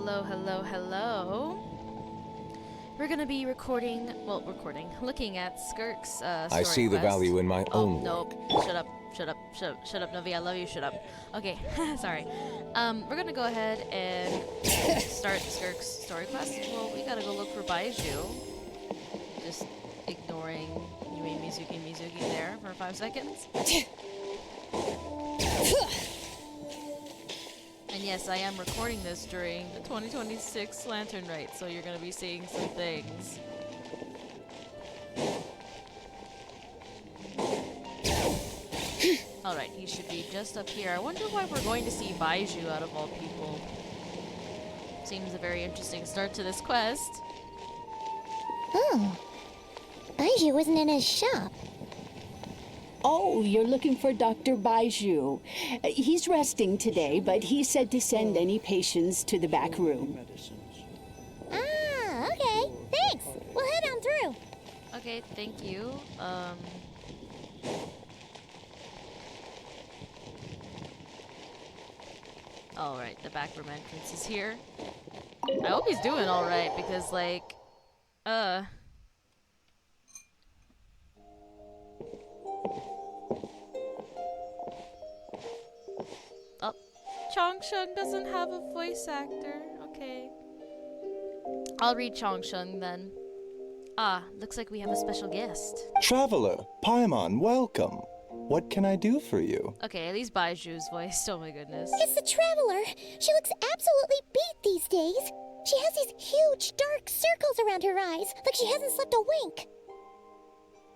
hello. We're gonna be looking at Skirk's story I see the quest. value in my own nope. work. Shut up, Novi. I love you. Shut up. Okay, sorry. We're gonna go ahead and start Skirk's story quest. Well, we gotta go look for Baiju. Just ignoring Yui Mizuki there for 5 seconds. And yes, I am recording this during the 2026 Lantern Rite, so you're gonna be seeing some things. Alright, he should be just up here. I wonder why we're going to see Baiju out of all people. Seems a very interesting start to this quest. Oh. Baiju isn't in his shop. Oh, you're looking for Dr. Baiju. He's resting today, but he said to send any patients to the back room. Ah, okay. Thanks. We'll head on through. Okay, thank you. Alright, the back room entrance is here. I hope he's doing alright, because, like, Oh, Chongsheng doesn't have a voice actor. Okay. I'll read Chongsheng then. Ah, looks like we have a special guest. Traveler, Paimon, welcome. What can I do for you? Okay, at least Baiju's voice. Oh my goodness. It's the Traveler. She looks absolutely beat these days. She has these huge dark circles around her eyes, like she hasn't slept a wink.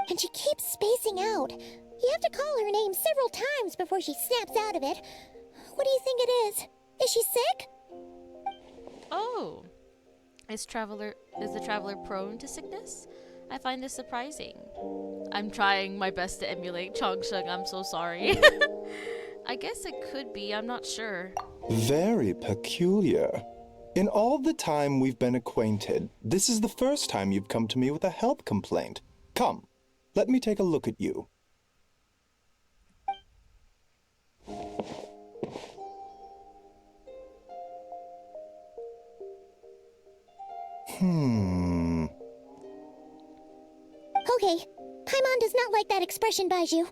And she keeps spacing out. You have to call her name several times before she snaps out of it. What do you think it is? Is she sick? Oh. Is the traveler prone to sickness? I find this surprising. I'm trying my best to emulate Chongsheng. I'm so sorry. I guess it could be. I'm not sure. Very peculiar. In all the time we've been acquainted, this is the first time you've come to me with a health complaint. Come, let me take a look at you. Okay. Paimon does not like that expression, Baiju.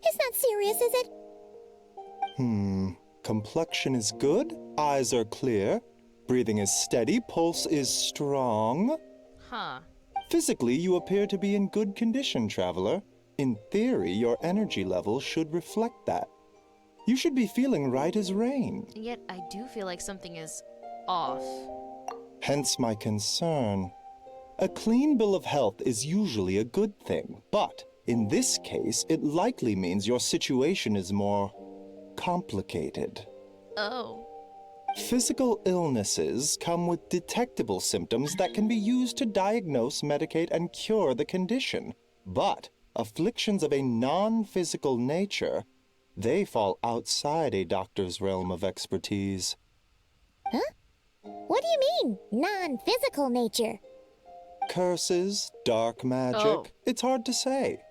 It's not serious, is it? Complexion is good, eyes are clear, breathing is steady, pulse is strong. Huh. Physically, you appear to be in good condition, Traveler. In theory, your energy level should reflect that. You should be feeling right as rain. And yet, I do feel like something is off. Hence my concern. A clean bill of health is usually a good thing, but in this case, it likely means your situation is more complicated. Oh. Physical illnesses come with detectable symptoms that can be used to diagnose, medicate, and cure the condition. But afflictions of a non-physical nature, they fall outside a doctor's realm of expertise. Huh? What do you mean, non-physical nature? Curses, dark magic, Oh. It's hard to say.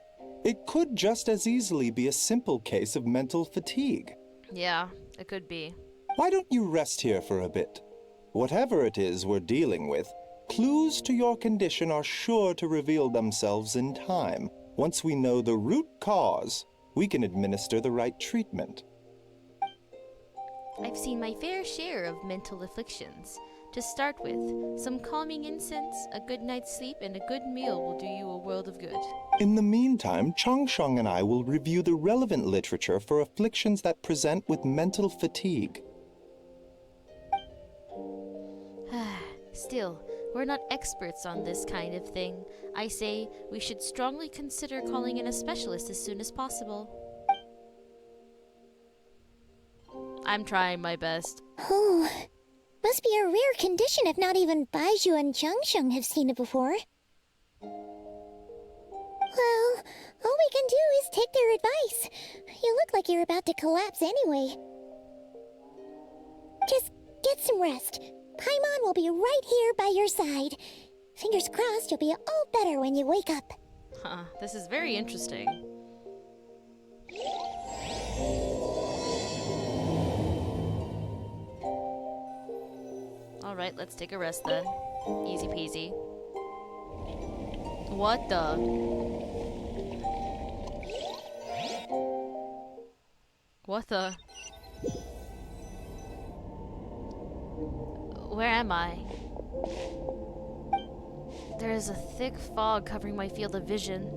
It could just as easily be a simple case of mental fatigue. Yeah, it could be. Why don't you rest here for a bit? Whatever it is we're dealing with, clues to your condition are sure to reveal themselves in time. Once we know the root cause, we can administer the right treatment. I've seen my fair share of mental afflictions. To start with, some calming incense, a good night's sleep, and a good meal will do you a world of good. In the meantime, Chongsheng and I will review the relevant literature for afflictions that present with mental fatigue. Still, we're not experts on this kind of thing. I say we should strongly consider calling in a specialist as soon as possible. I'm trying my best. Oh, must be a rare condition if not even Baiju and Chongsheng have seen it before. Well, all we can do is take their advice. You look like you're about to collapse anyway. Just get some rest. Paimon will be right here by your side. Fingers crossed you'll be all better when you wake up. Huh, this is very interesting. Alright, let's take a rest then. Easy peasy. What the? What the? Where am I? There is a thick fog covering my field of vision.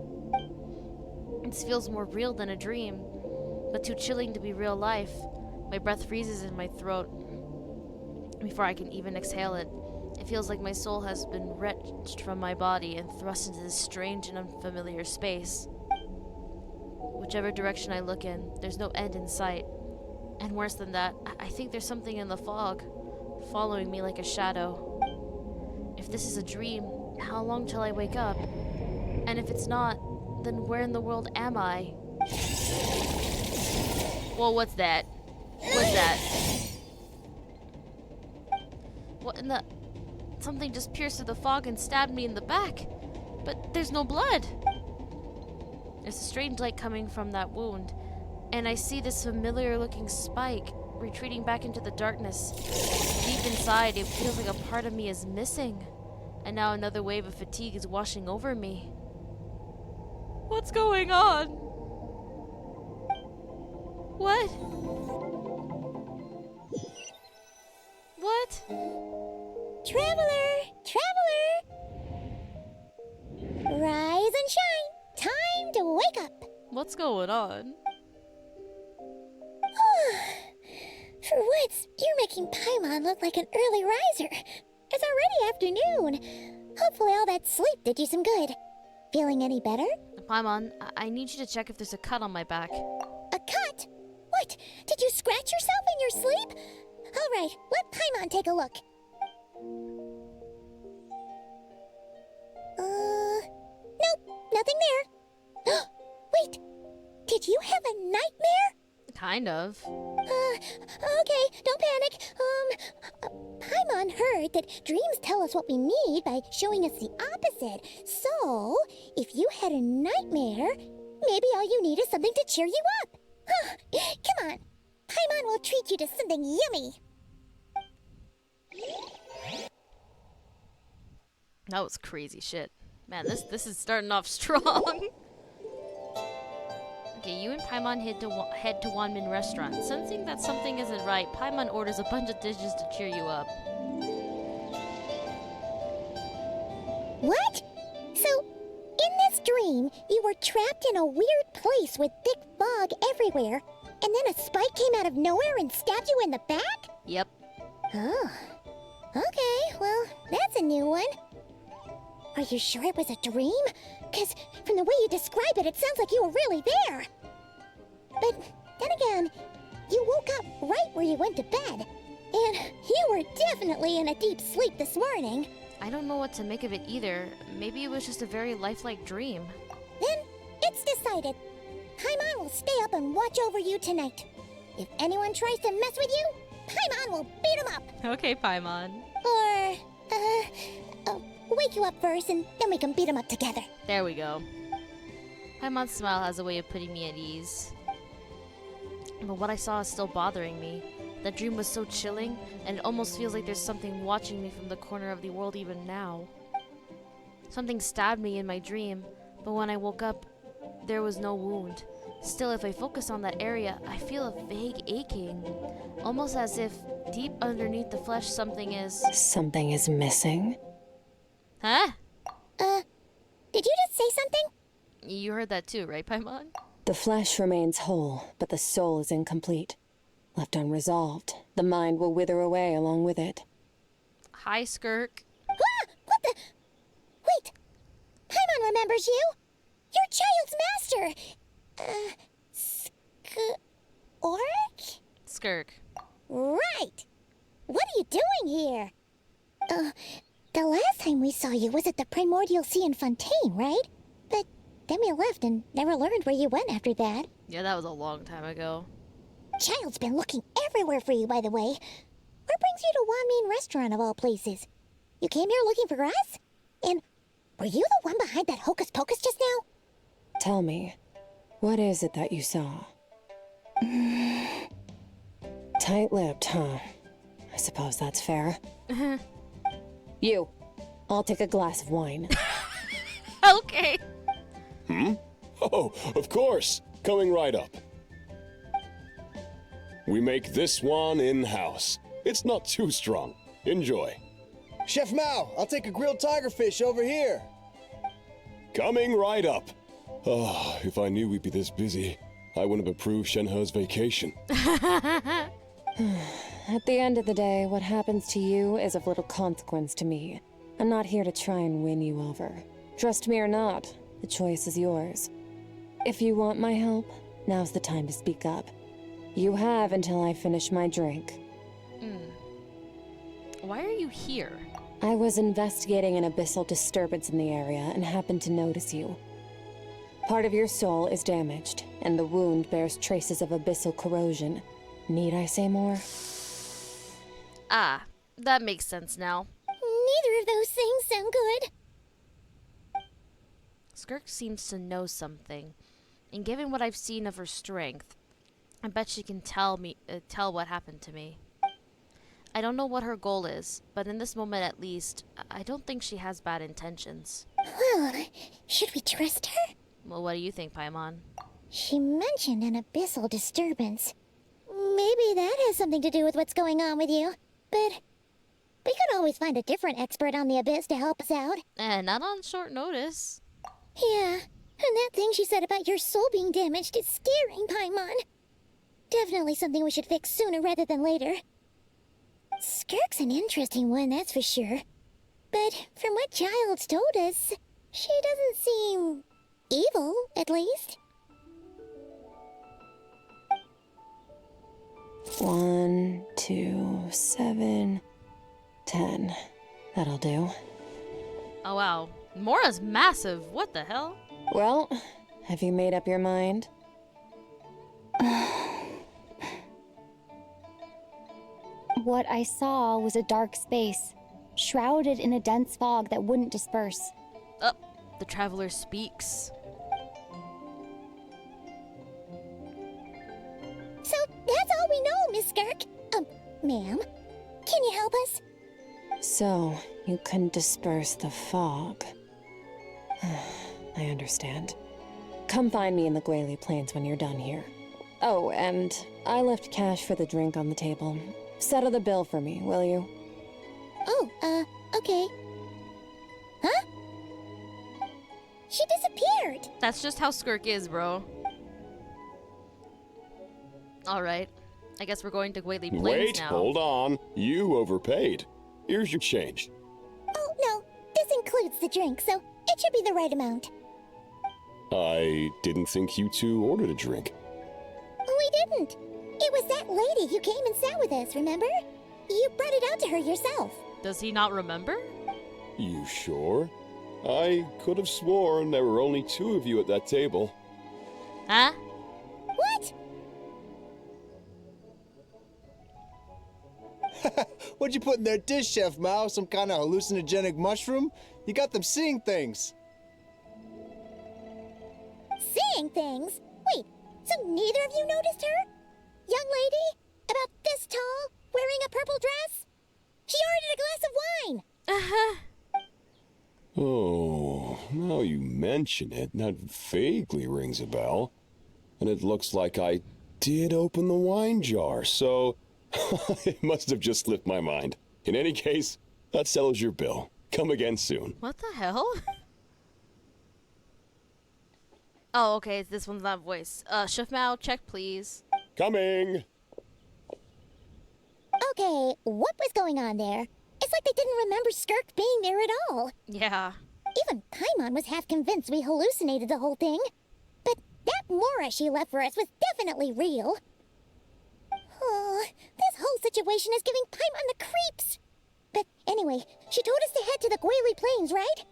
This feels more real than a dream, but too chilling to be real life. My breath freezes in my throat before I can even exhale it. It feels like my soul has been wrenched from my body and thrust into this strange and unfamiliar space. Whichever direction I look in, there's no end in sight. And worse than that, I think there's something in the fog, following me like a shadow. If this is a dream, how long till I wake up? And if it's not, then where in the world am I? Whoa, what's that? What's that? What in the... Something just pierced through the fog and stabbed me in the back. But there's no blood. There's a strange light coming from that wound, and I see this familiar-looking spike retreating back into the darkness. Deep inside, it feels like a part of me is missing, and now another wave of fatigue is washing over me. What's going on? What? What? Traveler! Traveler! Rise and shine! Time to wake up! What's going on? For once, you're making Paimon look like an early riser. It's already afternoon. Hopefully all that sleep did you some good. Feeling any better? Paimon, I need you to check if there's a cut on my back. A cut? What? Did you scratch yourself in your sleep? All right, let Paimon take a look. Nope, nothing there. Wait, did you have a nightmare? Kind of. Okay, don't panic. Paimon heard that dreams tell us what we need by showing us the opposite. So, if you had a nightmare, maybe all you need is something to cheer you up. Come on, Paimon will treat you to something yummy. That was crazy shit. Man, this is starting off strong. Okay, you and Paimon head to Wanmin Restaurant. Sensing that something isn't right, Paimon orders a bunch of dishes to cheer you up. What? So, in this dream, you were trapped in a weird place with thick fog everywhere, and then a spike came out of nowhere and stabbed you in the back? Yep. Oh. Okay, well, that's a new one. Are you sure it was a dream? Because from the way you describe it, it sounds like you were really there. But then again, you woke up right where you went to bed. And you were definitely in a deep sleep this morning. I don't know what to make of it either. Maybe it was just a very lifelike dream. Then it's decided. Paimon will stay up and watch over you tonight. If anyone tries to mess with you, Paimon will beat him up. Okay, Paimon. Or, wake you up first and then we can beat him up together. There we go. Paimon's smile has a way of putting me at ease. But what I saw is still bothering me. That dream was so chilling, and it almost feels like there's something watching me from the corner of the world even now. Something stabbed me in my dream, but when I woke up, there was no wound. Still, if I focus on that area, I feel a vague aching. Almost as if deep underneath the flesh something is... Something is missing? Huh? Did you just say something? You heard that too, right, Paimon? The flesh remains whole, but the soul is incomplete. Left unresolved, the mind will wither away along with it. Hi, Skirk. Ah! What the? Wait! Paimon remembers you! Your child's master! Skirk? Skirk. Right! What are you doing here? The last time we saw you was at the Primordial Sea in Fontaine, right? But then we left and never learned where you went after that. Yeah, that was a long time ago. Child's been looking everywhere for you, by the way. What brings you to Wanmin Restaurant of all places? You came here looking for us? And were you the one behind that hocus pocus just now? Tell me, what is it that you saw? Tight-lipped, huh? suppose that's fair. You, I'll take a glass of wine. Okay. Oh, of course. Coming right up. We make this one in-house. It's not too strong. Enjoy. Chef Mao, I'll take a grilled tigerfish over here. Coming right up. Oh, if I knew we'd be this busy, I wouldn't have approved Shenhe's vacation. At the end of the day, what happens to you is of little consequence to me. I'm not here to try and win you over. Trust me or not, the choice is yours. If you want my help, now's the time to speak up. You have until I finish my drink. Why are you here? I was investigating an abyssal disturbance in the area and happened to notice you. Part of your soul is damaged, and the wound bears traces of abyssal corrosion. Need I say more? Ah, that makes sense now. Neither of those things sound good. Skirk seems to know something, and given what I've seen of her strength, I bet she can tell what happened to me. I don't know what her goal is, but in this moment at least, I don't think she has bad intentions. Well, should we trust her? Well, what do you think, Paimon? She mentioned an abyssal disturbance. Maybe that has something to do with what's going on with you. But we could always find a different expert on the abyss to help us out. Not on short notice. Yeah, and that thing she said about your soul being damaged is scaring, Paimon. Definitely something we should fix sooner rather than later. Skirk's an interesting one, that's for sure. But from what Childs told us, she doesn't seem evil, at least. 1, 2, 7, 10. That'll do. Oh wow, Mora's massive. What the hell? Well, have you made up your mind? What I saw was a dark space, shrouded in a dense fog that wouldn't disperse. The traveler speaks. So that's all we know, Miss Skirk. Ma'am, can you help us? So, you can disperse the fog. I understand. Come find me in the Guili Plains when you're done here. Oh, and I left cash for the drink on the table. Settle the bill for me, will you? Oh, okay. Huh? She disappeared. That's just how Skirk is, bro. Alright. I guess we're going to Guili Plains Wait, now. hold on. You overpaid. Here's your change. Oh, no. This includes the drink, so it should be the right amount. I didn't think you two ordered a drink. We didn't. It was that lady who came and sat with us, remember? You brought it out to her yourself. Does he not remember? You sure? I could have sworn there were only 2 of you at that table. Huh? What? What'd you put in their dish, Chef Mao? Some kind of hallucinogenic mushroom? You got them seeing things. Seeing things? Wait, so neither of you noticed her? Young lady? About this tall? Wearing a purple dress? She ordered a glass of wine! Oh, now you mention it, that vaguely rings a bell. And it looks like I did open the wine jar, so it must have just slipped my mind. In any case, that settles your bill. Come again soon. What the hell? Oh, okay, this one's not voice. Chef Mao, check please. Coming! Okay, what was going on there? It's like they didn't remember Skirk being there at all. Yeah. Even Paimon was half convinced we hallucinated the whole thing. But that Mora she left for us was definitely real. Oh, this whole situation is giving Paimon the creeps. But anyway, she told us to head to the Guili Plains, right?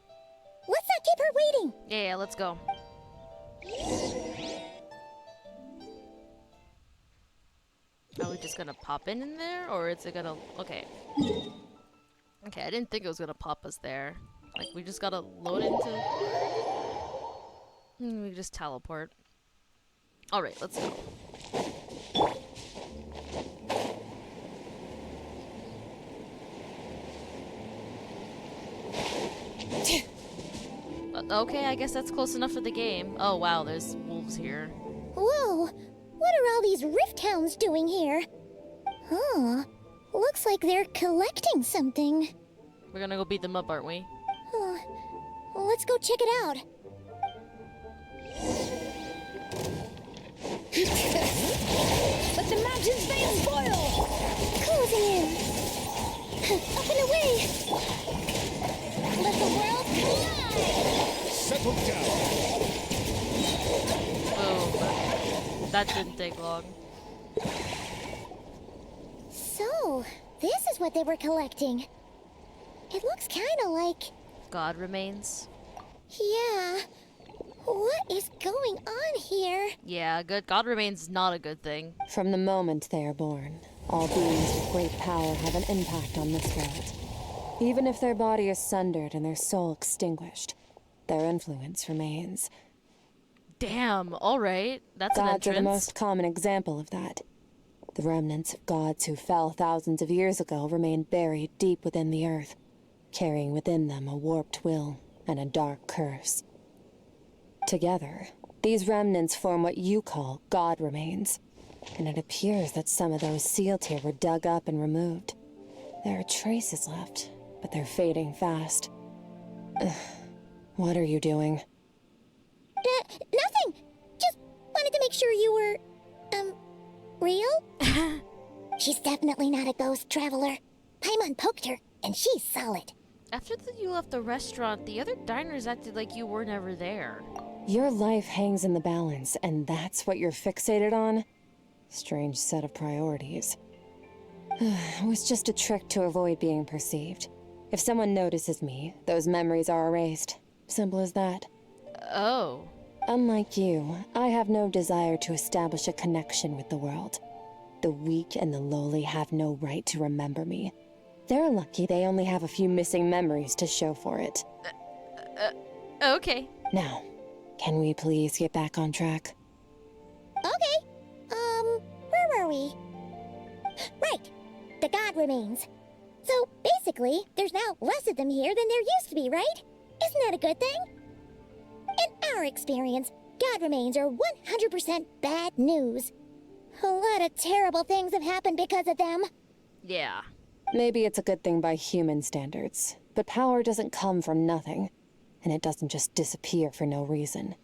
Let's not keep her waiting. Yeah, let's go. Are we just gonna pop in there, or is it gonna... Okay. Okay, I didn't think it was gonna pop us there. Like, we just gotta load into... We just teleport. Alright, let's go. Okay, I guess that's close enough for the game. Oh wow, there's wolves here. Whoa! What are all these rift hounds doing here? Huh. Looks like they're collecting something. We're gonna go beat them up, aren't we? Well, let's go check it out. Let the mountain's veins boil! Closing in. Up and away. Let the world collide. Settle down. Boom. That didn't take long. So, this is what they were collecting. It looks kind of like... God remains. Yeah. What is going on here? Yeah, good. God remains not a good thing. From the moment they are born, all beings with great power have an impact on this world. Even if their body is sundered and their soul extinguished, their influence remains. Damn, alright. That's an Gods are entrance. the most common example of that. The remnants of gods who fell thousands of years ago remain buried deep within the earth, carrying within them a warped will and a dark curse. Together, these remnants form what you call God remains, and it appears that some of those sealed here were dug up and removed. There are traces left, but they're fading fast. What are you doing? Nothing. Just wanted to make sure you were, real? She's definitely not a ghost traveler. Paimon poked her, and she's solid. After you left the restaurant, the other diners acted like you were never there. Your life hangs in the balance, and that's what you're fixated on? Strange set of priorities. It was just a trick to avoid being perceived. If someone notices me, those memories are erased. Simple as that. Oh. Unlike you, I have no desire to establish a connection with the world. The weak and the lowly have no right to remember me. They're lucky they only have a few missing memories to show for it. Okay. Now, can we please get back on track? Okay. Where were we? Right. The God remains. So, basically, there's now less of them here than there used to be, right? Isn't that a good thing? In our experience, God remains are 100% bad news. A lot of terrible things have happened because of them. Yeah. Maybe it's a good thing by human standards, but power doesn't come from nothing, and it doesn't just disappear for no reason.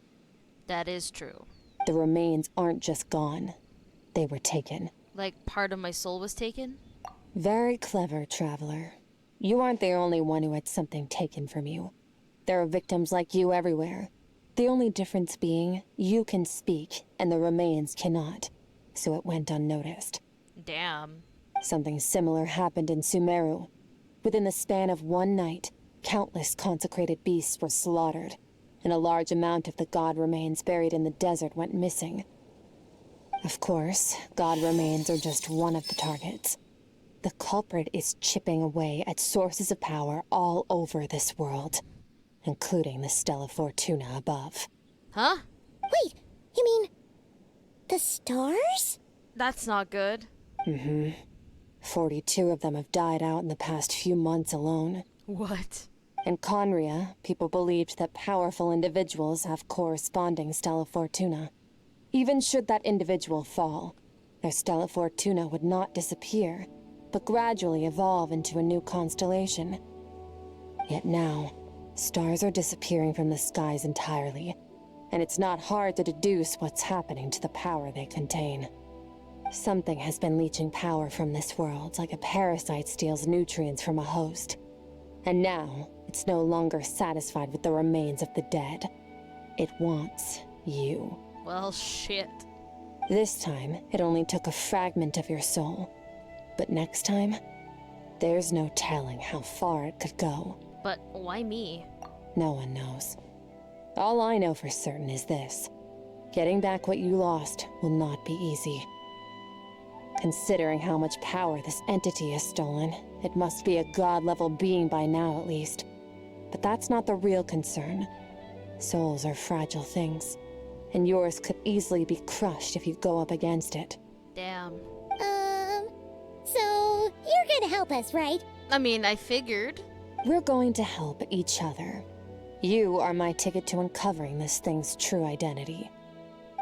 That is true. The remains aren't just gone. They were taken. Like, part of my soul was taken? Very clever, traveler. You aren't the only one who had something taken from you. There are victims like you everywhere. The only difference being, you can speak, and the remains cannot. So it went unnoticed. Damn. Something similar happened in Sumeru. Within the span of one night, countless consecrated beasts were slaughtered, and a large amount of the god remains buried in the desert went missing. Of course, god remains are just one of the targets. The culprit is chipping away at sources of power all over this world, including the Stella Fortuna above. Huh? Wait, you mean... the stars? That's not good. 42 of them have died out in the past few months alone. What? In Conria, people believed that powerful individuals have corresponding Stella Fortuna. Even should that individual fall, their Stella Fortuna would not disappear, but gradually evolve into a new constellation. Yet now, stars are disappearing from the skies entirely, and it's not hard to deduce what's happening to the power they contain. Something has been leeching power from this world like a parasite steals nutrients from a host. And now, it's no longer satisfied with the remains of the dead. It wants you. Well, shit. This time, it only took a fragment of your soul. But next time, there's no telling how far it could go. But why me? No one knows. All I know for certain is this. Getting back what you lost will not be easy. Considering how much power this entity has stolen, it must be a god-level being by now at least. But that's not the real concern. Souls are fragile things, and yours could easily be crushed if you go up against it. Damn. So you're gonna help us, right? I mean, I figured. We're going to help each other. You are my ticket to uncovering this thing's true identity.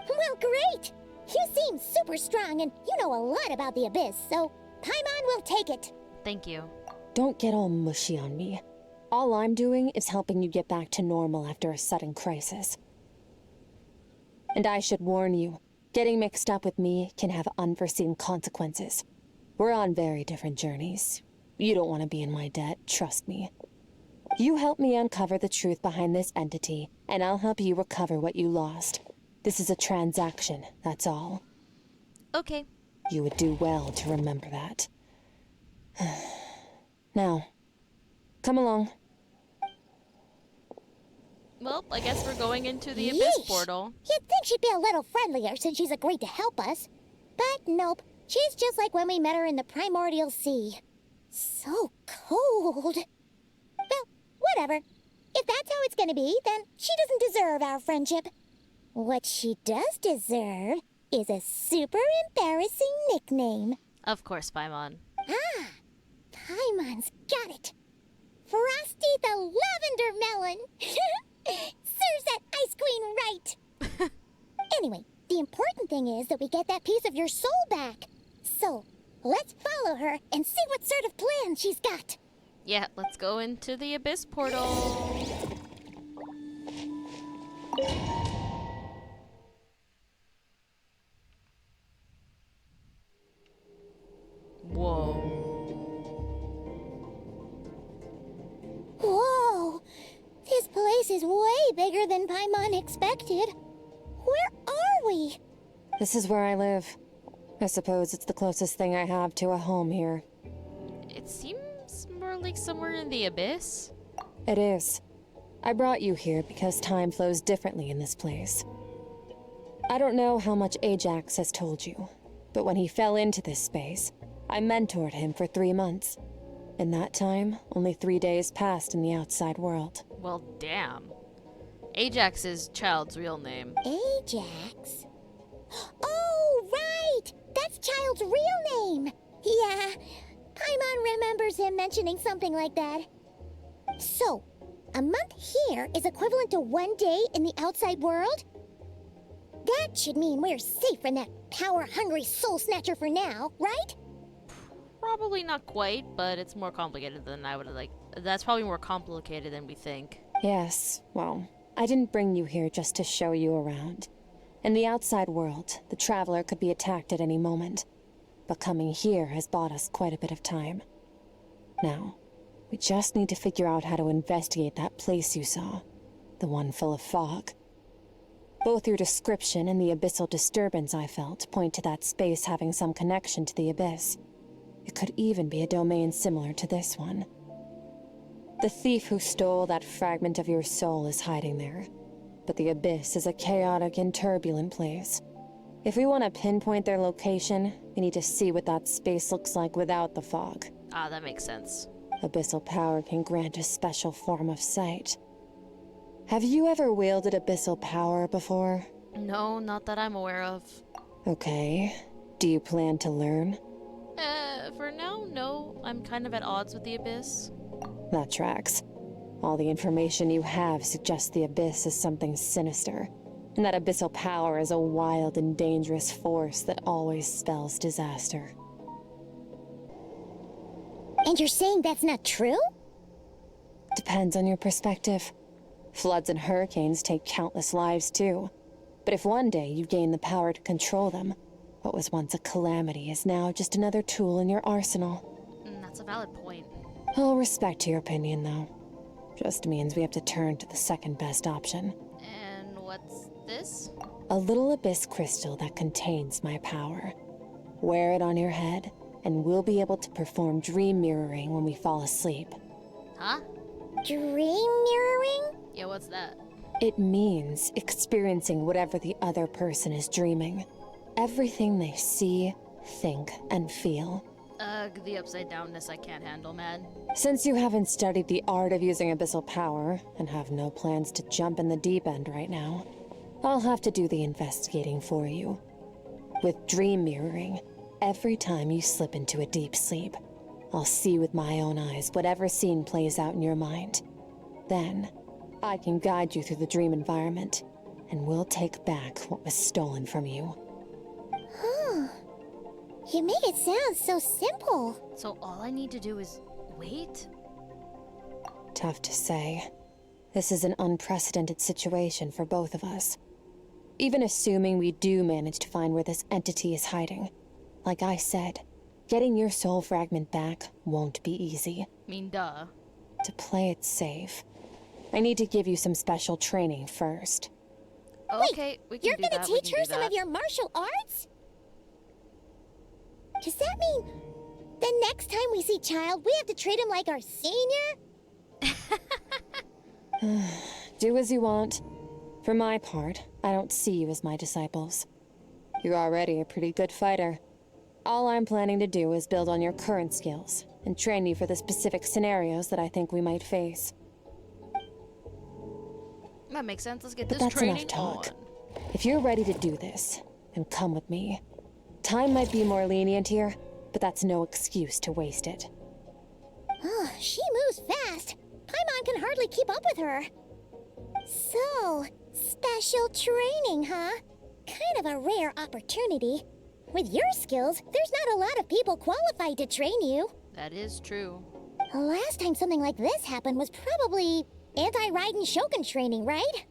Well, great! You seem super strong and you know a lot about the Abyss, so Paimon will take it. Thank you. Don't get all mushy on me. All I'm doing is helping you get back to normal after a sudden crisis. And I should warn you, getting mixed up with me can have unforeseen consequences. We're on very different journeys. You don't want to be in my debt, trust me. You help me uncover the truth behind this entity, and I'll help you recover what you lost. This is a transaction, that's all. Okay. You would do well to remember that. Now, come along. Well, I guess we're going into the Abyss Yeesh. portal. You'd think she'd be a little friendlier since she's agreed to help us. But nope, she's just like when we met her in the Primordial Sea. So cold. Well, whatever. If that's how it's gonna be, then she doesn't deserve our friendship. What she does deserve is a super embarrassing nickname. Of course, Paimon. Ah, Paimon's got it. Frosty the Lavender Melon. Serves that ice queen right. Anyway, the important thing is that we get that piece of your soul back. So, let's follow her and see what sort of plan she's got. Yeah, let's go into the Abyss portal. Whoa. Whoa! This place is way bigger than Paimon expected. Where are we? This is where I live. I suppose it's the closest thing I have to a home here. It seems more like somewhere in the Abyss. It is. I brought you here because time flows differently in this place. I don't know how much Ajax has told you, but when he fell into this space, I mentored him for 3 months. In that time, only 3 days passed in the outside world. Well, damn. Ajax is Child's real name. Ajax? Oh, right! That's Child's real name! Yeah, Paimon remembers him mentioning something like that. So, a month here is equivalent to 1 day in the outside world? That should mean we're safe from that power-hungry soul snatcher for now, right? Probably not quite, but it's more complicated than I would like. That's probably more complicated than we think. Yes, well, I didn't bring you here just to show you around. In the outside world, the Traveler could be attacked at any moment. But coming here has bought us quite a bit of time. Now, we just need to figure out how to investigate that place you saw. The one full of fog. Both your description and the abyssal disturbance I felt point to that space having some connection to the Abyss. It could even be a domain similar to this one. The thief who stole that fragment of your soul is hiding there. But the Abyss is a chaotic and turbulent place. If we want to pinpoint their location, we need to see what that space looks like without the fog. Ah, that makes sense. Abyssal power can grant a special form of sight. Have you ever wielded abyssal power before? No, not that I'm aware of. Okay. Do you plan to learn? For now, no. I'm kind of at odds with the Abyss. That tracks. All the information you have suggests the Abyss is something sinister, and that abyssal power is a wild and dangerous force that always spells disaster. And you're saying that's not true? Depends on your perspective. Floods and hurricanes take countless lives too. But if one day you gain the power to control them, what was once a calamity is now just another tool in your arsenal. That's a valid point. I'll respect your opinion, though. Just means we have to turn to the second best option. And what's this? A little abyss crystal that contains my power. Wear it on your head, and we'll be able to perform dream mirroring when we fall asleep. Huh? Dream mirroring? Yeah, what's that? It means experiencing whatever the other person is dreaming. Everything they see, think, and feel. The upside downness I can't handle, man. Since you haven't studied the art of using abyssal power, and have no plans to jump in the deep end right now, I'll have to do the investigating for you. With dream mirroring, every time you slip into a deep sleep, I'll see with my own eyes whatever scene plays out in your mind. Then, I can guide you through the dream environment, and we'll take back what was stolen from you. Huh. You make it sound so simple. So all I need to do is wait? Tough to say. This is an unprecedented situation for both of us. Even assuming we do manage to find where this entity is hiding, like I said, getting your soul fragment back won't be easy. I mean, duh. To play it safe, I need to give you some special training first. Okay, we can You're do gonna that. We teach can her do some that. of your martial arts? Does that mean the next time we see Child, we have to treat him like our senior? Do as you want. For my part, I don't see you as my disciples. You're already a pretty good fighter. All I'm planning to do is build on your current skills and train you for the specific scenarios that I think we might face. That makes sense. Let's get But this that's training enough talk. on. If you're ready to do this, then come with me. Time might be more lenient here, but that's no excuse to waste it. Oh, she moves fast. Paimon can hardly keep up with her. So, special training, huh? Kind of a rare opportunity. With your skills, there's not a lot of people qualified to train you. That is true. The last time something like this happened was probably anti-Raiden Shogun training, right?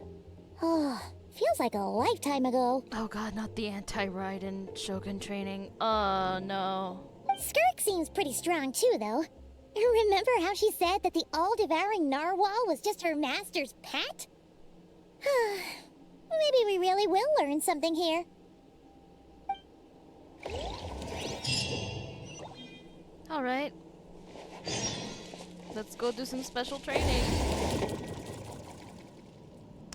Oh, feels like a lifetime ago. Oh god, not the anti-Raiden Shogun training. Oh no. Skirk seems pretty strong too, though. Remember how she said that the all-devouring narwhal was just her master's pet? Maybe we really will learn something here. Alright. Let's go do some special training.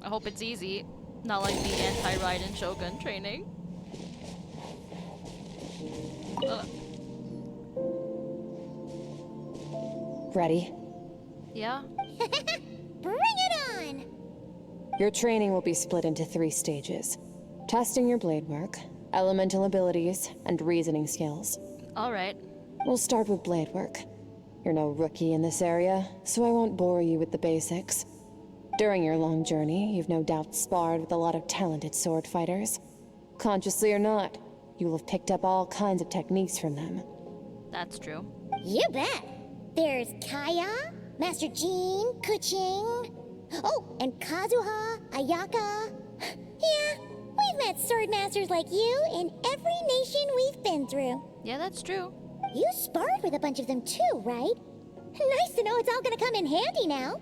I hope it's easy. Not like the anti-Raiden Shogun training. Ready? Yeah? Bring it on! Your training will be split into 3 stages. Testing your blade work, elemental abilities, and reasoning skills. Alright. We'll start with blade work. You're no rookie in this area, so I won't bore you with the basics. During your long journey, you've no doubt sparred with a lot of talented sword fighters. Consciously or not, you will have picked up all kinds of techniques from them. That's true. You bet! There's Kaya, Master Jean, Kuching. Oh, and Kazuha, Ayaka. Yeah, we've met sword masters like you in every nation we've been through. Yeah, that's true. You sparred with a bunch of them too, right? Nice to know it's all gonna come in handy now.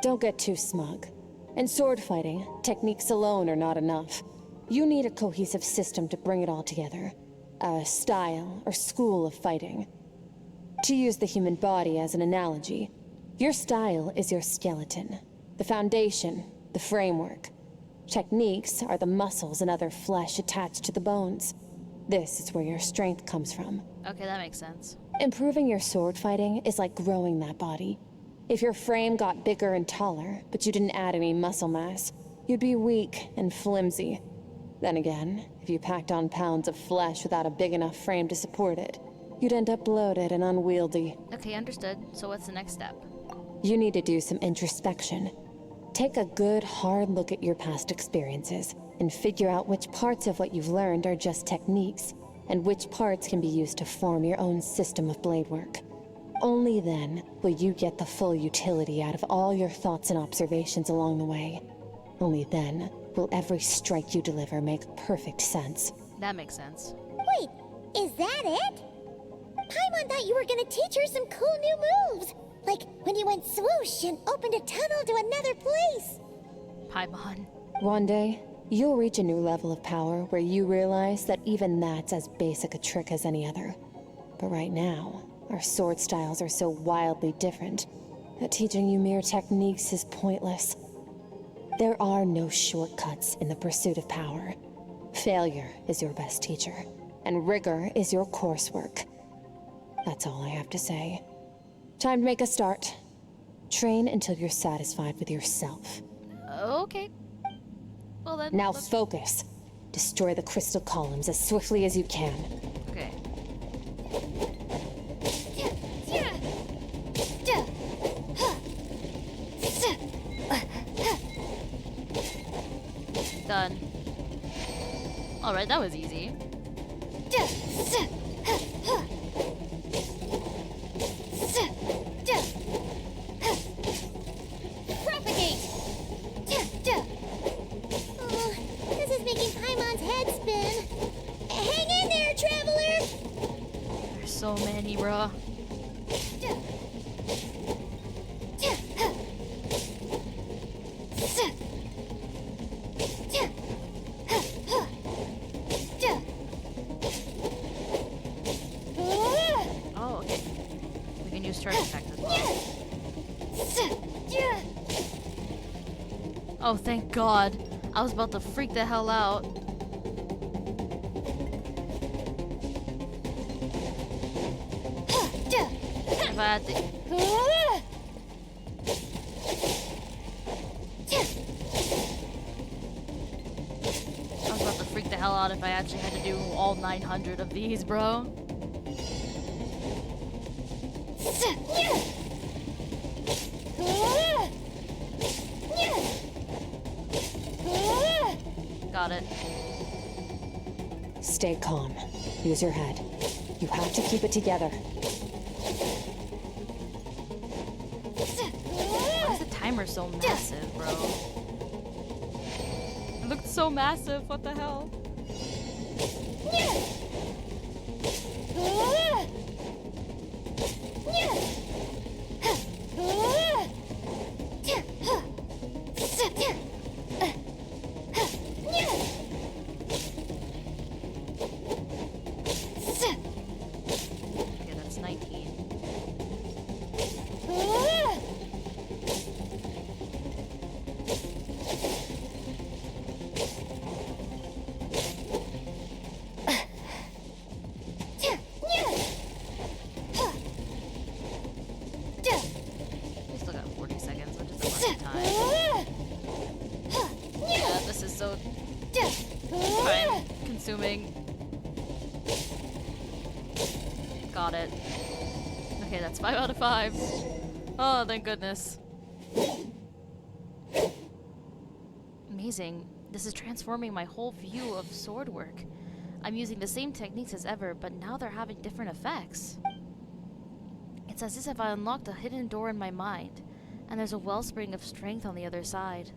Don't get too smug. In sword fighting, techniques alone are not enough. You need a cohesive system to bring it all together. A style or school of fighting. To use the human body as an analogy, your style is your skeleton, the foundation, the framework. Techniques are the muscles and other flesh attached to the bones. This is where your strength comes from. Okay, that makes sense. Improving your sword fighting is like growing that body. If your frame got bigger and taller, but you didn't add any muscle mass, you'd be weak and flimsy. Then again, if you packed on pounds of flesh without a big enough frame to support it, you'd end up bloated and unwieldy. Okay, understood. So what's the next step? You need to do some introspection. Take a good, hard look at your past experiences and figure out which parts of what you've learned are just techniques, and which parts can be used to form your own system of blade work. Only then will you get the full utility out of all your thoughts and observations along the way. Only then will every strike you deliver make perfect sense. That makes sense. Wait, is that it? Paimon thought you were gonna teach her some cool new moves. Like when you went swoosh and opened a tunnel to another place. Paimon. One day, you'll reach a new level of power where you realize that even that's as basic a trick as any other. But right now, our sword styles are so wildly different that teaching you mere techniques is pointless. There are no shortcuts in the pursuit of power. Failure is your best teacher, and rigor is your coursework. That's all I have to say. Time to make a start. Train until you're satisfied with yourself. Okay. Well then. Now let's- focus. Destroy the crystal columns as swiftly as you can. Okay. Alright, that was easy. Propagate! Oh, this is making Paimon's head spin. Hang in there, traveler! There's so many, bruh. Oh, okay. We can use charge attack as well. Oh, thank God. I was about to freak the hell out. If I had to... I was about to freak the hell out if I actually had to do all 900 of these, bro. Got it. Stay calm. Use your head. You have to keep it together. Why is the timer so massive, bro? It looked so massive. What the hell? Okay, that's 19. We still got 40 seconds, which is a lot of time. Yeah, this is so time consuming. Got it. Okay, that's 5 out of 5. Oh, thank goodness. Amazing. This is transforming my whole view of sword work. I'm using the same techniques as ever, but now they're having different effects. It's as if I unlocked a hidden door in my mind, and there's a wellspring of strength on the other side.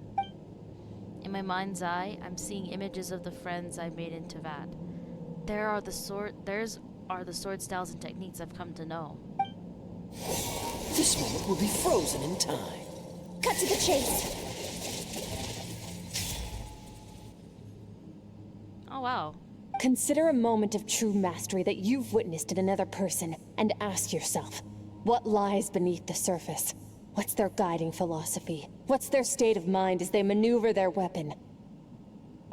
In my mind's eye, I'm seeing images of the friends I made in Teyvat. Theirs are the sword styles and techniques I've come to know. This moment will be frozen in time. Cut to the chase. Oh wow. Consider a moment of true mastery that you've witnessed in another person and ask yourself, what lies beneath the surface? What's their guiding philosophy? What's their state of mind as they maneuver their weapon?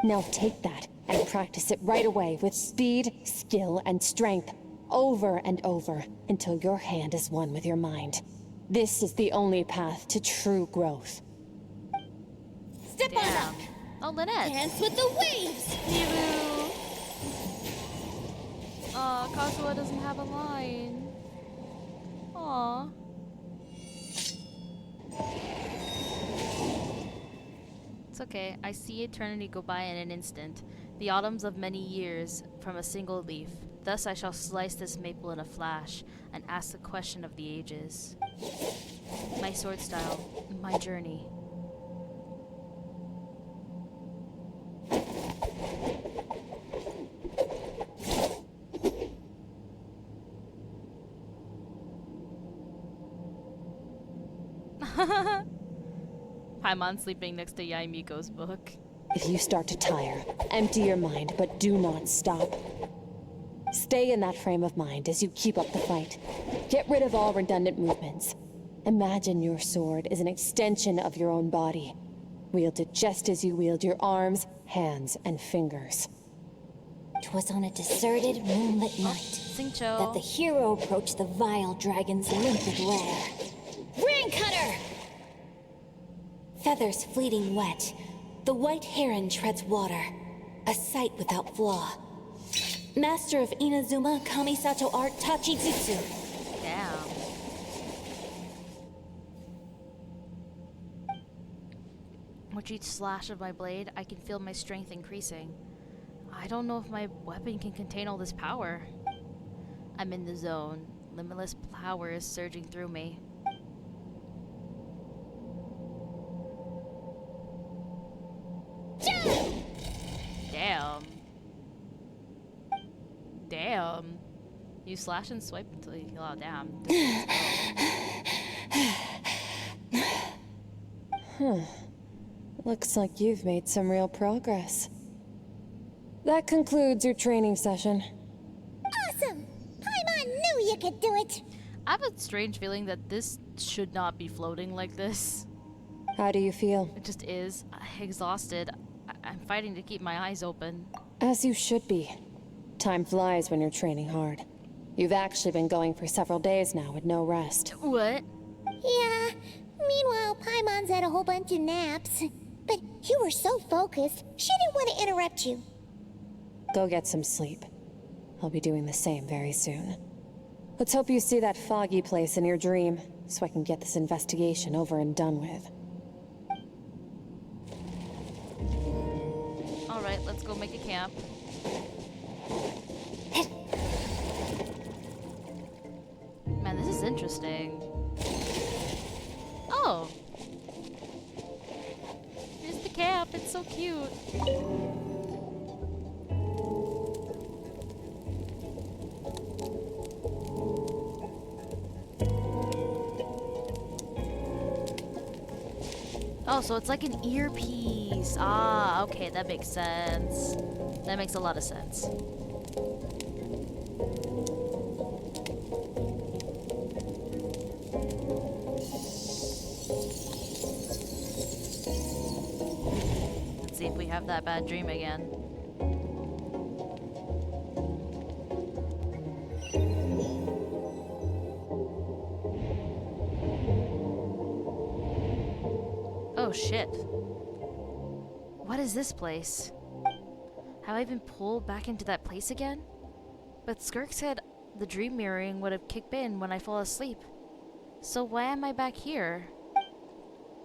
Now take that and practice it right away with speed, skill, and strength, over and over, until your hand is one with your mind. This is the only path to true growth. Step on Damn. up. Oh, Lynette. Dance with the waves. Nibu. Aw, Kazuha doesn't have a line. Aw. It's okay. I see eternity go by in an instant, the autumns of many years from a single leaf. Thus I shall slice this maple in a flash and ask the question of the ages. My sword style, my journey. Paimon sleeping next to Yaimiko's book. If you start to tire, empty your mind, but do not stop. Stay in that frame of mind as you keep up the fight. Get rid of all redundant movements. Imagine your sword is an extension of your own body. Wield it just as you wield your arms, hands, and fingers. 'Twas on a deserted, moonlit night Xingqiu. that the hero approached the vile dragon's limpid lair. Ring cutter! Feathers fleeting wet, the white heron treads water, a sight without flaw. Master of Inazuma Kamisato art Tachijutsu. Damn. With each slash of my blade, I can feel my strength increasing. I don't know if my weapon can contain all this power. I'm in the zone. Limitless power is surging through me. Damn. Damn. You slash and swipe until you kill out. Damn. Looks like you've made some real progress. That concludes your training session. Awesome! Paimon knew you could do it! I have a strange feeling that this should not be floating like this. How do you feel? It just is. Exhausted. I'm fighting to keep my eyes open. As you should be. Time flies when you're training hard. You've actually been going for several days now with no rest. What? Yeah. Meanwhile, Paimon's had a whole bunch of naps. But you were so focused, she didn't want to interrupt you. Go get some sleep. I'll be doing the same very soon. Let's hope you see that foggy place in your dream, so I can get this investigation over and done with. Alright, let's go make a camp. Man, this is interesting. Oh! Here's the camp, it's so cute. Oh, so it's like an earpiece. Ah, okay, that makes sense. That makes a lot of sense. Let's see if we have that bad dream again. Oh shit. What is this place? Have I been pulled back into that place again? But Skirk said the dream mirroring would have kicked in when I fall asleep. So why am I back here?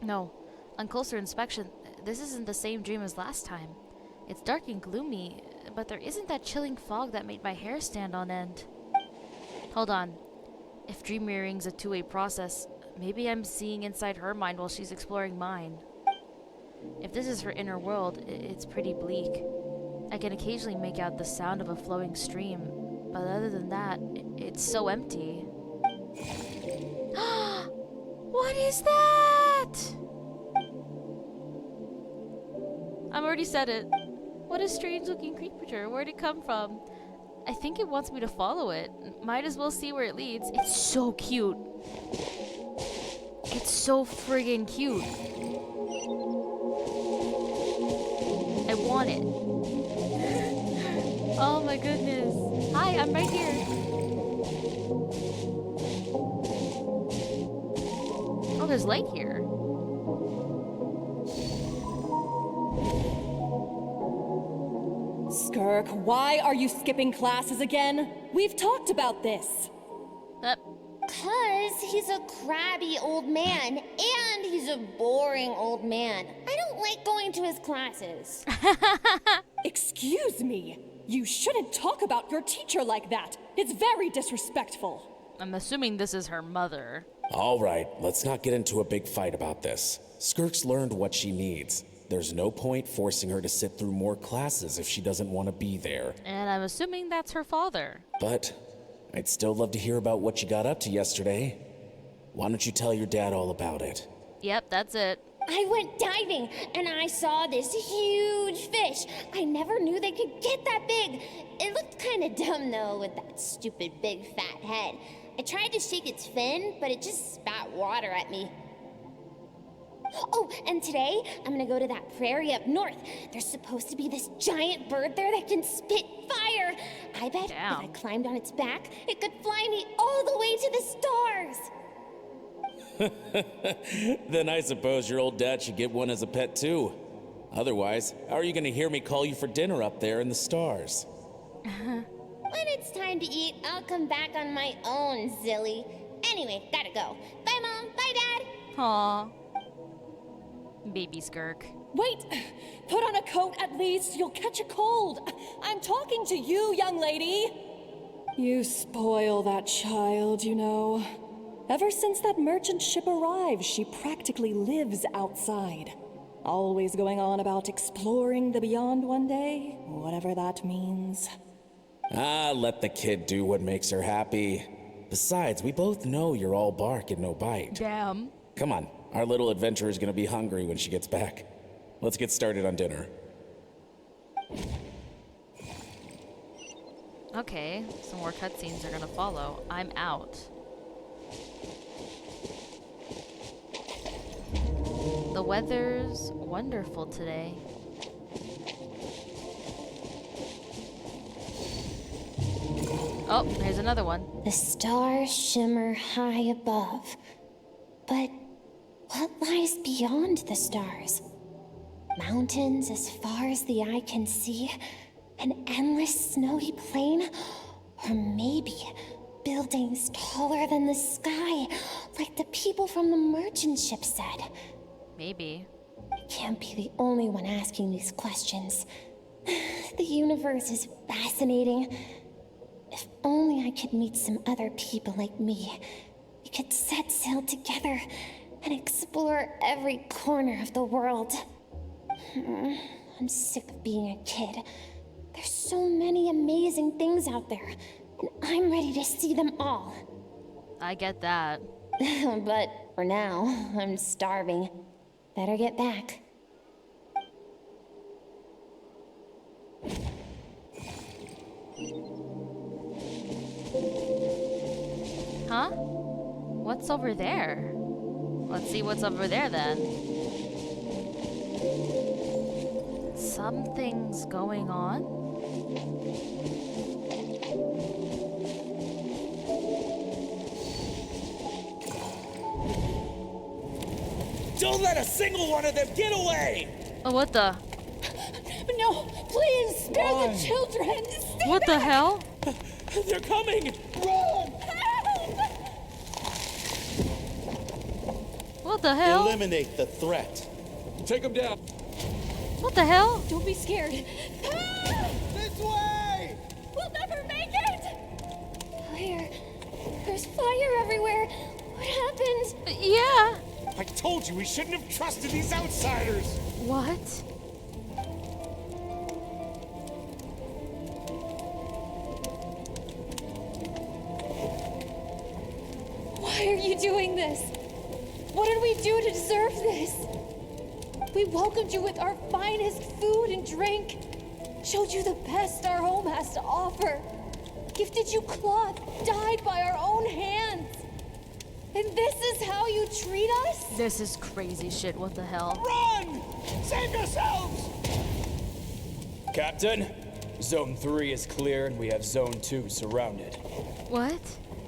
No, on closer inspection, this isn't the same dream as last time. It's dark and gloomy, but there isn't that chilling fog that made my hair stand on end. Hold on. If dream mirroring's a two-way process, maybe I'm seeing inside her mind while she's exploring mine. If this is her inner world, it's pretty bleak. I can occasionally make out the sound of a flowing stream, but other than that, it's so empty. What is that? I've already said it. What a strange looking creature. Where'd it come from? I think it wants me to follow it. Might as well see where it leads. It's so cute. It's so friggin' cute. I want it. Oh my goodness. Hi, I'm right here. Oh, there's light here. Skirk, why are you skipping classes again? We've talked about this. 'Cause he's a crabby old man, and he's a boring old man. I don't like going to his classes. Excuse me. You shouldn't talk about your teacher like that. It's very disrespectful. I'm assuming this is her mother. All right, let's not get into a big fight about this. Skirk's learned what she needs. There's no point forcing her to sit through more classes if she doesn't want to be there. And I'm assuming that's her father. But I'd still love to hear about what you got up to yesterday. Why don't you tell your dad all about it? Yep, that's it. I went diving, and I saw this huge fish. I never knew they could get that big. It looked kind of dumb, though, with that stupid big fat head. I tried to shake its fin, but it just spat water at me. Oh, and today, I'm gonna go to that prairie up north. There's supposed to be this giant bird there that can spit fire. I bet if I climbed on its back, it could fly me all the way to the stars. Then I suppose your old dad should get one as a pet too. Otherwise, how are you gonna hear me call you for dinner up there in the stars? When it's time to eat, I'll come back on my own, Zilly. Anyway, gotta go. Bye, Mom. Bye, Dad. Aww. Baby Skirk. Wait! Put on a coat at least. You'll catch a cold. I'm talking to you, young lady. You spoil that child, you know. Ever since that merchant ship arrived, she practically lives outside. Always going on about exploring the beyond one day, whatever that means. Let the kid do what makes her happy. Besides, we both know you're all bark and no bite. Damn. Come on, our little adventurer is gonna be hungry when she gets back. Let's get started on dinner. Okay, some more cutscenes are gonna follow. I'm out. The weather's wonderful today. Oh, here's another one. The stars shimmer high above. But what lies beyond the stars? Mountains as far as the eye can see? An endless snowy plain? Or maybe buildings taller than the sky, like the people from the merchant ship said? Maybe. I can't be the only one asking these questions. The universe is fascinating. If only I could meet some other people like me. We could set sail together and explore every corner of the world. I'm sick of being a kid. There's so many amazing things out there, and I'm ready to see them all. I get that. But for now, I'm starving. Better get back. Huh? What's over there? Let's see what's over there then. Something's going on? Don't let a single one of them get away! Oh, what the? No, please, spare the children! Stay What the hell? They're coming! Run! What the hell? Eliminate the threat. Take them down. What the hell? Don't be scared. This way! We'll never make it! Fire. There's fire everywhere. What happened? Yeah. I told you we shouldn't have trusted these outsiders. What? Why are you doing this? What did we do to deserve this? We welcomed you with our finest food and drink, showed you the best our home has to offer, gifted you cloth dyed by our own hands. And this is how you treat us? This is crazy shit. What the hell? Run! Save yourselves! Captain, Zone 3 is clear and we have Zone 2 surrounded. What?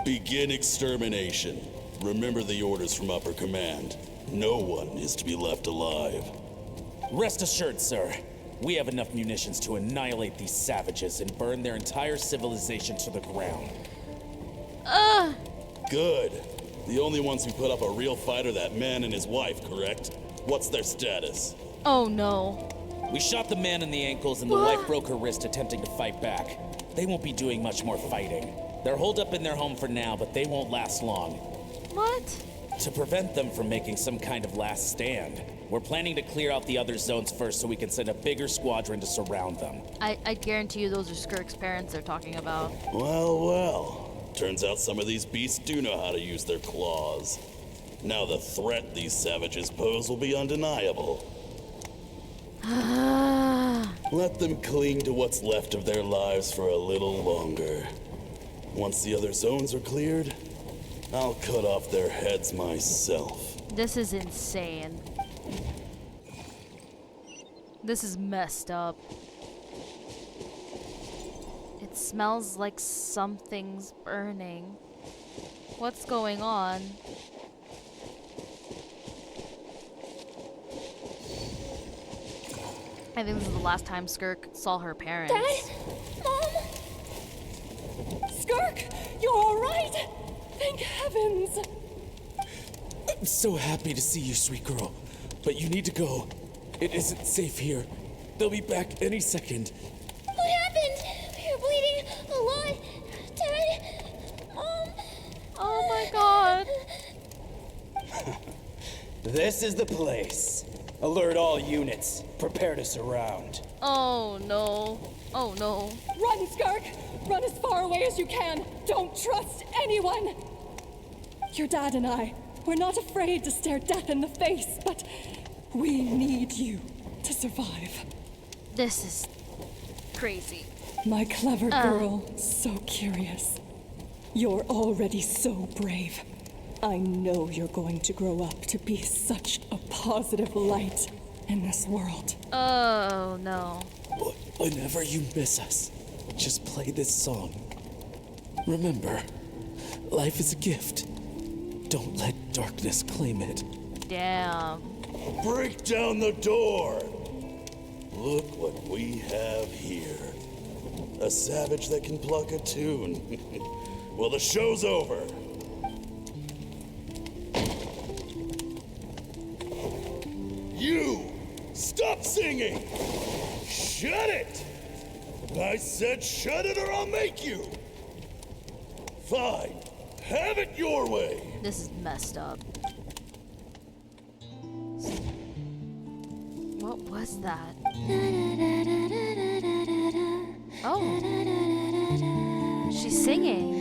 Begin extermination. Remember the orders from upper command. No one is to be left alive. Rest assured, sir. We have enough munitions to annihilate these savages and burn their entire civilization to the ground. Good. The only ones who put up a real fight are that man and his wife, correct? What's their status? Oh no. We shot the man in the ankles and the wife broke her wrist attempting to fight back. They won't be doing much more fighting. They're holed up in their home for now, but they won't last long. What? To prevent them from making some kind of last stand, we're planning to clear out the other zones first so we can send a bigger squadron to surround them. I guarantee you those are Skirk's parents they're talking about. Well, well. Turns out some of these beasts do know how to use their claws. Now the threat these savages pose will be undeniable. Let them cling to what's left of their lives for a little longer. Once the other zones are cleared, I'll cut off their heads myself. This is insane. This is messed up. It smells like something's burning. What's going on? I think this is the last time Skirk saw her parents. Dad? Mom? Skirk, you're all right? Thank heavens. I'm so happy to see you, sweet girl. But you need to go. It isn't safe here. They'll be back any second. What happened? You're bleeding a lot. Dad? Oh my god. This is the place. Alert all units. Prepare to surround. Oh no. Oh no. Run, Skirk! Run as far away as you can! Don't trust anyone! Your dad and I, we're not afraid to stare death in the face, but we need you to survive. This is crazy. My clever girl, so curious. You're already so brave. I know you're going to grow up to be such a positive light in this world. Oh no. Whenever you miss us, just play this song. Remember, life is a gift. Don't let darkness claim it. Damn. Break down the door! Look what we have here. A savage that can pluck a tune. Well, the show's over. You! Stop singing! Shut it! I said shut it or I'll make you! Fine. Have it your way! This is messed up. What was that? Oh. She's singing.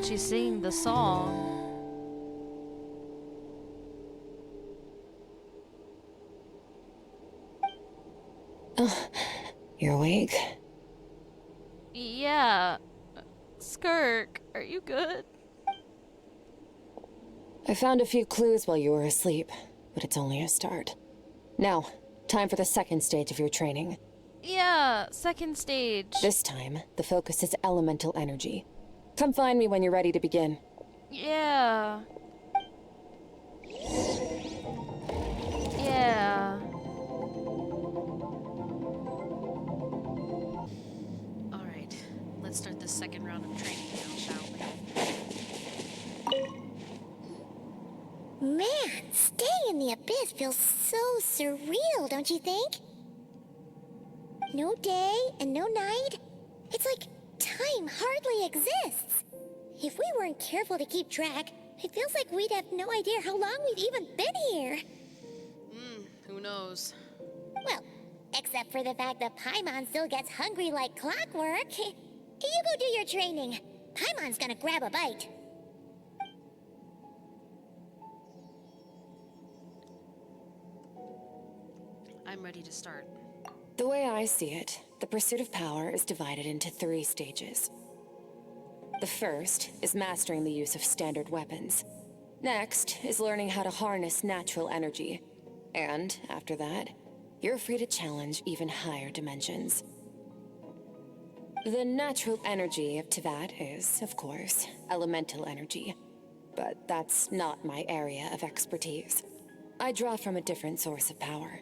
She's singing the song. You're awake? Yeah. Skirk, are you good? I found a few clues while you were asleep, but it's only a start. Now, time for the second stage of your training. Yeah, second stage. This time, the focus is elemental energy. Come find me when you're ready to begin. Yeah. Yeah. Alright, let's start the second round of training now, shall we? Man, staying in the abyss feels so surreal, don't you think? No day and no night. It's like time hardly exists. If we weren't careful to keep track, it feels like we'd have no idea how long we've even been here. Who knows? Well, except for the fact that Paimon still gets hungry like clockwork. You go do your training. Paimon's gonna grab a bite. I'm ready to start. The way I see it, the pursuit of power is divided into 3 stages. The first is mastering the use of standard weapons. Next is learning how to harness natural energy. And after that, you're free to challenge even higher dimensions. The natural energy of Tevat is, of course, elemental energy. But that's not my area of expertise. I draw from a different source of power.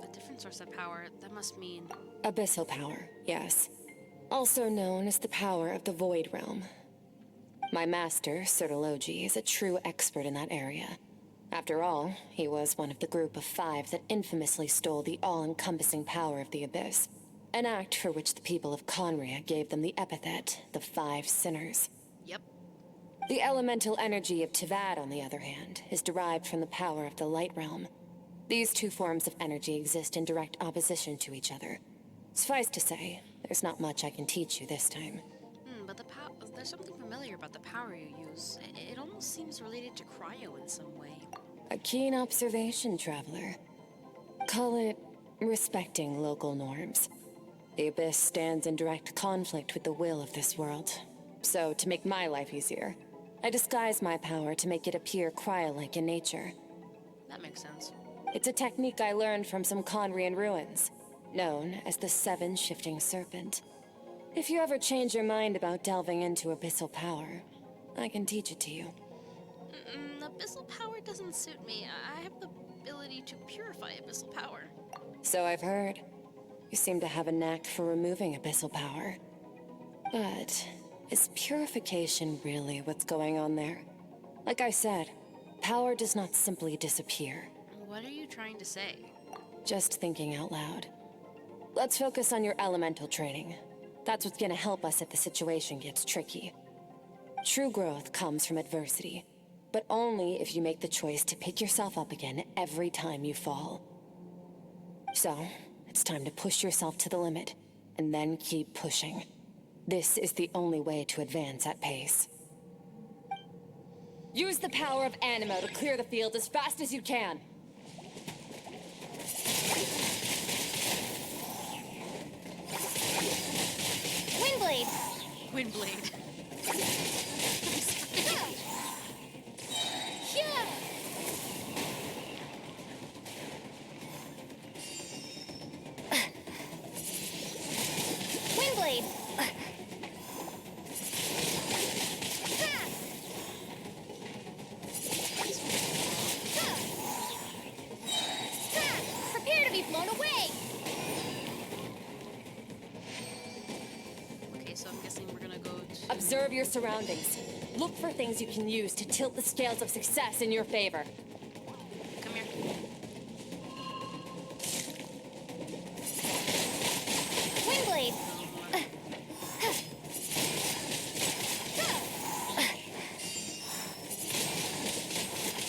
A different source of power, that must mean... Abyssal power, yes. Also known as the power of the Void Realm. My master, Sirtologi, is a true expert in that area. After all, he was one of the group of 5 that infamously stole the all-encompassing power of the Abyss. An act for which the people of Conria gave them the epithet, the 5 Sinners. Yep. The elemental energy of Tevat, on the other hand, is derived from the power of the Light Realm. These 2 forms of energy exist in direct opposition to each other. Suffice to say, there's not much I can teach you this time. But there's something familiar about the power you use. It almost seems related to cryo in some way. A keen observation, traveler. Call it respecting local norms. The Abyss stands in direct conflict with the will of this world. So, to make my life easier, I disguise my power to make it appear cryo-like in nature. That makes sense. It's a technique I learned from some Conrian ruins, known as the 7 Shifting Serpent. If you ever change your mind about delving into abyssal power, I can teach it to you. Abyssal power doesn't suit me. I have the ability to purify abyssal power. So I've heard. You seem to have a knack for removing abyssal power. But is purification really what's going on there? Like I said, power does not simply disappear. What are you trying to say? Just thinking out loud. Let's focus on your elemental training. That's what's gonna help us if the situation gets tricky. True growth comes from adversity, but only if you make the choice to pick yourself up again every time you fall. So, it's time to push yourself to the limit, and then keep pushing. This is the only way to advance at pace. Use the power of Animo to clear the field as fast as you can. Windblade! Windblade. Windblade! Prepare to be blown away! Okay, so I'm guessing we're gonna go to... Observe your surroundings. Look for things you can use to tilt the scales of success in your favor. Come here. Windblade!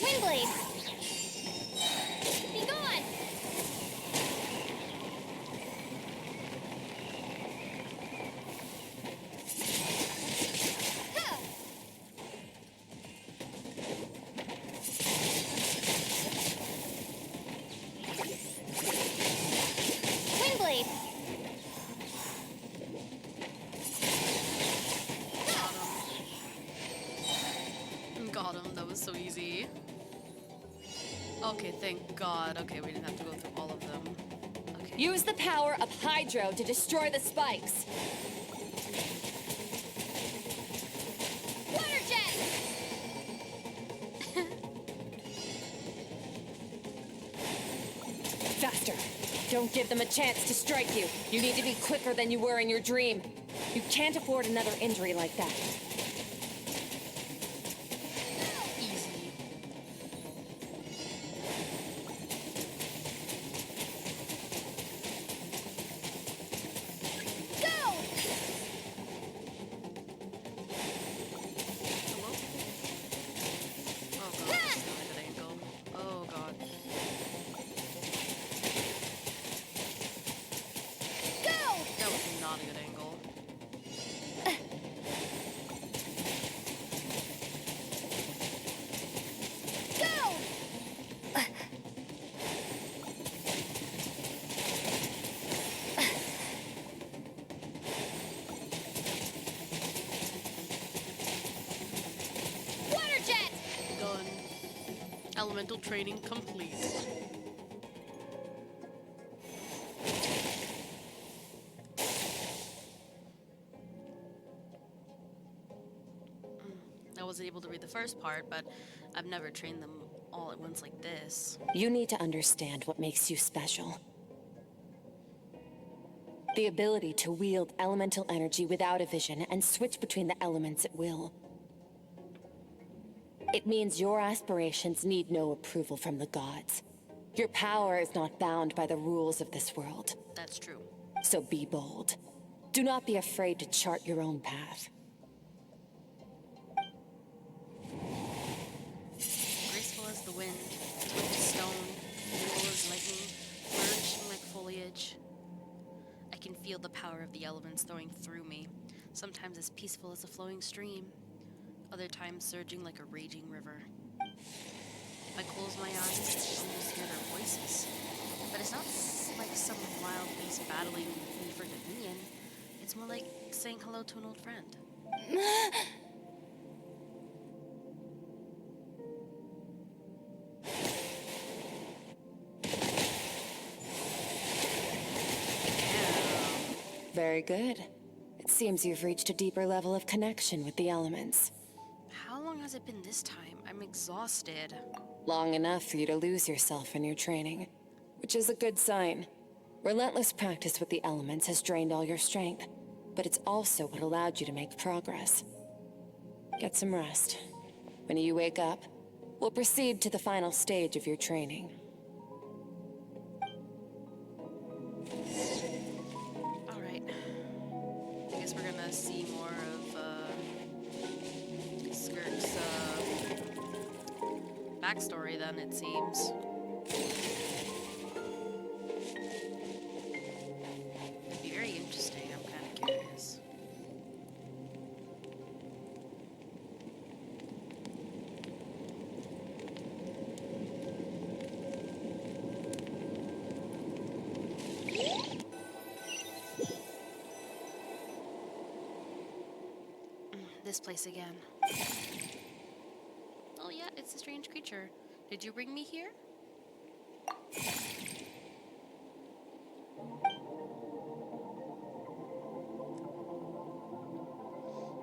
Windblade! Be gone! Windblade! Got him. That was so easy. Okay, thank God. Okay, we didn't have to go through all of them. Okay. Use the power of Hydro to destroy the spikes. Water jet! Faster. Don't give them a chance to strike you. You need to be quicker than you were in your dream. You can't afford another injury like that. Easy. Go! Hello? Oh God, that's not a good angle. Oh God. Go! That was not a good angle. Go! Water jet! Done. Elemental training complete. I wasn't able to read the first part, but I've never trained them all at once like this. You need to understand what makes you special. The ability to wield elemental energy without a vision and switch between the elements at will. It means your aspirations need no approval from the gods. Your power is not bound by the rules of this world. That's true. So be bold. Do not be afraid to chart your own path. Graceful as the wind, swift as stone, nimble as lightning, flourishing like foliage. I can feel the power of the elements throwing through me, sometimes as peaceful as a flowing stream, other times surging like a raging river. If I close my eyes, I almost hear their voices. But it's not like some wild beast battling me for dominion. It's more like saying hello to an old friend. Very good. It seems you've reached a deeper level of connection with the elements. long has it been this time? I'm exhausted. Long enough for you to lose yourself in your training, which is a good sign. Relentless practice with the elements has drained all your strength, but it's also what allowed you to make progress. Get some rest. When you wake up, we'll proceed to the final stage of your training. Alright. I guess we're gonna see more of Skirk's backstory then, it seems. It'd be very interesting, I'm kinda curious. This place again. Oh yeah, it's a strange creature. Did you bring me here?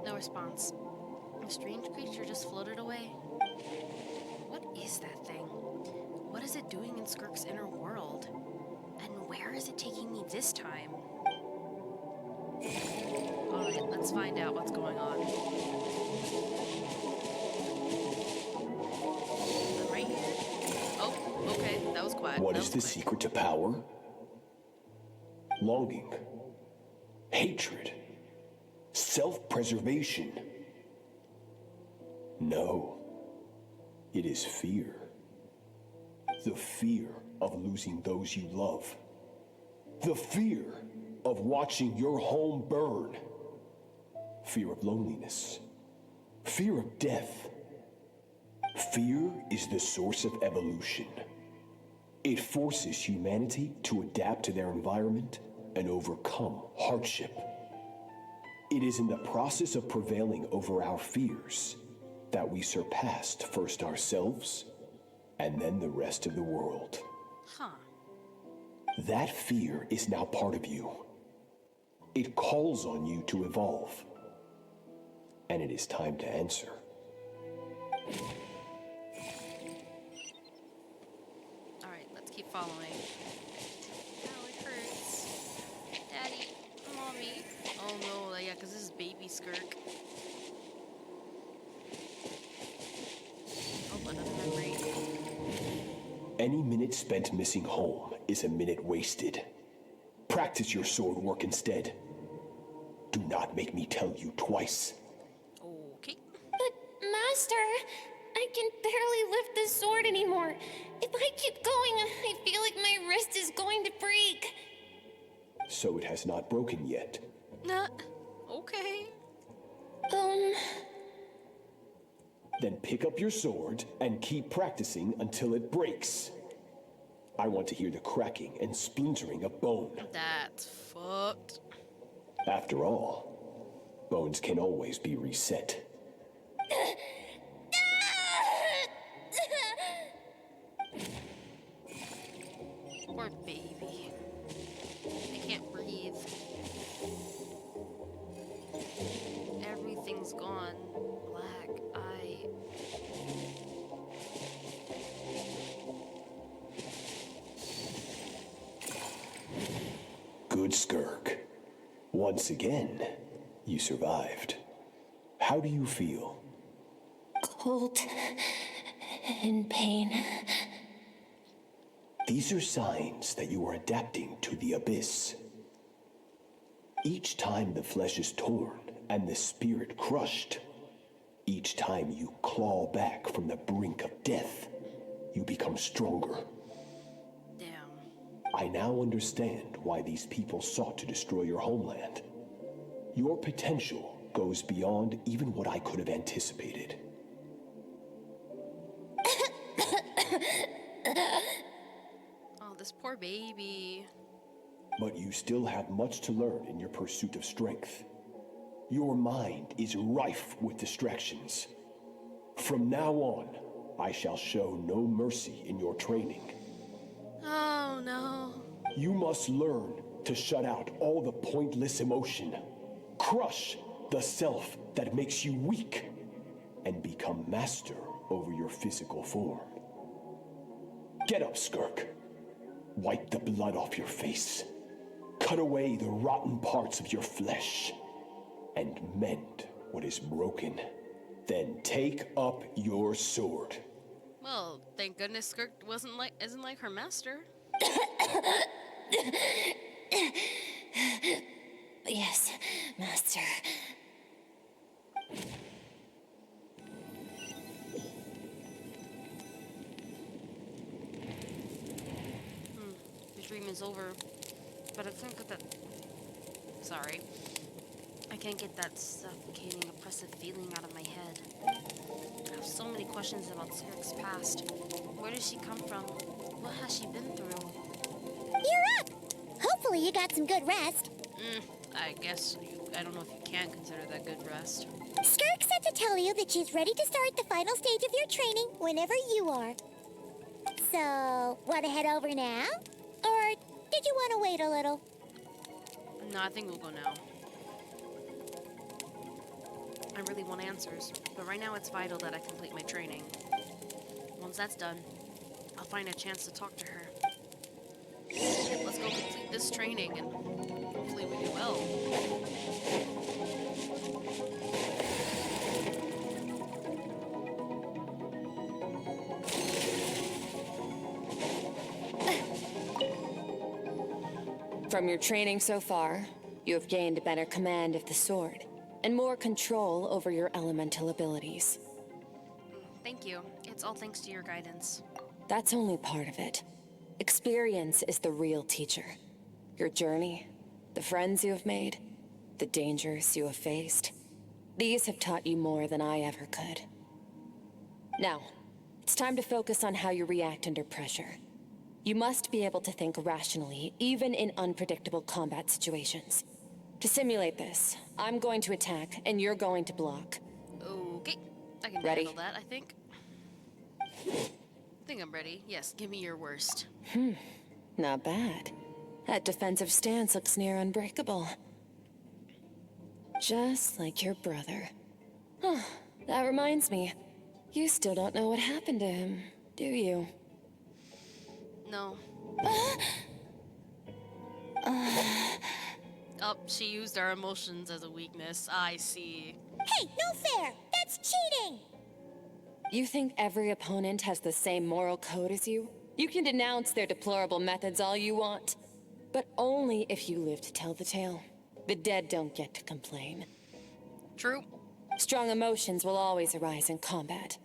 No response. The strange creature just floated away. What is that thing? What is it doing in Skirk's inner world? And where is it taking me this time? Alright, let's find out what's going on. I'm right here. Oh, okay, that was quiet. What That is was the quick. secret to power? Longing, hatred, self-preservation. No, it is fear. The fear of losing those you love. The fear of watching your home burn. Fear of loneliness. Fear of death. Fear is the source of evolution. It forces humanity to adapt to their environment and overcome hardship. It is in the process of prevailing over our fears that we surpassed first ourselves and then the rest of the world. Huh. That fear is now part of you. It calls on you to evolve. And it is time to answer. Alright, let's keep following. Ow, it hurts. Daddy, mommy. Oh no, yeah, because this is baby Skirk. Oh, another memory. Any minute spent missing home is a minute wasted. Practice your sword work instead. Do not make me tell you twice. Okay. But, Master, I can barely lift the sword anymore. If I keep going, I feel like my wrist is going to break. So it has not broken yet. Nah. Okay. Then pick up your sword and keep practicing until it breaks. I want to hear the cracking and splintering of bone. That's fucked. After all, bones can always be reset. Poor baby. I can't breathe. Everything's gone black. Good Skirk. Once again, you survived. How do you feel? Cold and pain. These are signs that you are adapting to the abyss. Each time the flesh is torn and the spirit crushed, each time you claw back from the brink of death, you become stronger. Damn. I now understand why these people sought to destroy your homeland. Your potential goes beyond even what I could have anticipated. Oh, this poor baby. But you still have much to learn in your pursuit of strength. Your mind is rife with distractions. From now on, I shall show no mercy in your training. Oh no. You must learn to shut out all the pointless emotion. Crush the self that makes you weak. and become master over your physical form. Get up, Skirk. Wipe the blood off your face. Cut away the rotten parts of your flesh. And mend what is broken. Then take up your sword. Well, thank goodness Skirk isn't like her master. Yes, master. The dream is over, but I can't get that. Sorry. I can't get that suffocating, oppressive feeling out of my head. I have so many questions about Skirk's past. Where did she come from? What has she been through? You're up! Hopefully you got some good rest. I guess I don't know if you can consider that good rest. Skirk said to tell you that she's ready to start the final stage of your training whenever you are. So, want to head over now? Or did you want to wait a little? No, I think we'll go now. I really want answers, but right now it's vital that I complete my training. Once that's done, I'll find a chance to talk to her. Let's go complete this training and hopefully we do well. From your training so far, you have gained a better command of the sword, and more control over your elemental abilities. Thank you. It's all thanks to your guidance. That's only part of it. Experience is the real teacher. Your journey, the friends you have made, the dangers you have faced. These have taught you more than I ever could. Now, it's time to focus on how you react under pressure. You must be able to think rationally, even in unpredictable combat situations. To simulate this, I'm going to attack, and you're going to block. Okay, I can Ready? handle that, I think. I think I'm ready. Yes, give me your worst. Not bad. That defensive stance looks near unbreakable. Just like your brother. Huh, that reminds me. You still don't know what happened to him, do you? No. Oh, she used our emotions as a weakness. I see. Hey, no fair! That's cheating! You think every opponent has the same moral code as you? You can denounce their deplorable methods all you want, but only if you live to tell the tale. The dead don't get to complain. True. Strong emotions will always arise in combat.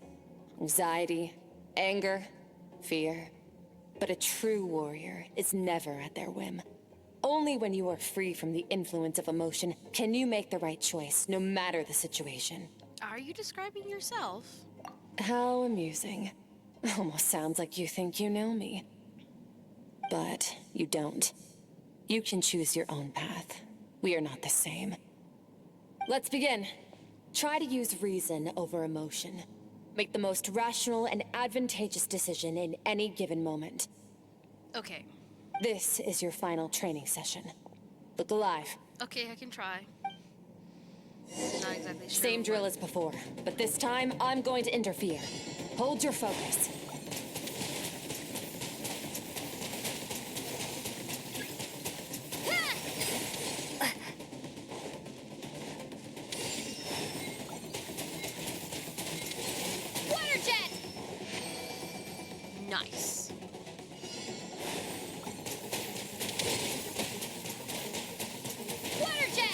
Anxiety, anger, fear. But a true warrior is never at their whim. Only when you are free from the influence of emotion can you make the right choice, no matter the situation. Are you describing yourself? How amusing. Almost sounds like you think you know me. But you don't. You can choose your own path. We are not the same. Let's begin. Try to use reason over emotion. Make the most rational and advantageous decision in any given moment. Okay. This is your final training session. Look alive. Okay, I can try. Not exactly sure. Same drill as before, but this time I'm going to interfere. Hold your focus. Water jet! Nice. Water jet!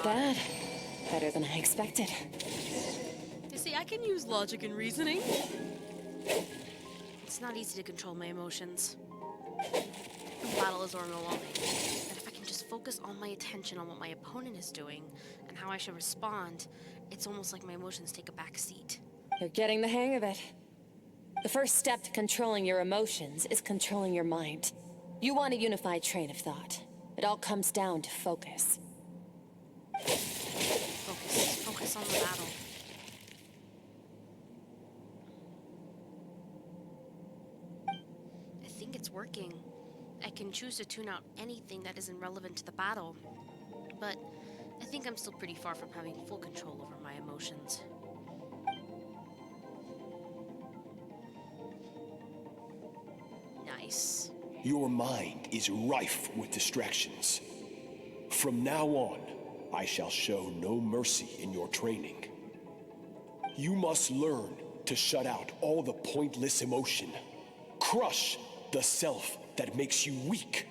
bad. Better than I expected. You see, I can use logic and reasoning. It's not easy to control my emotions. The battle is overwhelming. But if I can just focus all my attention on what my opponent is doing and how I should respond, it's almost like my emotions take a back seat. You're getting the hang of it. The first step to controlling your emotions is controlling your mind. You want a unified train of thought. It all comes down to focus. Focus on the battle. I think it's working. I can choose to tune out anything that isn't relevant to the battle. But I think I'm still pretty far from having full control over my emotions. Nice. Your mind is rife with distractions. From now on, I shall show no mercy in your training. You must learn to shut out all the pointless emotion, crush the self that makes you weak,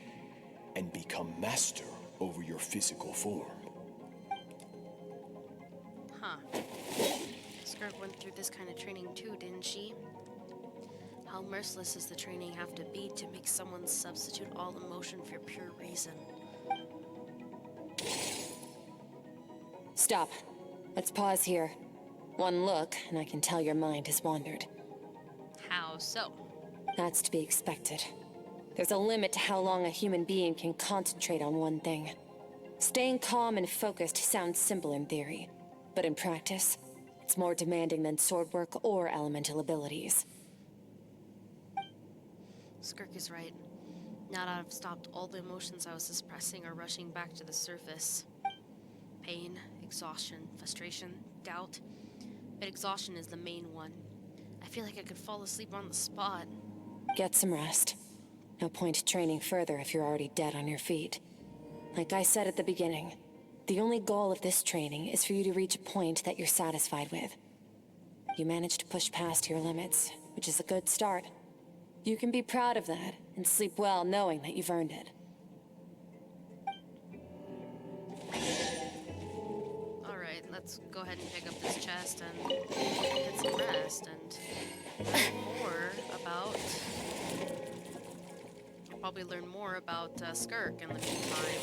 and become master over your physical form. Huh. Skirk went through this kind of training too, didn't she? How merciless does the training have to be to make someone substitute all emotion for pure reason? Stop. Let's pause here. One look, and I can tell your mind has wandered. How so? That's to be expected. There's a limit to how long a human being can concentrate on one thing. Staying calm and focused sounds simple in theory, but in practice, it's more demanding than sword work or elemental abilities. Skirk is right. Now that I've stopped all the emotions I was suppressing are rushing back to the surface. Pain, exhaustion, frustration, doubt. But exhaustion is the main one. I feel like I could fall asleep on the spot. Get some rest. No point training further if you're already dead on your feet. Like I said at the beginning, the only goal of this training is for you to reach a point that you're satisfied with. You managed to push past your limits, which is a good start. You can be proud of that and sleep well knowing that you've earned it. Alright, let's go ahead and pick up this chest and get some rest and learn more about... I'll probably learn more about Skirk in the meantime.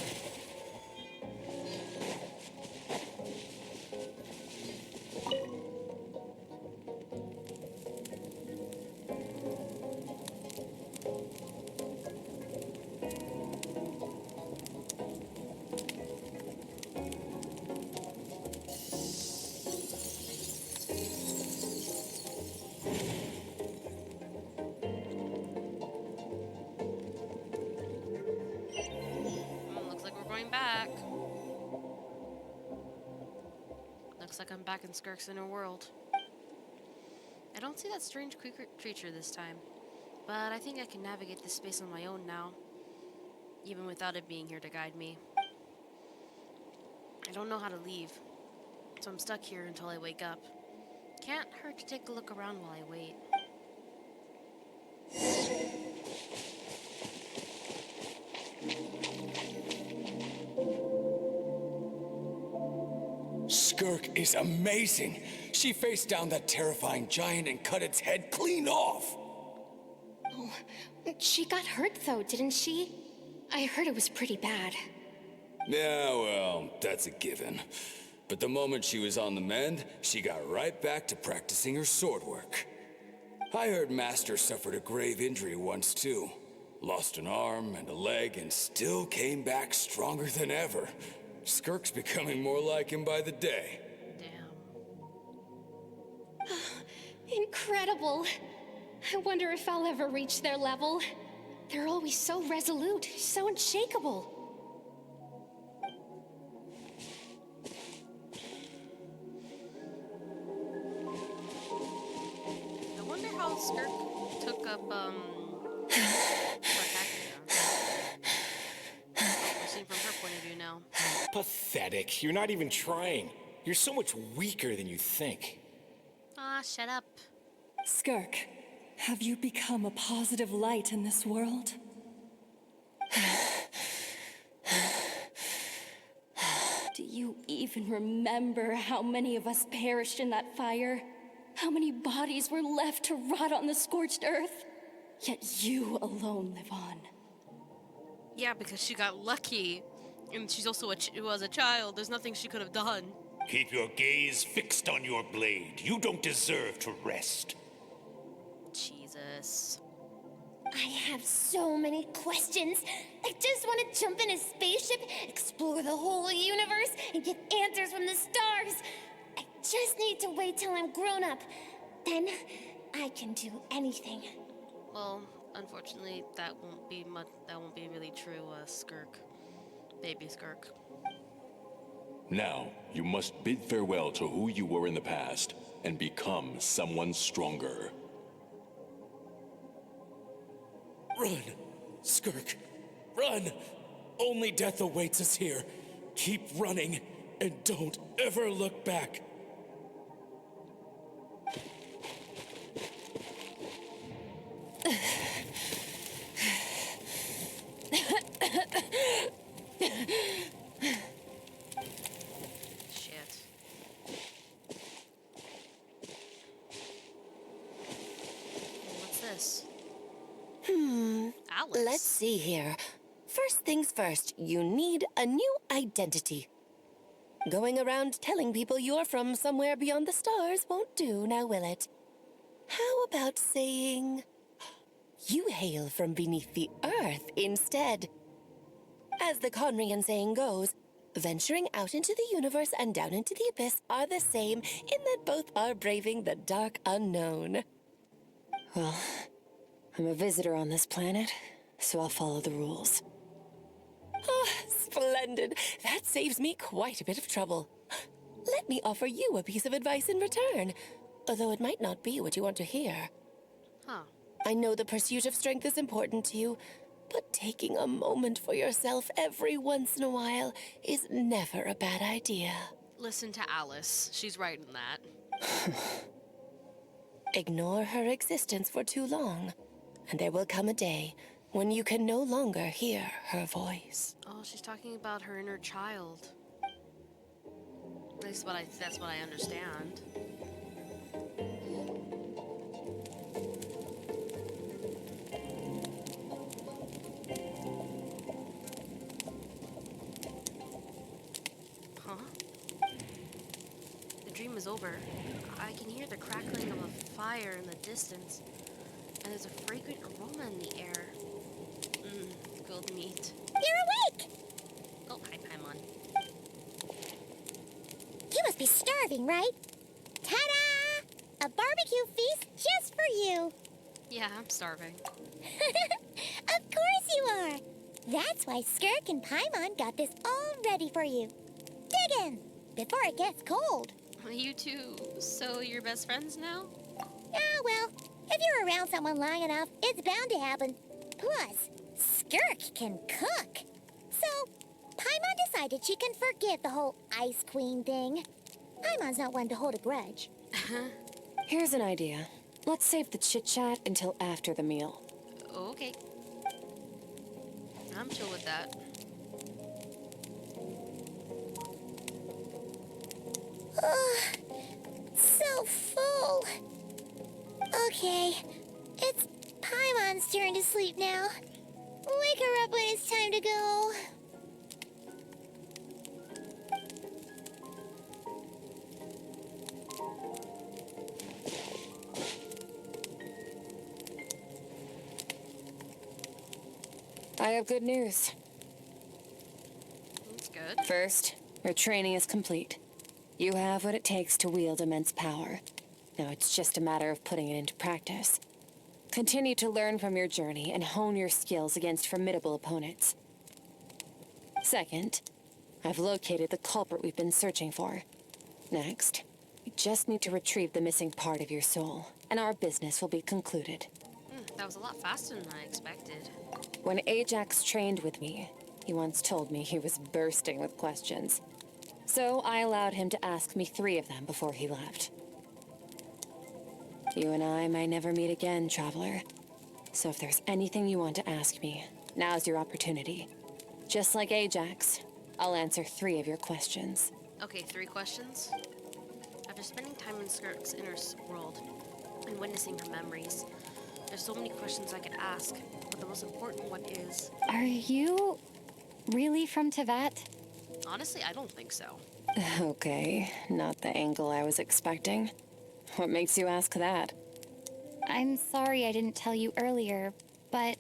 Looks like I'm back in Skirk's inner world. I don't see that strange creature this time, but I think I can navigate this space on my own now, even without it being here to guide me. I don't know how to leave, so I'm stuck here until I wake up. Can't hurt to take a look around while I wait. Skirk is amazing. She faced down that terrifying giant and cut its head clean off. Oh, she got hurt though, didn't she? I heard it was pretty bad. Yeah, well, that's a given. But the moment she was on the mend, she got right back to practicing her sword work. I heard Master suffered a grave injury once too. Lost an arm and a leg and still came back stronger than ever. Skirk's becoming more like him by the day. Incredible. I wonder if I'll ever reach their level. They're always so resolute, so unshakable. I wonder how Skirk took up, We're seeing from her point of view now. Pathetic. You're not even trying. You're so much weaker than you think. Ah, shut up. Skirk, have you become a positive light in this world? Do you even remember how many of us perished in that fire? How many bodies were left to rot on the scorched earth? Yet you alone live on. Yeah, because she got lucky. And she's also was a child. There's nothing she could have done. Keep your gaze fixed on your blade. You don't deserve to rest. Jesus. I have so many questions. I just want to jump in a spaceship, explore the whole universe, and get answers from the stars. I just need to wait till I'm grown up. Then I can do anything. Well, unfortunately, that won't be really true, Skirk. Baby Skirk. Now, you must bid farewell to who you were in the past and become someone stronger. Run! Skirk! Run! Only death awaits us here. Keep running, and don't ever look back. Shit. What's this? Alice. Let's see here. First things first, you need a new identity. Going around telling people you're from somewhere beyond the stars won't do, now will it? How about saying you hail from beneath the earth instead? As the Conrian saying goes, venturing out into the universe and down into the abyss are the same in that both are braving the dark unknown. Well, I'm a visitor on this planet, so I'll follow the rules. Oh, splendid. That saves me quite a bit of trouble. Let me offer you a piece of advice in return, although it might not be what you want to hear. Huh. I know the pursuit of strength is important to you, but taking a moment for yourself every once in a while is never a bad idea. Listen to Alice. She's right in that. Ignore her existence for too long, and there will come a day when you can no longer hear her voice. Oh, she's talking about her inner child. At least that's what I understand. Huh? The dream is over. I can hear the crackling of a fire in the distance, and there's a fragrant aroma in the air. Grilled meat. You're awake! Oh, hi, Paimon. You must be starving, right? Ta-da! A barbecue feast just for you. Yeah, I'm starving. Of course you are. That's why Skirk and Paimon got this all ready for you. Dig in before it gets cold. You two, so you're best friends now? Ah, well, if you're around someone long enough, it's bound to happen. Plus, Skirk can cook. So, Paimon decided she can forget the whole Ice Queen thing. Paimon's not one to hold a grudge. Here's an idea. Let's save the chit-chat until after the meal. Okay. I'm chill with that. So full. Okay, it's Paimon's turn to sleep now. Wake her up when it's time to go. I have good news. That's good. First, your training is complete. You have what it takes to wield immense power. Now it's just a matter of putting it into practice. Continue to learn from your journey and hone your skills against formidable opponents. Second, I've located the culprit we've been searching for. Next, you just need to retrieve the missing part of your soul, and our business will be concluded. That was a lot faster than I expected. When Ajax trained with me, he once told me he was bursting with questions. So I allowed him to ask me 3 of them before he left. You and I may never meet again, Traveler. So if there's anything you want to ask me, now's your opportunity. Just like Ajax, I'll answer 3 of your questions. Okay, 3 questions. After spending time in Skirk's inner world and witnessing her memories, there's so many questions I could ask, but the most important one is... Are you really from Tevat? Honestly, I don't think so. Okay, not the angle I was expecting. What makes you ask that? I'm sorry I didn't tell you earlier, but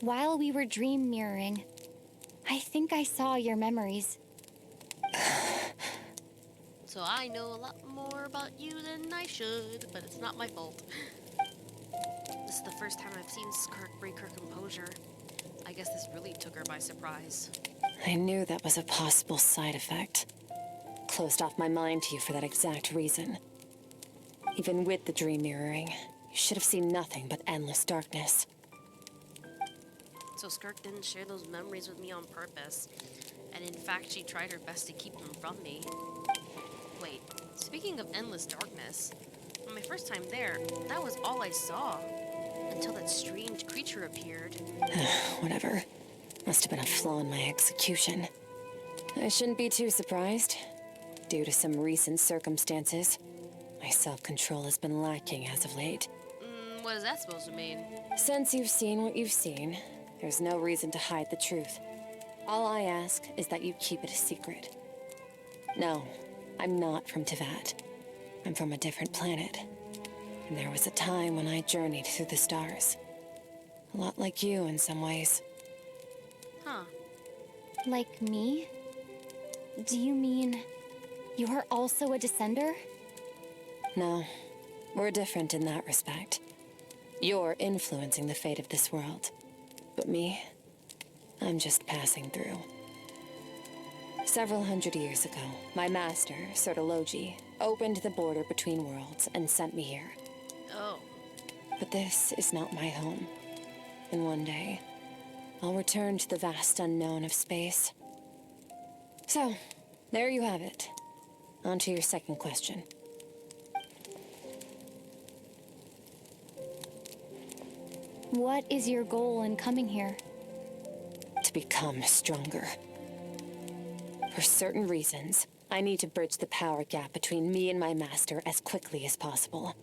while we were dream mirroring, I think I saw your memories. So I know a lot more about you than I should, but it's not my fault. This is the first time I've seen Skirk break her composure. I guess this really took her by surprise. I knew that was a possible side effect. Closed off my mind to you for that exact reason. Even with the dream mirroring, you should have seen nothing but endless darkness. So Skirk didn't share those memories with me on purpose, and in fact she tried her best to keep them from me. Wait, speaking of endless darkness, on my first time there, that was all I saw, until that strange creature appeared. Whatever. Must have been a flaw in my execution. I shouldn't be too surprised. Due to some recent circumstances, my self-control has been lacking as of late. What is that supposed to mean? Since you've seen what you've seen, there's no reason to hide the truth. All I ask is that you keep it a secret. No, I'm not from Tevat. I'm from a different planet. And there was a time when I journeyed through the stars. A lot like you in some ways. Huh. Like me? Do you mean you're also a descender? No, we're different in that respect. You're influencing the fate of this world. But me, I'm just passing through. Several hundred years ago, my master, Sertologi, opened the border between worlds and sent me here. Oh. But this is not my home. And one day, I'll return to the vast unknown of space. So, there you have it. On to your second question. What is your goal in coming here? To become stronger. For certain reasons, I need to bridge the power gap between me and my master as quickly as possible.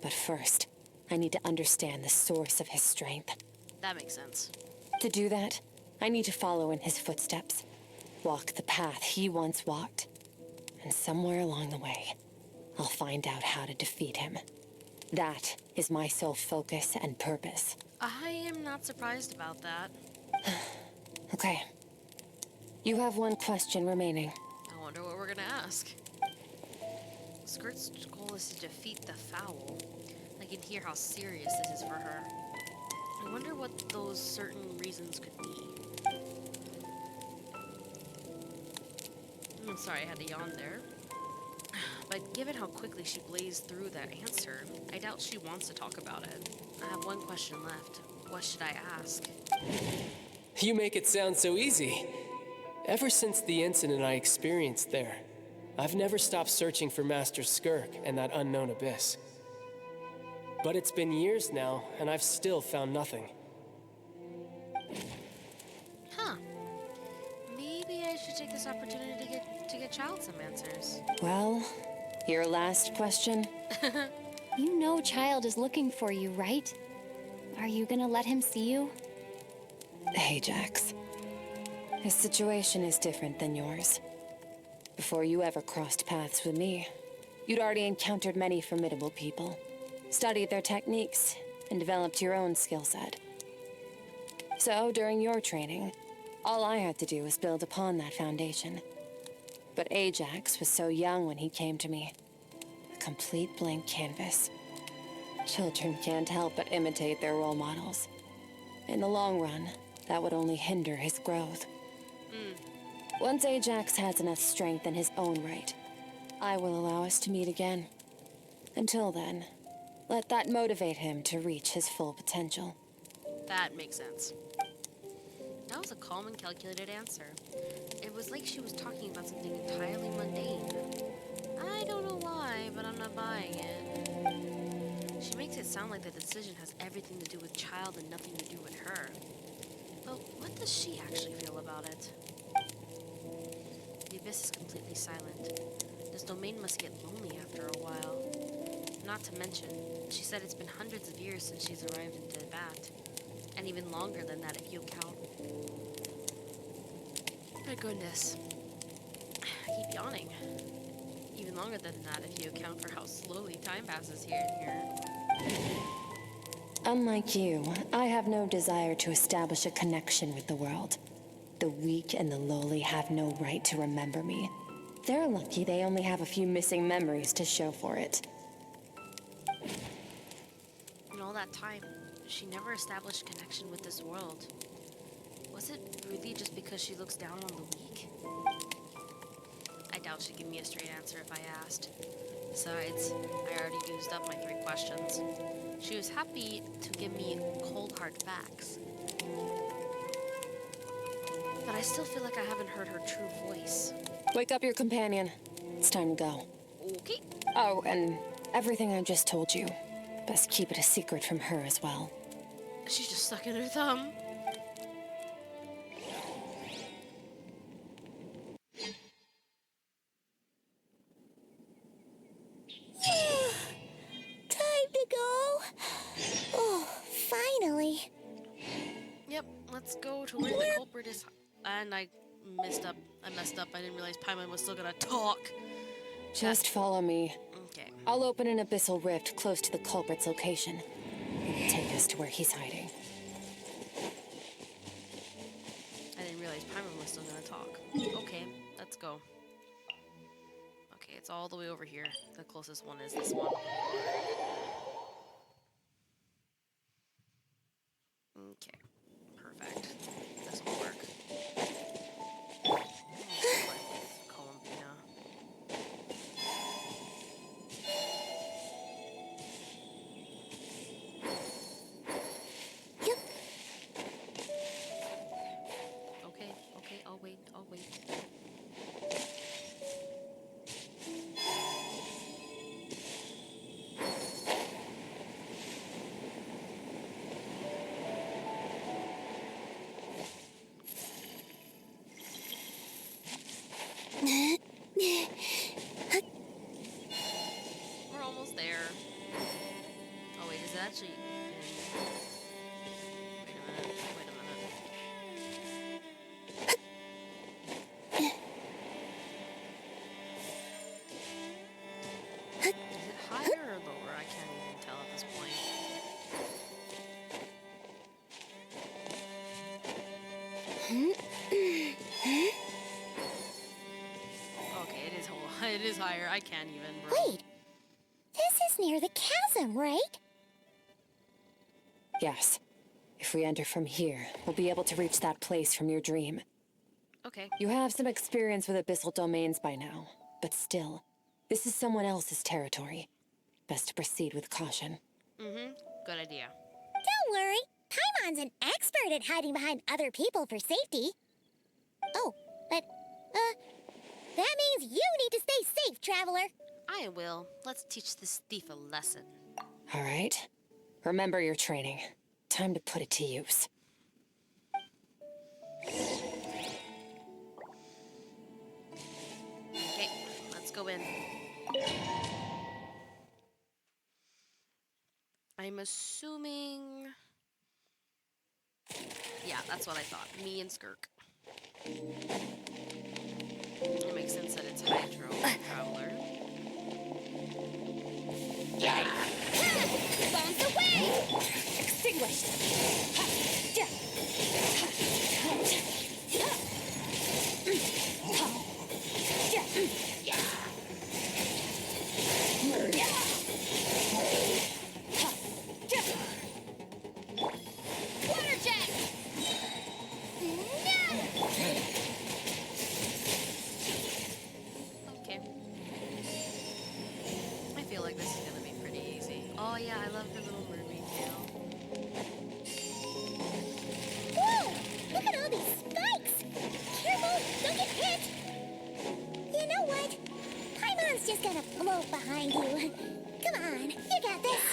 But first, I need to understand the source of his strength. That makes sense. To do that, I need to follow in his footsteps. Walk the path he once walked. And somewhere along the way, I'll find out how to defeat him. That is my sole focus and purpose. I am not surprised about that. Okay. You have one question remaining. I wonder what we're gonna ask. Skirk's goal is to defeat the foul. I can hear how serious this is for her. I wonder what those certain reasons could be. I'm sorry I had to yawn there. But given how quickly she blazed through that answer, I doubt she wants to talk about it. I have one question left. What should I ask? You make it sound so easy. Ever since the incident I experienced there, I've never stopped searching for Master Skirk and that unknown abyss. But it's been years now, and I've still found nothing. Huh. Maybe I should take this opportunity to get Child some answers. Well, your last question? You know Child is looking for you, right? Are you gonna let him see you? Ajax. His situation is different than yours. Before you ever crossed paths with me, you'd already encountered many formidable people, studied their techniques, and developed your own skill set. So, during your training, all I had to do was build upon that foundation. But Ajax was so young when he came to me. A complete blank canvas. Children can't help but imitate their role models. In the long run, that would only hinder his growth. Once Ajax has enough strength in his own right, I will allow us to meet again. Until then, let that motivate him to reach his full potential. That makes sense. That was a calm and calculated answer. It was like she was talking about something entirely mundane. I don't know why, but I'm not buying it. She makes it sound like the decision has everything to do with Child and nothing to do with her. But what does she actually feel about it? The abyss is completely silent. This domain must get lonely after a while. Not to mention, she said it's been hundreds of years since she's arrived in Tibet, and even longer than that if you count. My goodness. I keep yawning. Even longer than that if you account for how slowly time passes here and here. Unlike you, I have no desire to establish a connection with the world. The weak and the lowly have no right to remember me. They're lucky they only have a few missing memories to show for it. In all that time, she never established a connection with this world. Was it really just because she looks down on the weak? I doubt she'd give me a straight answer if I asked. Besides, I already used up my 3 questions. She was happy to give me cold hard facts. But I still feel like I haven't heard her true voice. Wake up your companion. It's time to go. Okay. Oh, and everything I just told you. Best keep it a secret from her as well. She's just sucking her thumb. Time to go. Oh, finally. Yep, let's go to where the culprit is. And I messed up. I didn't realize Paimon was still gonna talk. Just follow me. Okay. I'll open an abyssal rift close to the culprit's location. It'll take us to where he's hiding. I didn't realize Paimon was still gonna talk. Okay, let's go. Okay, it's all the way over here. The closest one is this one. Okay, perfect. This will work. Columbina. Okay, I'll wait. We're almost there. Oh wait, is it actually... Wait a minute. Is it higher or lower? I can't even tell at this point. Okay, it is higher. I can't even, bro. Wait. This is near the chasm, right? Yes. If we enter from here, we'll be able to reach that place from your dream. Okay. You have some experience with abyssal domains by now, but still, this is someone else's territory. Best to proceed with caution. Mm-hmm. Good idea. Don't worry. Paimon's an expert at hiding behind other people for safety. Oh, but, that means you need to stay safe, traveler. I will. Let's teach this thief a lesson. All right. Remember your training. Time to put it to use. Okay, let's go in. I'm assuming... Yeah, that's what I thought. Me and Skirk. It makes sense that it's Hydro Traveler. Bounce away! Extinguished! Water jet! Okay. I feel like this is gonna be pretty easy. Oh yeah, I love the little mermaid tail. Whoa! Look at all these spikes! Careful! Don't get hit! You know what? Paimon's just gonna float behind you. Come on, you got this!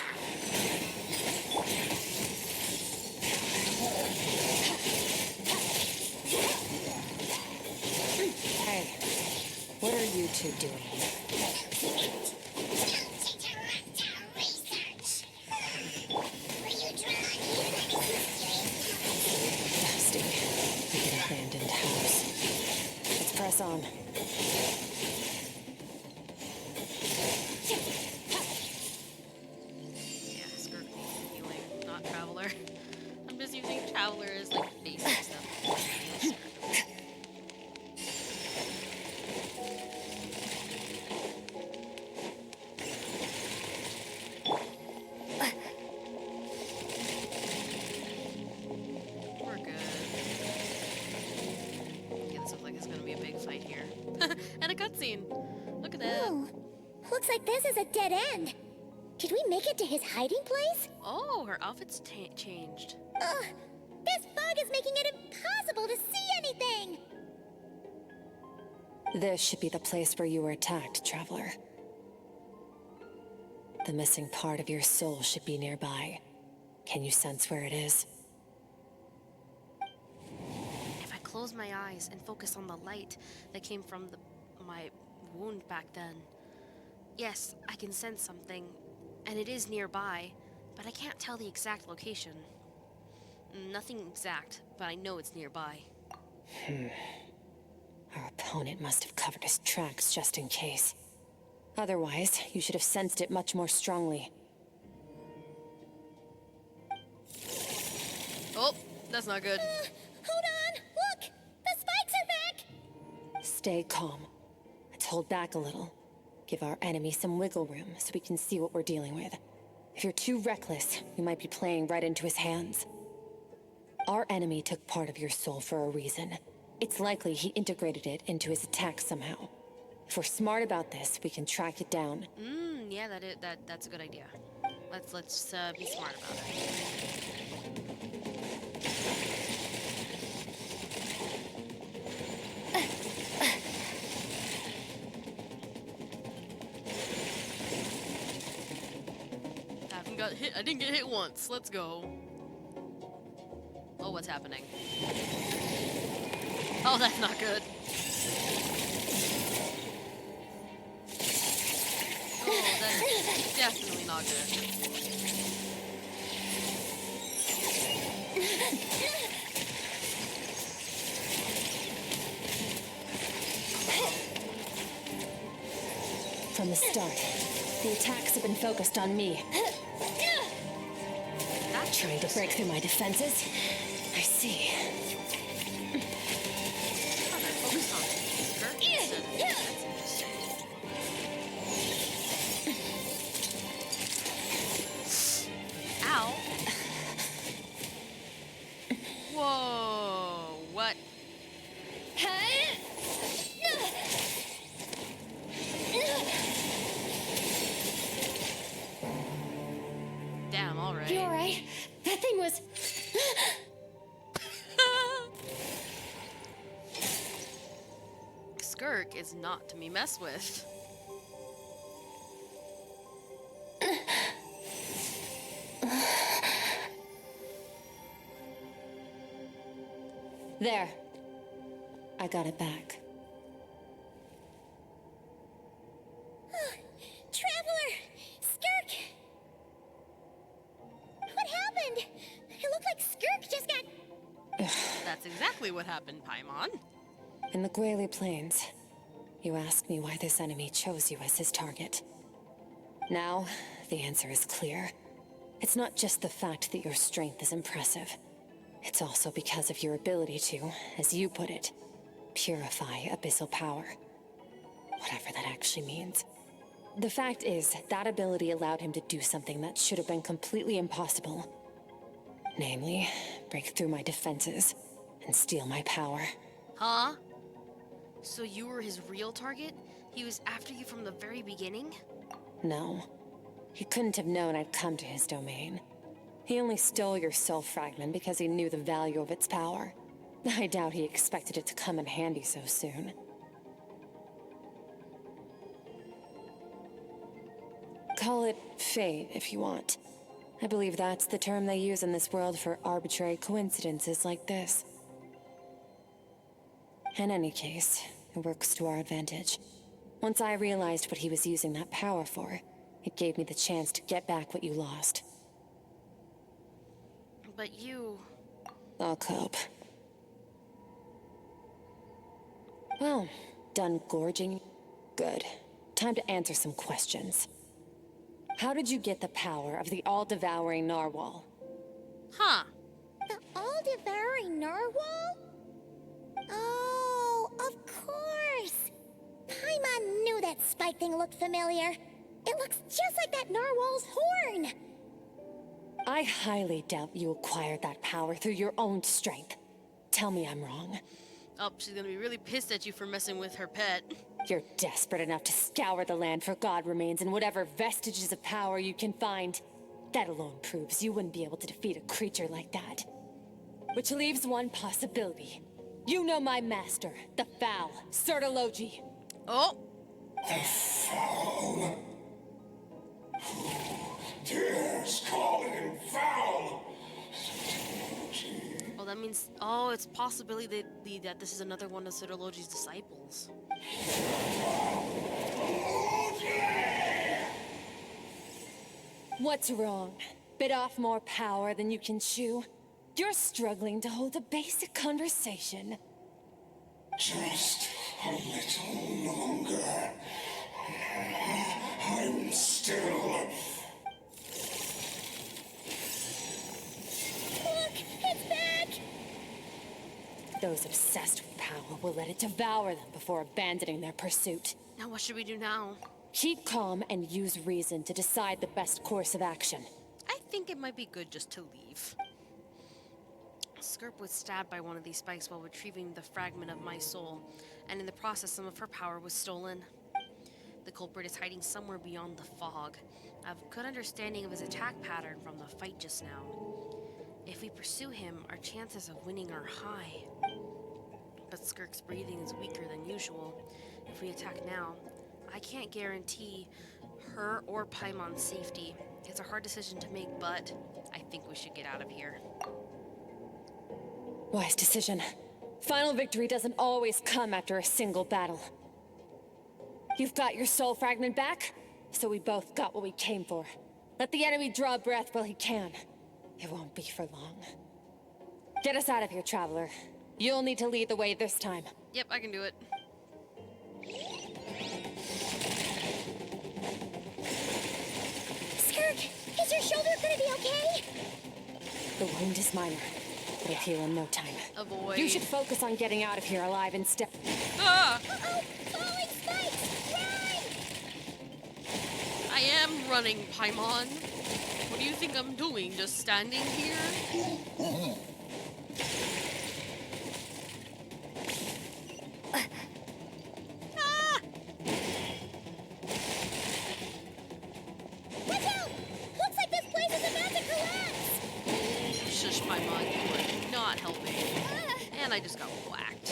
Hey, Traveler. I'm just using Traveler as like basic stuff. We're good. Okay, this looks like it's gonna be a big fight here. And a cutscene. Look at that. Oh, looks like this is a dead end. Did we make it to his hiding place? Oh, her outfit's changed. Ugh, this fog is making it impossible to see anything. This should be the place where you were attacked, Traveler. The missing part of your soul should be nearby. Can you sense where it is? If I close my eyes and focus on the light that came from my wound back then, yes, I can sense something, and it is nearby, but I can't tell the exact location. Nothing exact, but I know it's nearby. Our opponent must have covered his tracks just in case. Otherwise, you should have sensed it much more strongly. Oh, that's not good. Hold on, look! The spikes are back! Stay calm. Let's hold back a little. Give our enemy some wiggle room so we can see what we're dealing with. If you're too reckless, you might be playing right into his hands. Our enemy took part of your soul for a reason. It's likely he integrated it into his attack somehow. If we're smart about this, we can track it down. Yeah, that's a good idea. Let's be smart about it. I didn't get hit once. Let's go. Oh, what's happening? Oh, that's not good. Oh, that's definitely not good. From the start, the attacks have been focused on me. Trying to break through my defenses? I see. Ow. Whoa, what? Damn, alright. You alright? That thing was... Skirk is not to be messed with. There. I got it back. Traveler! Skirk! What happened? It looked like Skirk just got... That's exactly what happened, Paimon. In the Gwali Plains, you asked me why this enemy chose you as his target. Now, the answer is clear. It's not just the fact that your strength is impressive. It's also because of your ability to, as you put it, purify abyssal power. Whatever that actually means. The fact is, that ability allowed him to do something that should have been completely impossible. Namely, break through my defenses and steal my power. Huh? So you were his real target? He was after you from the very beginning? No. He couldn't have known I'd come to his domain. He only stole your soul fragment because he knew the value of its power. I doubt he expected it to come in handy so soon. Call it fate, if you want. I believe that's the term they use in this world for arbitrary coincidences like this. In any case, it works to our advantage. Once I realized what he was using that power for, it gave me the chance to get back what you lost. But you... I'll cope. Well, done gorging? Good. Time to answer some questions. How did you get the power of the all-devouring narwhal? Huh. The all-devouring narwhal? Oh, of course! Paimon knew that spike thing looked familiar. It looks just like that narwhal's horn! I highly doubt you acquired that power through your own strength. Tell me I'm wrong. Oh, she's gonna be really pissed at you for messing with her pet. You're desperate enough to scour the land for god remains and whatever vestiges of power you can find. That alone proves you wouldn't be able to defeat a creature like that. Which leaves one possibility. You know my master, the Foul, Sertologi. Oh! The Foul? Who dares call him foul? Oh, that means... Oh, it's possibility that this is another one of Sotologi's disciples. What's wrong? Bit off more power than you can chew? You're struggling to hold a basic conversation. Just a little longer. I'm still... Look! It's back! Those obsessed with power will let it devour them before abandoning their pursuit. Now what should we do now? Keep calm and use reason to decide the best course of action. I think it might be good just to leave. Skirk was stabbed by one of these spikes while retrieving the fragment of my soul, and in the process some of her power was stolen. The culprit is hiding somewhere beyond the fog. I have a good understanding of his attack pattern from the fight just now. If we pursue him, our chances of winning are high. But Skirk's breathing is weaker than usual. If we attack now, I can't guarantee her or Paimon's safety. It's a hard decision to make, but I think we should get out of here. Wise decision. Final victory doesn't always come after a single battle. You've got your soul fragment back, so we both got what we came for. Let the enemy draw breath while he can. It won't be for long. Get us out of here, traveler. You'll need to lead the way this time. Yep, I can do it. Skirk, is your shoulder gonna be okay? The wound is minor. It'll heal in no time. Avoid. You should focus on getting out of here alive instead. Ah! Uh-oh! Falling spikes! Run! I am running, Paimon. What do you think I'm doing? Just standing here? Ah! Watch out! Looks like this place is about to collapse! Shush, Paimon, you are not helping. And I just got whacked.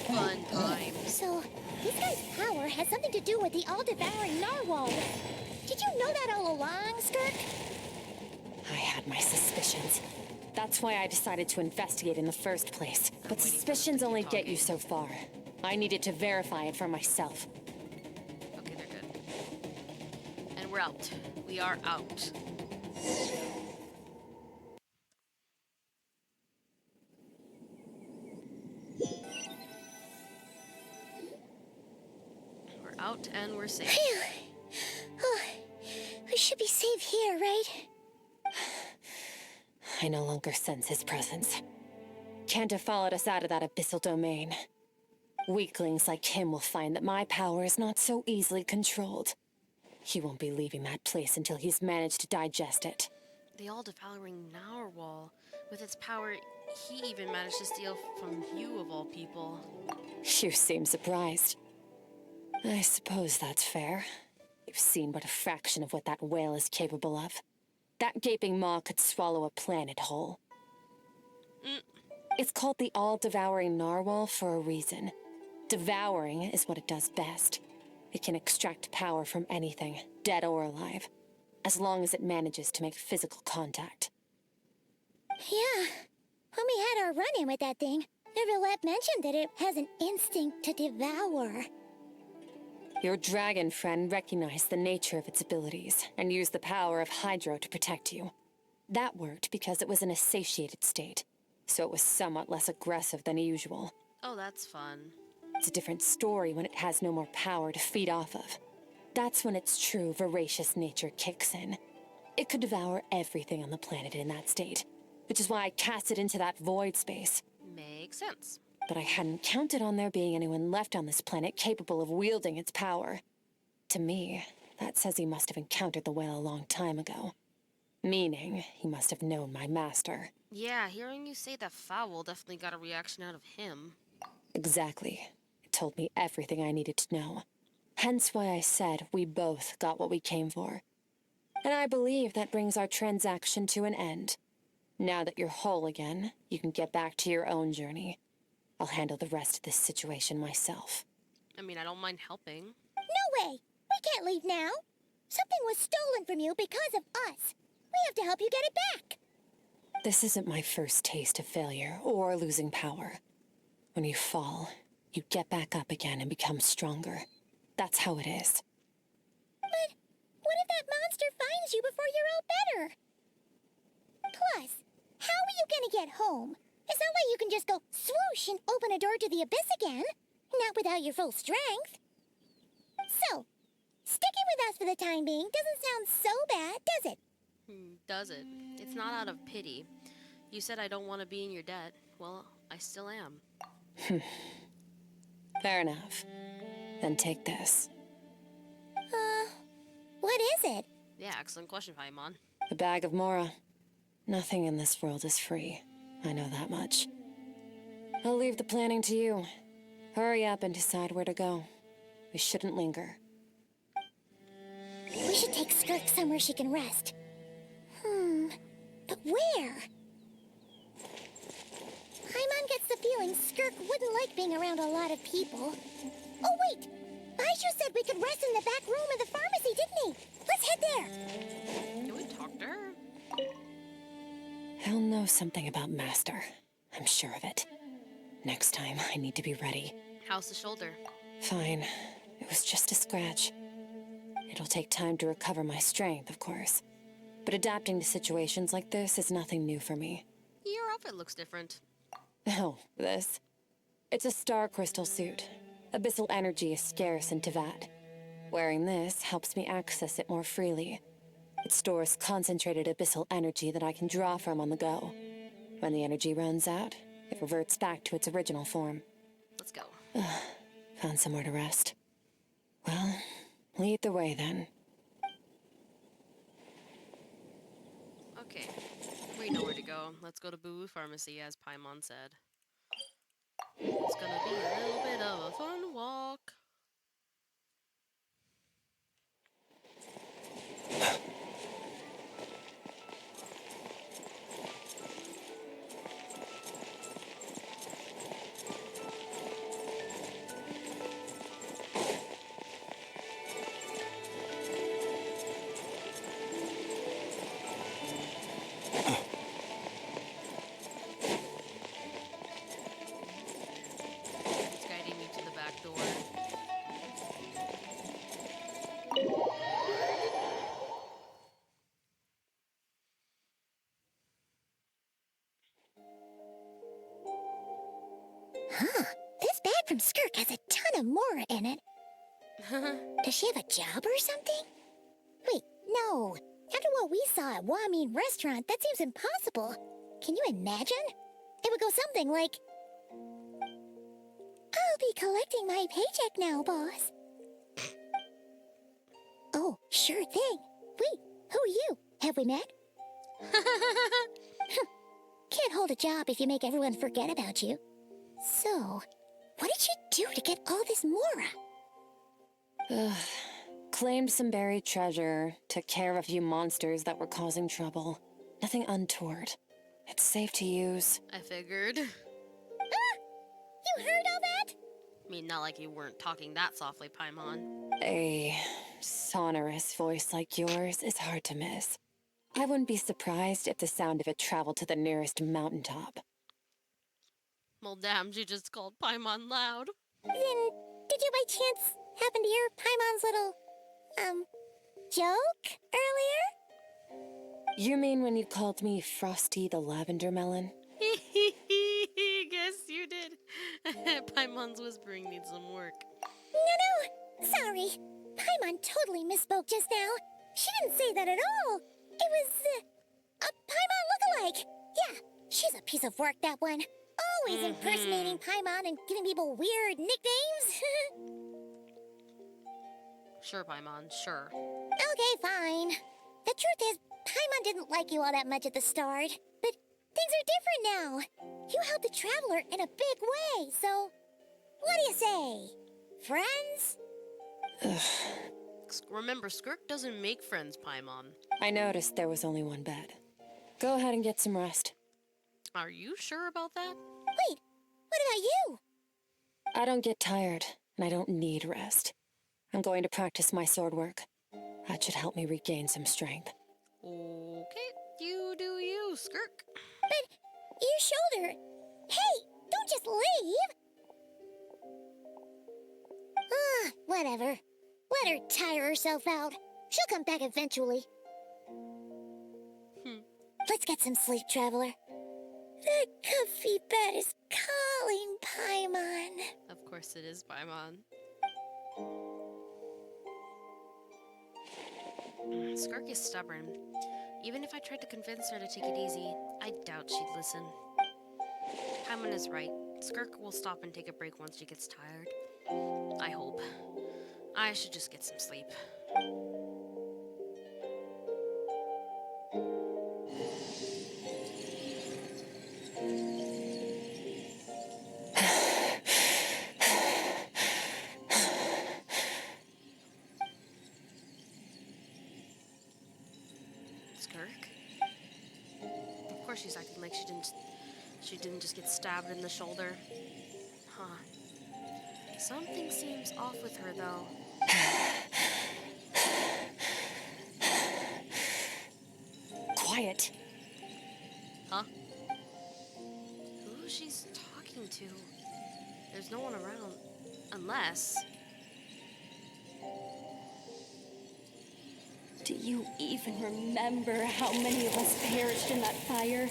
Fun time. So, this guy's power has something to do with the all-devouring narwhal. Did you know that all along, Skirk? I had my suspicions. That's why I decided to investigate in the first place. But suspicions only get you so far. I needed to verify it for myself. Okay, they're good. And we're out. We are out. We're out and we're safe. Phew. Oh, we should be safe here, right? I no longer sense his presence. Can't have followed us out of that abyssal domain. Weaklings like him will find that my power is not so easily controlled. He won't be leaving that place until he's managed to digest it. The all-devouring narwhal. With its power, he even managed to steal from you of all people. You seem surprised. I suppose that's fair. You've seen but a fraction of what that whale is capable of. That gaping maw could swallow a planet whole. It's called the all-devouring narwhal for a reason. Devouring is what it does best. It can extract power from anything, dead or alive, as long as it manages to make physical contact. Yeah. When we had our run-in with that thing, Neverlet mentioned that it has an instinct to devour. Your dragon friend recognized the nature of its abilities and used the power of Hydro to protect you. That worked because it was in a satiated state, so it was somewhat less aggressive than usual. Oh, that's fun. It's a different story when it has no more power to feed off of. That's when its true voracious nature kicks in. It could devour everything on the planet in that state. which is why I cast it into that void space. Makes sense. But I hadn't counted on there being anyone left on this planet capable of wielding its power. To me, that says he must have encountered the whale a long time ago. Meaning, he must have known my master. Yeah, hearing you say that foul definitely got a reaction out of him. Exactly. It told me everything I needed to know. Hence why I said we both got what we came for. And I believe that brings our transaction to an end. Now that you're whole again, you can get back to your own journey. I'll handle the rest of this situation myself. I mean, I don't mind helping. No way! We can't leave now. Something was stolen from you because of us. We have to help you get it back. This isn't my first taste of failure or losing power. When you fall, you get back up again and become stronger. That's how it is. But what if that monster finds you before you're all better? Plus, how are you gonna get home? It's not like you can just go swoosh and open a door to the abyss again. Not without your full strength. So, sticking with us for the time being doesn't sound so bad, does it? Does it? It's not out of pity. You said I don't want to be in your debt. Well, I still am. Fair enough. Then take this. What is it? Yeah, excellent question, Paimon. A bag of Mora. Nothing in this world is free. I know that much. I'll leave the planning to you. Hurry up and decide where to go. We shouldn't linger. We should take Skirk somewhere she can rest. But where? Paimon gets the feeling Skirk wouldn't like being around a lot of people. Oh wait! Baiju said we could rest in the back room of the pharmacy, didn't he? Let's head there! Can we talk to her? He'll know something about Master. I'm sure of it. Next time, I need to be ready. How's the shoulder? Fine. It was just a scratch. It'll take time to recover my strength, of course. But adapting to situations like this is nothing new for me. Your outfit looks different. Oh, this? It's a star crystal suit. Abyssal energy is scarce in Tevat. Wearing this helps me access it more freely. It stores concentrated abyssal energy that I can draw from on the go. When the energy runs out, it reverts back to its original form. Let's go. Found somewhere to rest. Well, lead the way then. Okay, we know where to go. Let's go to Boo Pharmacy, as Paimon said. It's gonna be a little bit of a fun walk. This bag from Skirk has a ton of Mora in it. Does she have a job or something? Wait, no. After what we saw at Wamin Restaurant, that seems impossible. Can you imagine? It would go something like, I'll be collecting my paycheck now, boss. Oh, sure thing. Wait, who are you? Have we met? Can't hold a job if you make everyone forget about you. So, what did you do to get all this Mora? Claimed some buried treasure, took care of a few monsters that were causing trouble. Nothing untoward. It's safe to use. I figured. You heard all that? I mean, not like you weren't talking that softly, Paimon. A sonorous voice like yours is hard to miss. I wouldn't be surprised if the sound of it traveled to the nearest mountaintop. Well, damn, she just called Paimon loud. Then, did you by chance happen to hear Paimon's little, joke earlier? You mean when you called me Frosty the Lavender Melon? Guess you did. Paimon's whispering needs some work. No, sorry. Paimon totally misspoke just now. She didn't say that at all. It was, a Paimon lookalike. Yeah, piece of work, that one. Always impersonating Paimon and giving people weird nicknames. Sure, Paimon, sure. Okay, fine. The truth is, Paimon didn't like you all that much at the start. But things are different now. You helped the Traveler in a big way, so... What do you say? Friends? Remember, Skirk doesn't make friends, Paimon. I noticed there was only one bed. Go ahead and get some rest. Are you sure about that? Wait, what about you? I don't get tired, and I don't need rest. I'm going to practice my sword work. That should help me regain some strength. Okay, you do you, Skirk. But your shoulder... Hey, don't just leave! Whatever. Let her tire herself out. She'll come back eventually. Let's get some sleep, Traveler. That comfy bed is calling, Paimon. Of course it is, Paimon. Skirk is stubborn. Even if I tried to convince her to take it easy, I doubt she'd listen. Paimon is right. Skirk will stop and take a break once she gets tired. I hope. I should just get some sleep. Skirk? Of course she's acting like she didn't just get stabbed in the shoulder. Huh. Something seems off with her, though. Quiet. Huh? Who she's talking to? There's no one around. Unless... Do you even remember how many of us perished in that fire?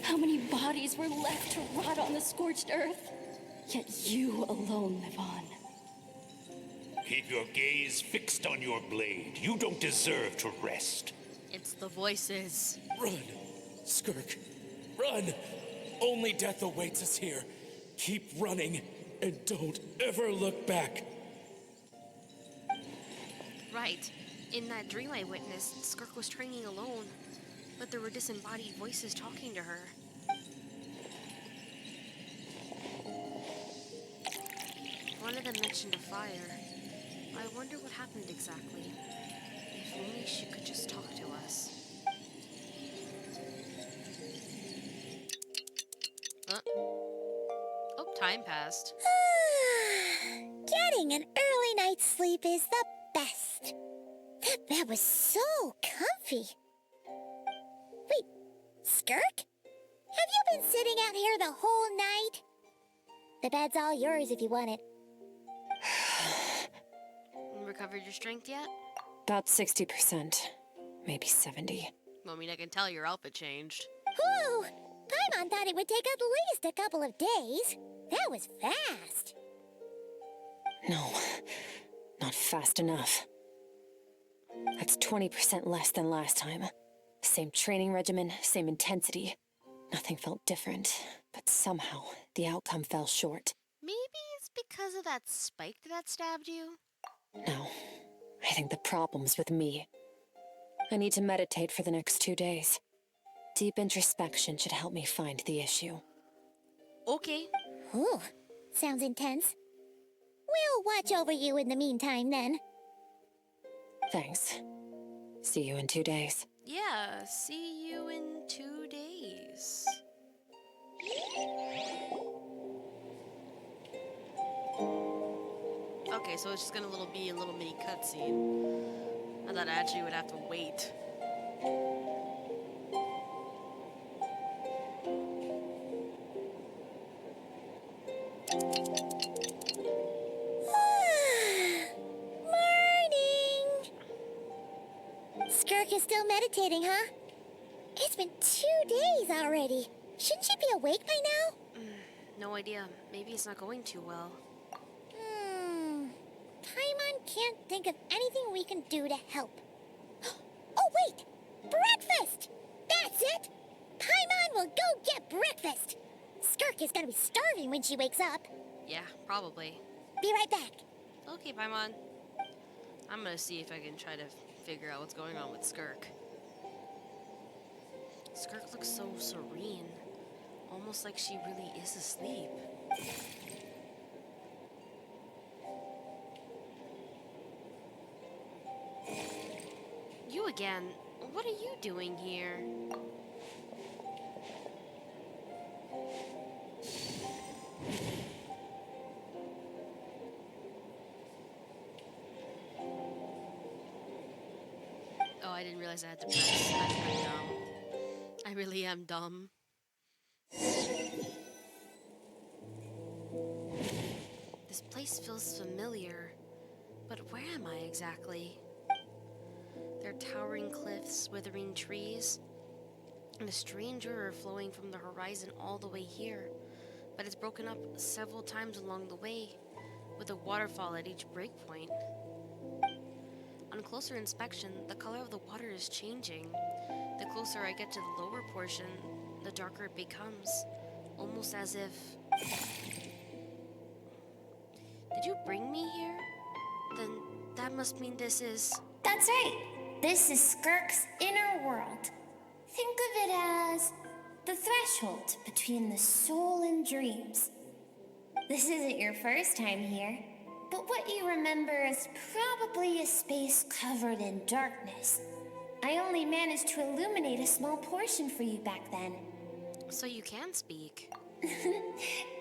How many bodies were left to rot on the scorched earth? Yet you alone live on. Keep your gaze fixed on your blade. You don't deserve to rest. It's the voices. Run, Skirk. Run! Only death awaits us here. Keep running, and don't ever look back. Right. In that dream I witnessed, Skirk was training alone, but there were disembodied voices talking to her. One of them mentioned a fire. I wonder what happened exactly. If only she could just talk to us. Oh, time passed. Getting an early night's sleep is the best. That bed was so comfy. Wait, Skirk? Have you been sitting out here the whole night? The bed's all yours if you want it. Recovered your strength yet? About 60%. Maybe 70. Well, I mean, I can tell your outfit changed. Whew! Paimon thought it would take at least a couple of days. That was fast. No, not fast enough. That's 20% less than last time. Same training regimen, same intensity. Nothing felt different, but somehow the outcome fell short. Maybe it's because of that spike that stabbed you? No, I think the problem's with me. I need to meditate for the next 2 days. Deep introspection should help me find the issue. Okay. Ooh, sounds intense. We'll watch over you in the meantime, then. Thanks. See you in 2 days. Yeah, see you in 2 days. Okay, so it's just gonna be a little mini cutscene. I thought I actually would have to wait. Morning! Skirk is still meditating, huh? It's been 2 days already. Shouldn't she be awake by now? No idea. Maybe it's not going too well. Paimon can't think of anything we can do to help. Oh, wait! Breakfast! That's it! Paimon will go get breakfast. Skirk is gonna be starving when she wakes up. Yeah, probably. Be right back. Okay, Paimon. I'm gonna see if I can try to figure out what's going on with Skirk. Skirk looks so serene. Almost like she really is asleep. You again. What are you doing here? Oh, I didn't realize I had to press. I'm dumb. I really am dumb. This place feels familiar, but where am I exactly? There are towering cliffs, withering trees, and a strange river flowing from the horizon all the way here, but it's broken up several times along the way, with a waterfall at each breakpoint. On closer inspection, the color of the water is changing. The closer I get to the lower portion, the darker it becomes, almost as if... Did you bring me here? Then that must mean this is... That's right. This is Skirk's inner world. Think of it as the threshold between the soul and dreams. This isn't your first time here, but what you remember is probably a space covered in darkness. I only managed to illuminate a small portion for you back then. So you can speak.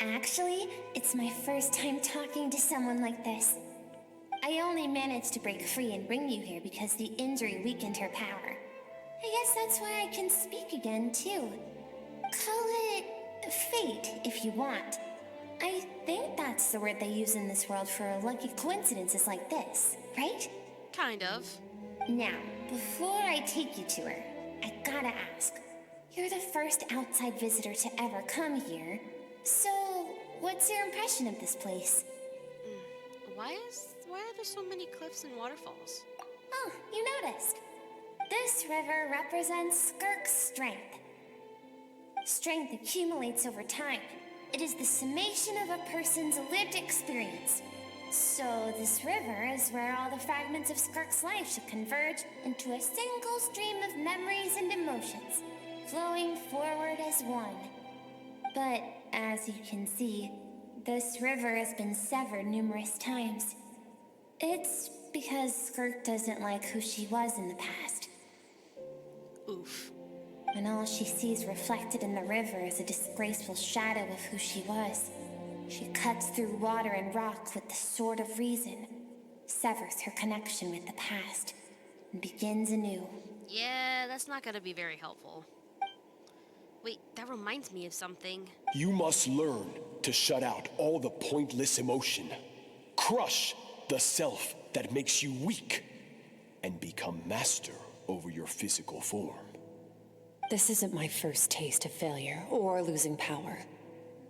Actually, it's my first time talking to someone like this. I only managed to break free and bring you here because the injury weakened her power. I guess that's why I can speak again, too. Call it fate, if you want. I think that's the word they use in this world for lucky coincidences like this, right? Kind of. Now, before I take you to her, I gotta ask. You're the first outside visitor to ever come here, so what's your impression of this place? Why are there so many cliffs and waterfalls? Oh, you noticed. This river represents Skirk's strength. Strength accumulates over time. It is the summation of a person's lived experience. So this river is where all the fragments of Skirk's life should converge into a single stream of memories and emotions, flowing forward as one. But as you can see, this river has been severed numerous times. It's because Skirk doesn't like who she was in the past. Oof. And all she sees reflected in the river is a disgraceful shadow of who she was. She cuts through water and rock with the sword of reason, severs her connection with the past, and begins anew. Yeah, that's not gonna be very helpful. Wait, that reminds me of something. You must learn to shut out all the pointless emotion. Crush the self that makes you weak, and become master over your physical form. This isn't my first taste of failure or losing power.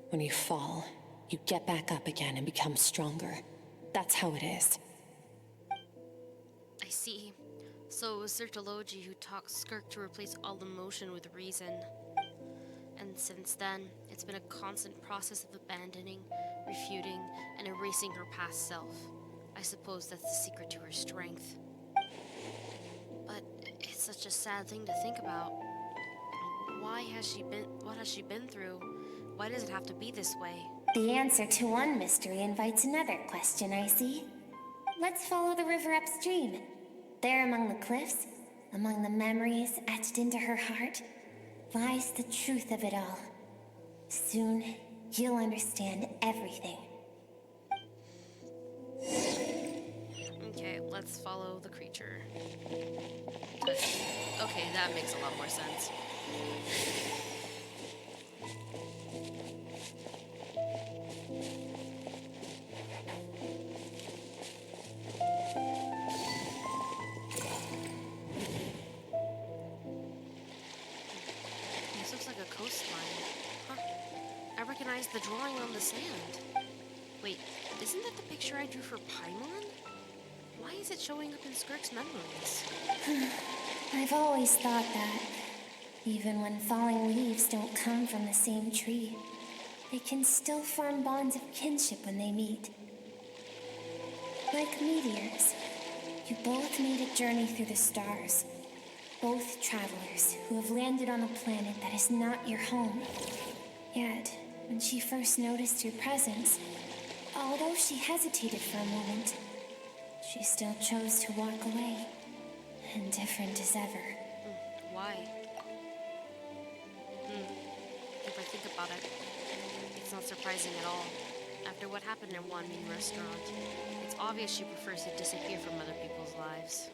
When you fall, you get back up again and become stronger. That's how it is. I see. So it was Sirtology who taught Skirk to replace all emotion with reason. And since then, it's been a constant process of abandoning, refuting, and erasing her past self. I suppose that's the secret to her strength. But it's such a sad thing to think about. What has she been through? Why does it have to be this way? The answer to one mystery invites another question, I see. Let's follow the river upstream. There among the cliffs, among the memories etched into her heart, lies the truth of it all. Soon, you'll understand everything. Okay, let's follow the creature. Okay, that makes a lot more sense. This looks like a coastline. Huh. I recognize the drawing on the sand. Wait, isn't that the picture I drew for Paimon? Why is it showing up in Skirk's memories? I've always thought that. Even when falling leaves don't come from the same tree, they can still form bonds of kinship when they meet. Like meteors, you both made a journey through the stars. Both travelers who have landed on a planet that is not your home. Yet, when she first noticed your presence, although she hesitated for a moment, she still chose to walk away, indifferent as ever. Why? If I think about it, it's not surprising at all. After what happened in Wanmin restaurant, it's obvious she prefers to disappear from other people's lives.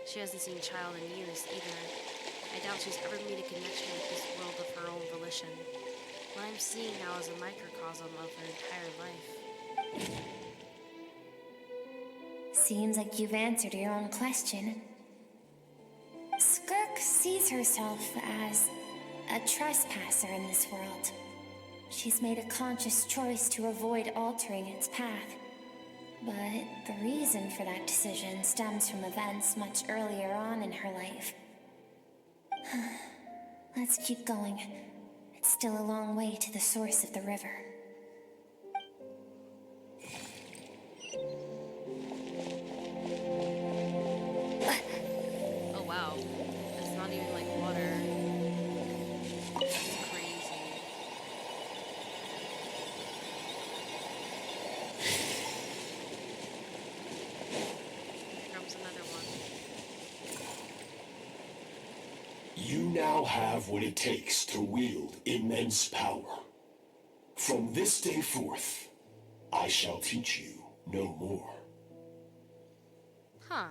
She hasn't seen Child in years either. I doubt she's ever made a connection with this world of her own volition. What I'm seeing now is a microcosm of her entire life. Seems like you've answered your own question. Skirk sees herself as a trespasser in this world. She's made a conscious choice to avoid altering its path. But the reason for that decision stems from events much earlier on in her life. Let's keep going. It's still a long way to the source of the river. Oh wow, it's not even like water. It's crazy. Here comes another one. You now have what it takes to wield immense power. From this day forth, I shall teach you no more. Huh.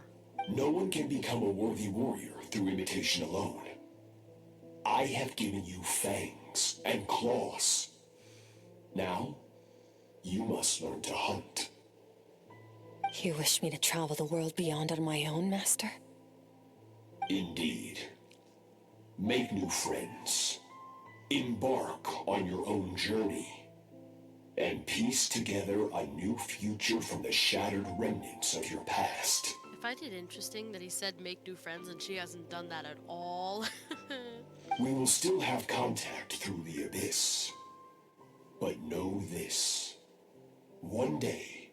No one can become a worthy warrior through imitation alone. I have given you fangs and claws. Now, you must learn to hunt. You wish me to travel the world beyond on my own, Master? Indeed. Make new friends. Embark on your own journey. And piece together a new future from the shattered remnants of your past. I find it interesting that he said make new friends and she hasn't done that at all. We will still have contact through the abyss. But know this. One day,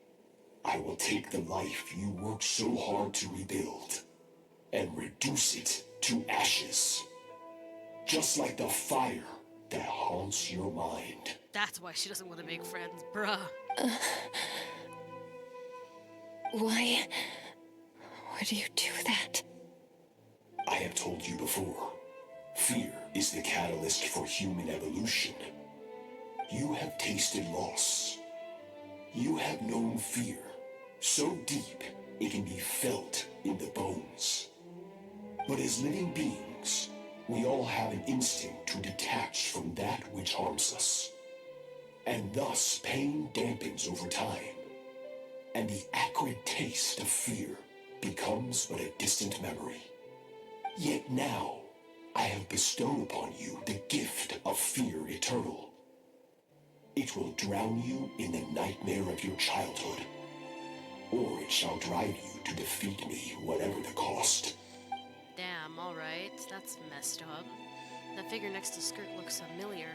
I will take the life you worked so hard to rebuild and reduce it to ashes. Just like the fire that haunts your mind. That's why she doesn't want to make friends, bruh. Why would you do that? I have told you before, fear is the catalyst for human evolution. You have tasted loss. You have known fear so deep it can be felt in the bones. But as living beings, we all have an instinct to detach from that which harms us. And thus pain dampens over time. And the acrid taste of fear becomes but a distant memory. Yet now, I have bestowed upon you the gift of fear eternal. It will drown you in the nightmare of your childhood. Or it shall drive you to defeat me, whatever the cost. Damn, alright. That's messed up. That figure next to Skirk looks familiar.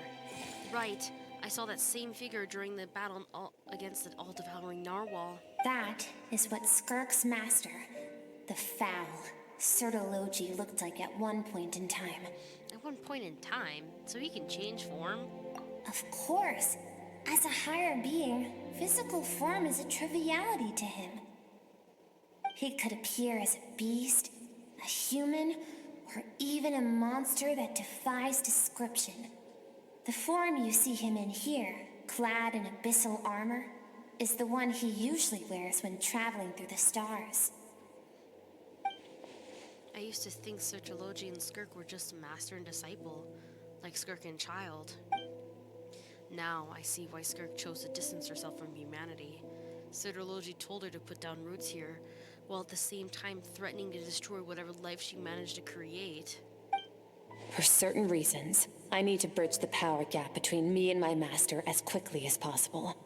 Right. I saw that same figure during the battle against the all-devouring narwhal. That is what Skirk's master, the foul Sertologi, looked like at one point in time. At one point in time? So he can change form? Of course. As a higher being, physical form is a triviality to him. He could appear as a beast, a human, or even a monster that defies description. The form you see him in here, clad in abyssal armor, is the one he usually wears when traveling through the stars. I used to think Sertologi and Skirk were just master and disciple, like Skirk and Child. Now I see why Skirk chose to distance herself from humanity. Sertologi told her to put down roots here, while at the same time threatening to destroy whatever life she managed to create. For certain reasons, I need to bridge the power gap between me and my master as quickly as possible.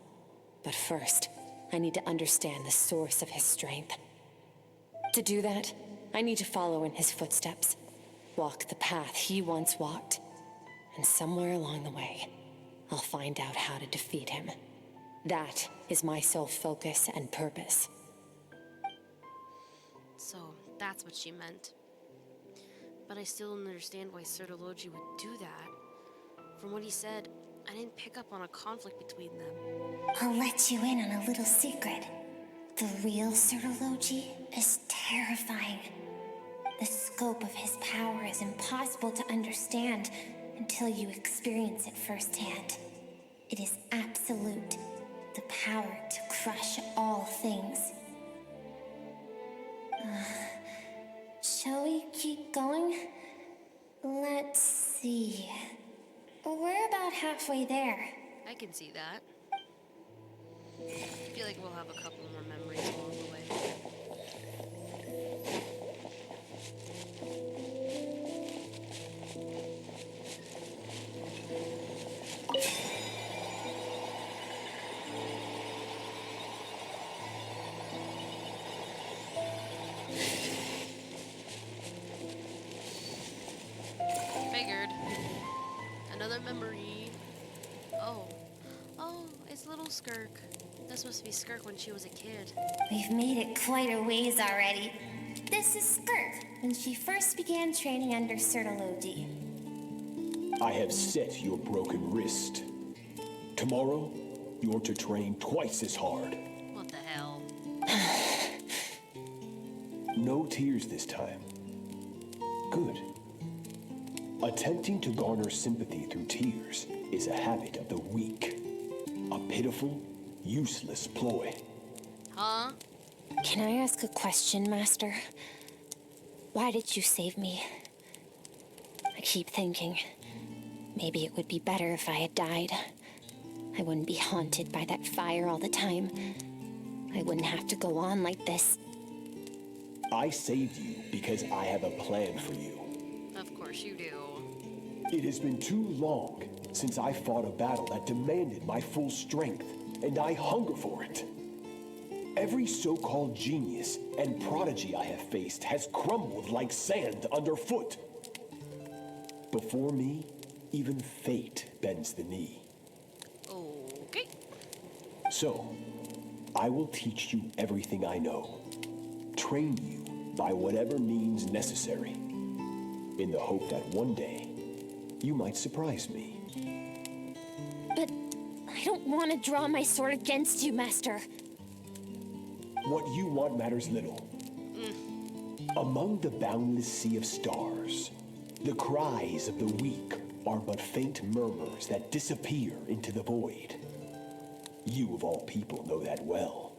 But first, I need to understand the source of his strength. To do that, I need to follow in his footsteps. walk the path he once walked. And somewhere along the way, I'll find out how to defeat him. That is my sole focus and purpose. So, that's what she meant. But I still don't understand why Sertology would do that. From what he said, I didn't pick up on a conflict between them. I'll let you in on a little secret. The real Sertology is terrifying. The scope of his power is impossible to understand until you experience it firsthand. It is absolute, the power to crush all things. Shall we keep going? Let's see. We're about halfway there. I can see that. I feel like we'll have a couple more memories along the way. Figured. Another memory. Oh, it's little Skirk. This must be Skirk when she was a kid. We've made it quite a ways already. This is Skirk, when she first began training under Sertology. I have set your broken wrist. Tomorrow, you're to train twice as hard. What the hell? No tears this time. Good. Attempting to garner sympathy through tears is a habit of the weak. A pitiful, useless ploy. Huh? Can I ask a question, Master? Why did you save me? I keep thinking, maybe it would be better if I had died. I wouldn't be haunted by that fire all the time. I wouldn't have to go on like this. I saved you because I have a plan for you. Of course you do. It has been too long since I fought a battle that demanded my full strength, and I hunger for it. Every so-called genius and prodigy I have faced has crumbled like sand underfoot. Before me, even fate bends the knee. Okay. So, I will teach you everything I know. Train you by whatever means necessary, in the hope that one day, you might surprise me. But I don't want to draw my sword against you, Master. What you want matters little. Among the boundless sea of stars, the cries of the weak are but faint murmurs that disappear into the void. You of all people know that well.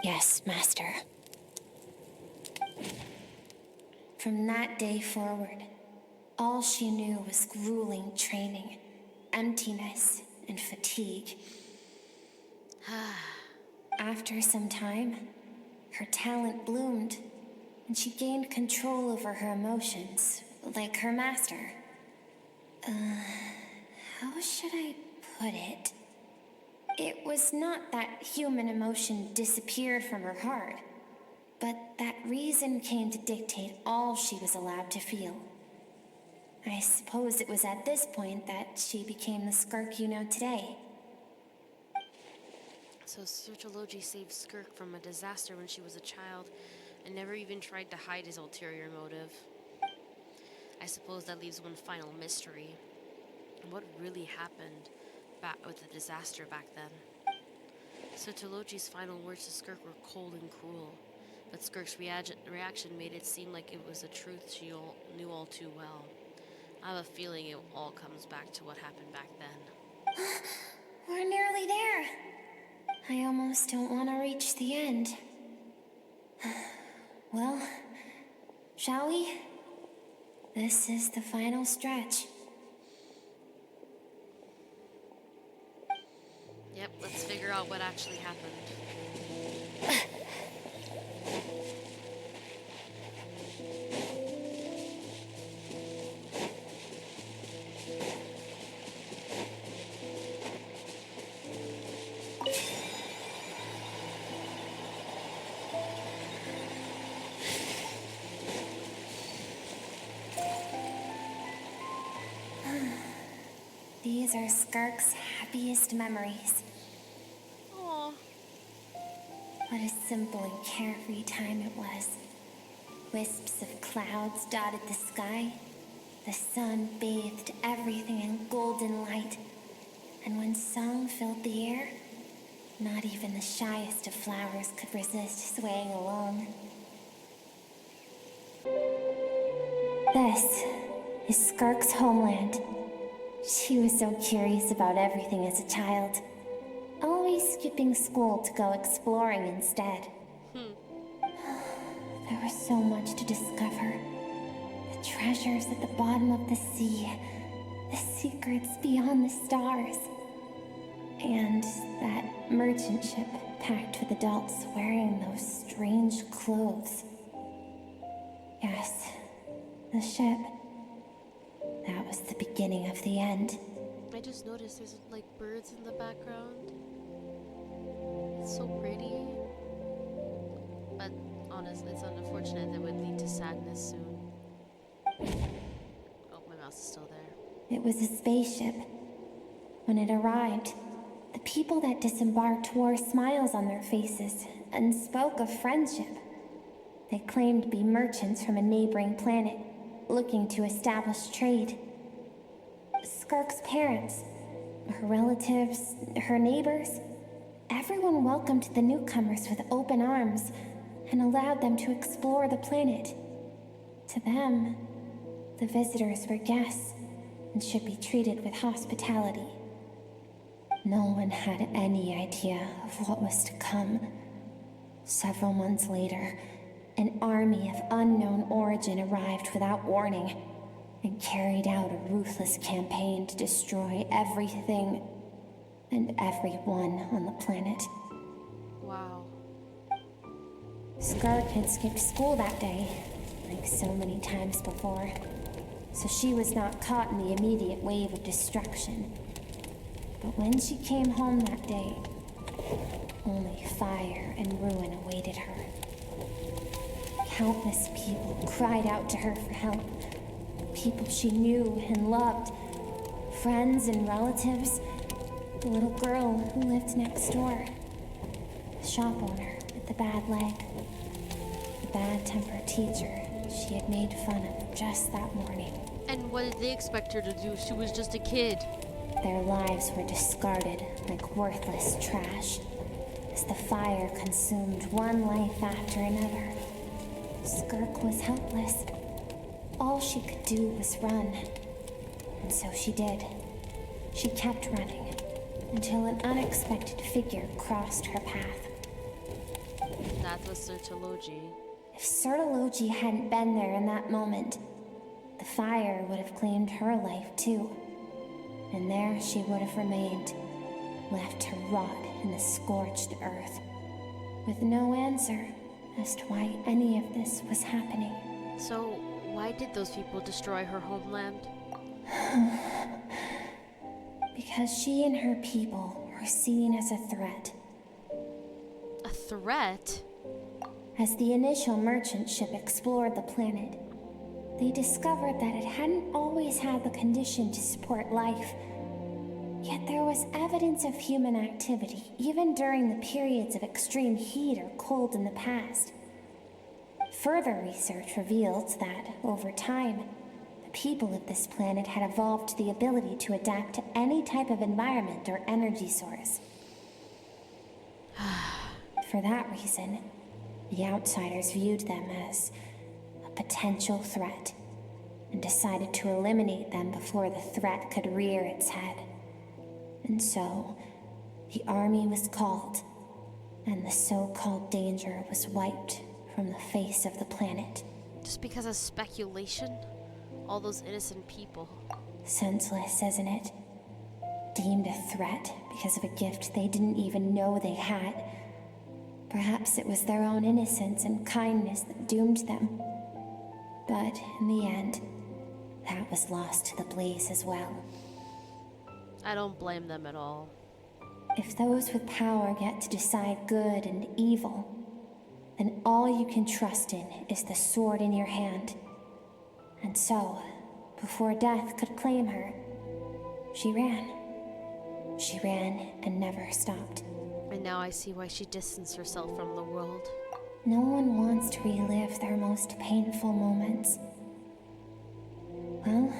Yes, Master. From that day forward, all she knew was grueling training, emptiness, and fatigue. After some time, her talent bloomed, and she gained control over her emotions, like her master. How should I put it? It was not that human emotion disappeared from her heart, but that reason came to dictate all she was allowed to feel. I suppose it was at this point that she became the Skirk you know today. So Sertology saved Skirk from a disaster when she was a child and never even tried to hide his ulterior motive. I suppose that leaves one final mystery. What really happened with the disaster back then? Sertology's final words to Skirk were cold and cruel, but Skirk's reaction made it seem like it was a truth she knew all too well. I have a feeling it all comes back to what happened back then. We're nearly there. I almost don't want to reach the end. Well, shall we? This is the final stretch. Yep, let's figure out what actually happened. These are Skirk's happiest memories. Aw. What a simple and carefree time it was. Wisps of clouds dotted the sky. The sun bathed everything in golden light. And when song filled the air, not even the shyest of flowers could resist swaying along. This is Skirk's homeland. She was so curious about everything as a child, always skipping school to go exploring instead. There was so much to discover. The treasures at the bottom of the sea, the secrets beyond the stars, and that merchant ship packed with adults wearing those strange clothes. Yes, the ship. That was the beginning of the end. I just noticed there's like birds in the background. It's so pretty. But honestly, it's unfortunate that would lead to sadness soon. Oh, my mouse is still there. It was a spaceship. When it arrived, the people that disembarked wore smiles on their faces and spoke of friendship. They claimed to be merchants from a neighboring planet, looking to establish trade. Skirk's parents, her relatives, her neighbors, everyone welcomed the newcomers with open arms and allowed them to explore the planet. To them, the visitors were guests and should be treated with hospitality. No one had any idea of what was to come. Several months later, an army of unknown origin arrived without warning and carried out a ruthless campaign to destroy everything and everyone on the planet. Wow. Skirk had skipped school that day, like so many times before, so she was not caught in the immediate wave of destruction. But when she came home that day, only fire and ruin awaited her. Countless people cried out to her for help. People she knew and loved. Friends and relatives. The little girl who lived next door. The shop owner with the bad leg. The bad-tempered teacher she had made fun of just that morning. And what did they expect her to do? She was just a kid. Their lives were discarded like worthless trash as the fire consumed one life after another. Skirk was helpless. All she could do was run. And so she did. She kept running until an unexpected figure crossed her path. That was Sertologi. If Sertologi hadn't been there in that moment, the fire would have claimed her life too. And there she would have remained, left to rot in the scorched earth, with no answer as to why any of this was happening. So, why did those people destroy her homeland? Because she and her people were seen as a threat. A threat? As the initial merchant ship explored the planet, they discovered that it hadn't always had the condition to support life. Yet there was evidence of human activity, even during the periods of extreme heat or cold in the past. Further research revealed that, over time, the people of this planet had evolved the ability to adapt to any type of environment or energy source. For that reason, the outsiders viewed them as a potential threat and decided to eliminate them before the threat could rear its head. And so, the army was called, and the so-called danger was wiped from the face of the planet. Just because of speculation? All those innocent people. Senseless, isn't it? Deemed a threat because of a gift they didn't even know they had. Perhaps it was their own innocence and kindness that doomed them. But in the end, that was lost to the blaze as well. I don't blame them at all. If those with power get to decide good and evil, then all you can trust in is the sword in your hand. And so, before death could claim her, She ran. She ran and never stopped. And now I see why she distanced herself from the world. No one wants to relive their most painful moments. Well,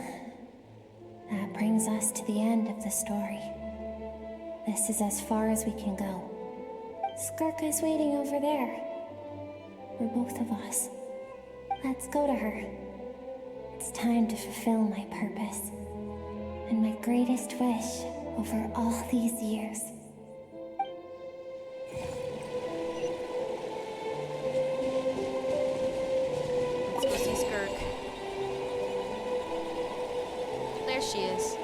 that brings us to the end of the story. This is as far as we can go. Skirk is waiting over there. For both of us. Let's go to her. It's time to fulfill my purpose. And my greatest wish over all these years. Let's go see Skirk. There she is.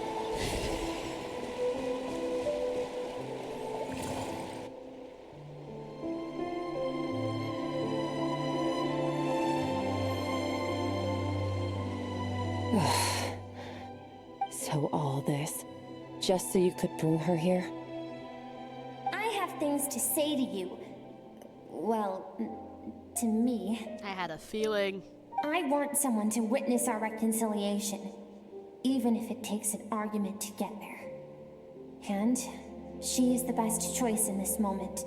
So all this, just so you could bring her here? I have things to say to you. Well, to me. I had a feeling. I want someone to witness our reconciliation, even if it takes an argument to get there. And she is the best choice in this moment.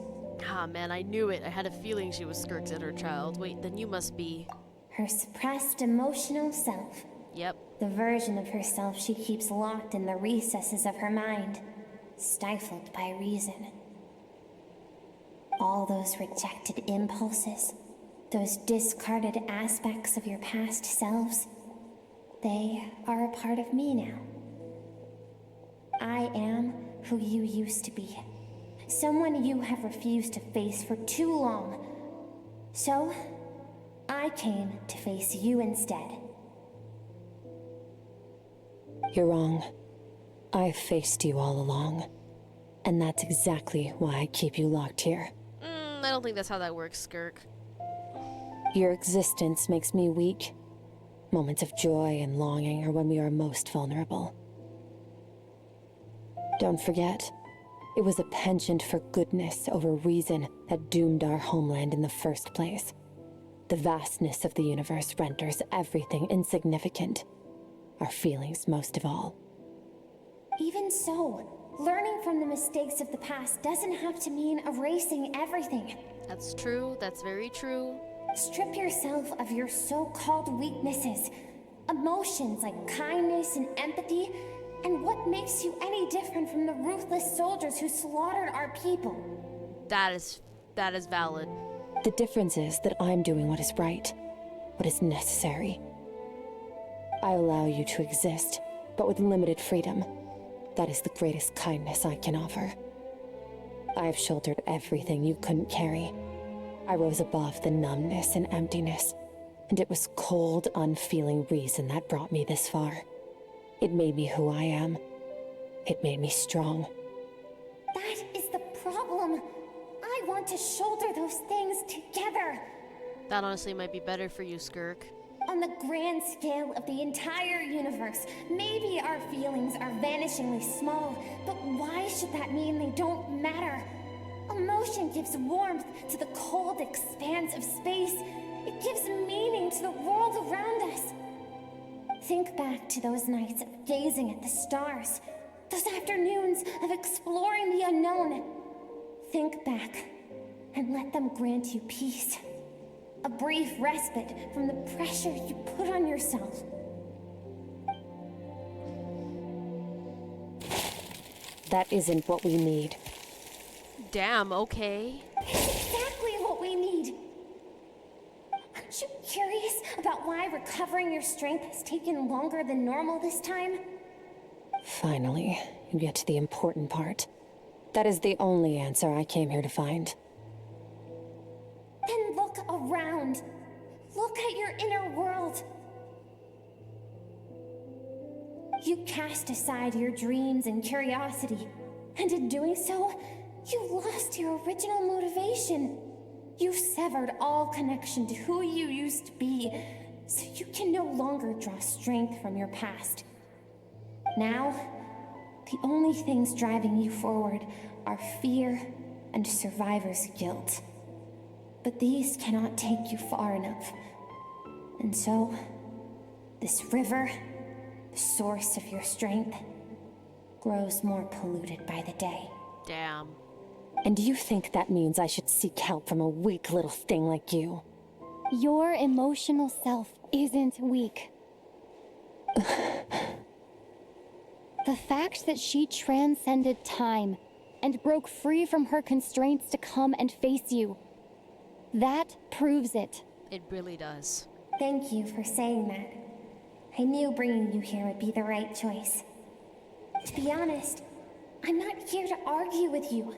Ah, man, I knew it. I had a feeling she was Skirk's inner child. Wait, then you must be... Her suppressed emotional self. Yep. The version of herself she keeps locked in the recesses of her mind, stifled by reason. All those rejected impulses, those discarded aspects of your past selves, they are a part of me now. I am who you used to be. Someone you have refused to face for too long. So, I came to face you instead. You're wrong. I've faced you all along. And that's exactly why I keep you locked here. I don't think that's how that works, Skirk. Your existence makes me weak. Moments of joy and longing are when we are most vulnerable. Don't forget, it was a penchant for goodness over reason that doomed our homeland in the first place. The vastness of the universe renders everything insignificant. Our feelings most of all. Even so, learning from the mistakes of the past doesn't have to mean erasing everything. That's true. That's very true. Strip yourself of your so-called weaknesses, emotions like kindness and empathy, and what makes you any different from the ruthless soldiers who slaughtered our people? That is valid. The difference is that I'm doing what is right, what is necessary. I allow you to exist, but with limited freedom. That is the greatest kindness I can offer. I have shouldered everything you couldn't carry. I rose above the numbness and emptiness, and it was cold, unfeeling reason that brought me this far. It made me who I am. It made me strong. That is the problem. I want to shoulder those things together. That honestly might be better for you, Skirk. On the grand scale of the entire universe, maybe our feelings are vanishingly small, but why should that mean they don't matter? Emotion gives warmth to the cold expanse of space. It gives meaning to the world around us. Think back to those nights of gazing at the stars, those afternoons of exploring the unknown. Think back and let them grant you peace. A brief respite from the pressure you put on yourself. That isn't what we need. Damn, okay. It's exactly what we need. Aren't you curious about why recovering your strength has taken longer than normal this time? Finally, you get to the important part. That is the only answer I came here to find. Then look around. Look at your inner world. You cast aside your dreams and curiosity, and in doing so, you lost your original motivation. You severed all connection to who you used to be, so you can no longer draw strength from your past. Now, the only things driving you forward are fear and survivor's guilt. But these cannot take you far enough. And so, this river, the source of your strength, grows more polluted by the day. Damn. And you think that means I should seek help from a weak little thing like you? Your emotional self isn't weak. The fact that she transcended time and broke free from her constraints to come and face you, that proves it. It really does. Thank you for saying that. I knew bringing you here would be the right choice. To be honest, I'm not here to argue with you.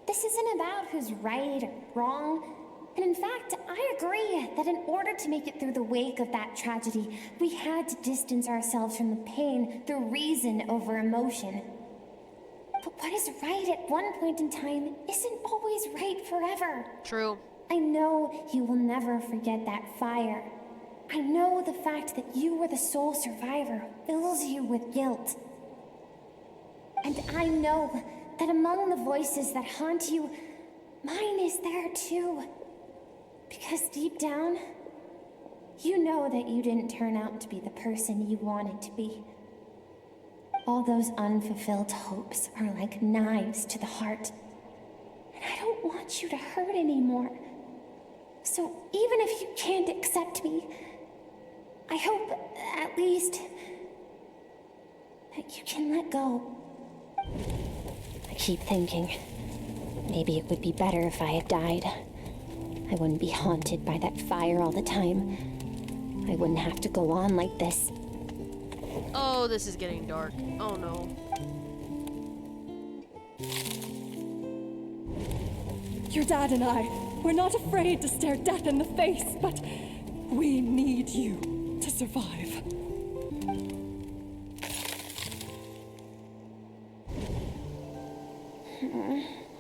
This isn't about who's right or wrong. And in fact, I agree that in order to make it through the wake of that tragedy, we had to distance ourselves from the pain through reason over emotion. But what is right at one point in time isn't always right forever. True. I know you will never forget that fire. I know the fact that you were the sole survivor fills you with guilt. And I know that among the voices that haunt you, mine is there too. Because deep down, you know that you didn't turn out to be the person you wanted to be. All those unfulfilled hopes are like knives to the heart. And I don't want you to hurt anymore. So even if you can't accept me, I hope, at least, that you can let go. I keep thinking, maybe it would be better if I had died. I wouldn't be haunted by that fire all the time. I wouldn't have to go on like this. Oh, this is getting dark. Oh no. Your dad and I, we're not afraid to stare death in the face, but we need you to survive.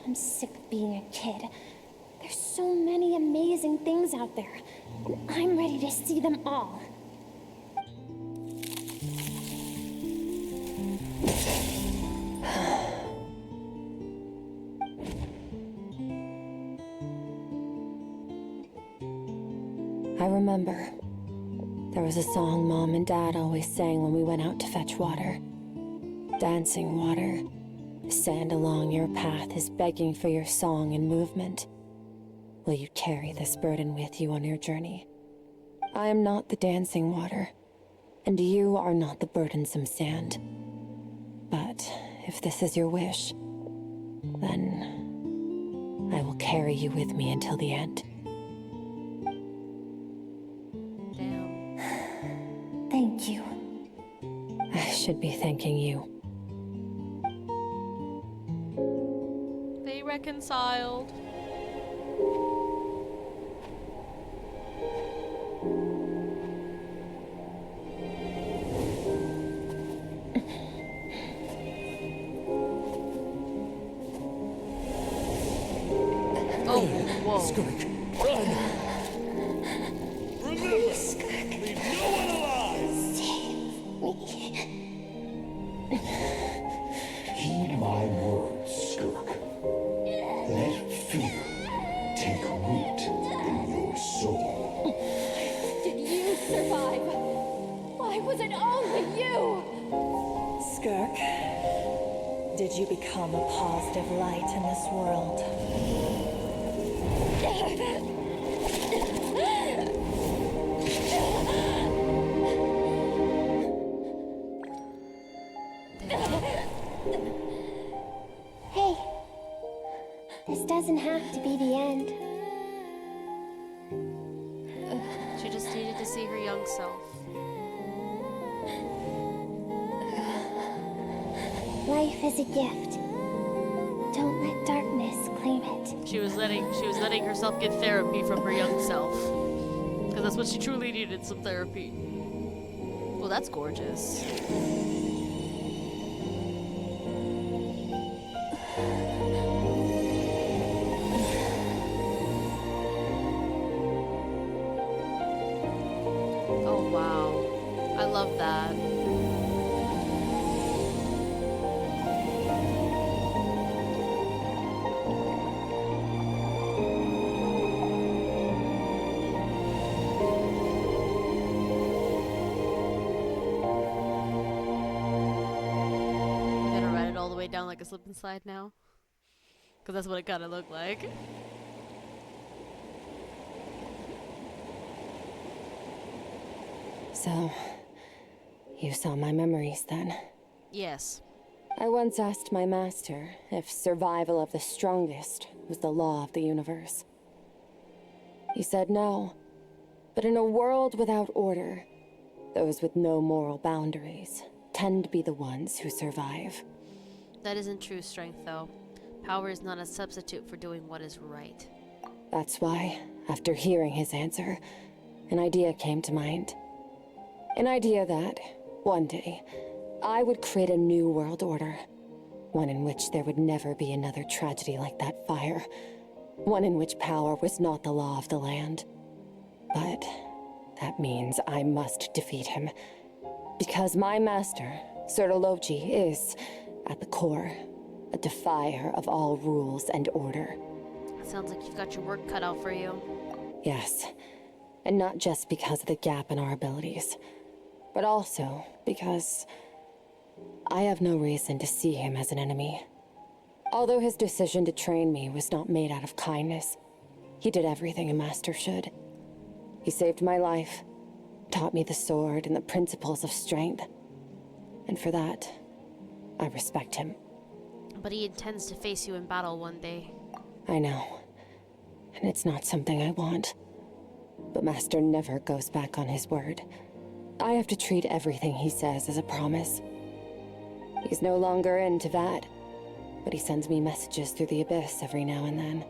I'm sick of being a kid. There's so many amazing things out there, and I'm ready to see them all. I remember. There was a song Mom and Dad always sang when we went out to fetch water. Dancing water. The sand along your path is begging for your song and movement. Will you carry this burden with you on your journey? I am not the dancing water, and you are not the burdensome sand. But if this is your wish, then I will carry you with me until the end. Thank you. I should be thanking you. They reconciled. Oh, whoa. Skirk, run! Remember, leave no one alive! Heed my words, Skirk. Let fear take root in your soul. Did you survive? Why was it only you? Skirk, did you become a positive light in this world? Hey, this doesn't have to be the end. She just needed to see her young self. Life is a gift. Don't let darkness claim it. She was letting herself get therapy from her young self. Because that's what she truly needed, some therapy. Well, that's gorgeous. Oh, wow. I love that. down like a slip and slide now? Because that's what it kind of looked like. So, you saw my memories then? Yes. I once asked my master if survival of the strongest was the law of the universe. He said no, but in a world without order, those with no moral boundaries tend to be the ones who survive. That isn't true strength, though. Power is not a substitute for doing what is right. That's why, after hearing his answer, an idea came to mind. An idea that, one day, I would create a new world order. One in which there would never be another tragedy like that fire. One in which power was not the law of the land. But that means I must defeat him. Because my master, Sertologi, is, at the core, a defier of all rules and order. Sounds like you've got your work cut out for you. Yes, and not just because of the gap in our abilities, but also because I have no reason to see him as an enemy. Although his decision to train me was not made out of kindness, he did everything a master should. He saved my life, taught me the sword and the principles of strength. And for that, I respect him. But he intends to face you in battle one day. I know. And it's not something I want. But Master never goes back on his word. I have to treat everything he says as a promise. He's no longer into that, but he sends me messages through the abyss every now and then.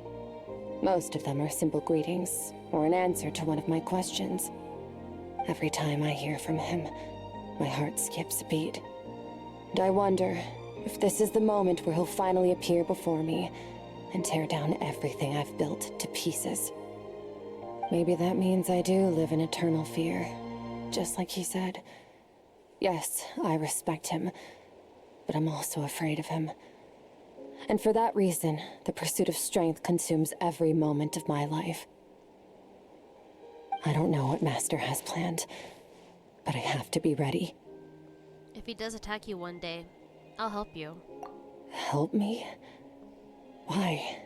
Most of them are simple greetings, or an answer to one of my questions. Every time I hear from him, my heart skips a beat. And I wonder if this is the moment where he'll finally appear before me and tear down everything I've built to pieces. Maybe that means I do live in eternal fear, just like he said. Yes, I respect him, but I'm also afraid of him. And for that reason, the pursuit of strength consumes every moment of my life. I don't know what Master has planned, but I have to be ready. If he does attack you one day, I'll help you. Help me? Why?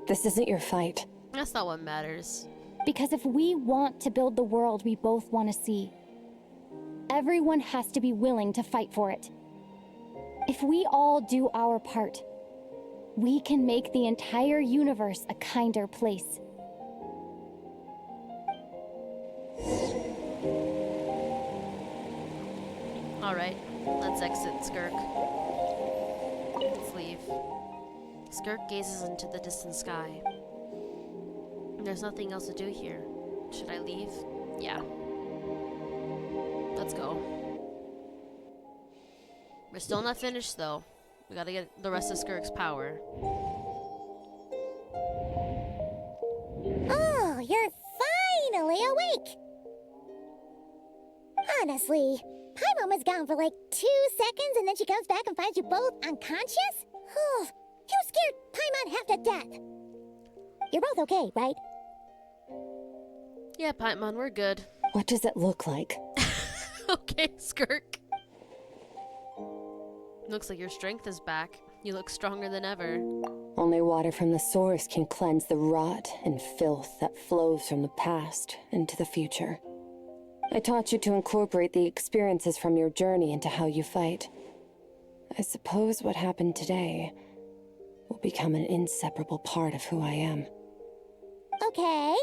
This isn't your fight. That's not what matters. Because if we want to build the world we both want to see, everyone has to be willing to fight for it. If we all do our part, we can make the entire universe a kinder place. Alright, let's exit Skirk. Let's leave. Skirk gazes into the distant sky. There's nothing else to do here. Should I leave? Yeah. Let's go. We're still not finished though. We gotta get the rest of Skirk's power. Oh, you're finally awake! Honestly, Paimon was gone for like 2 seconds and then she comes back and finds you both unconscious? Oh, you scared Paimon half to death. You're both okay, right? Yeah, Paimon, we're good. What does it look like? Okay, Skirk. Looks like your strength is back. You look stronger than ever. Only water from the source can cleanse the rot and filth that flows from the past into the future. I taught you to incorporate the experiences from your journey into how you fight. I suppose what happened today will become an inseparable part of who I am. Okay,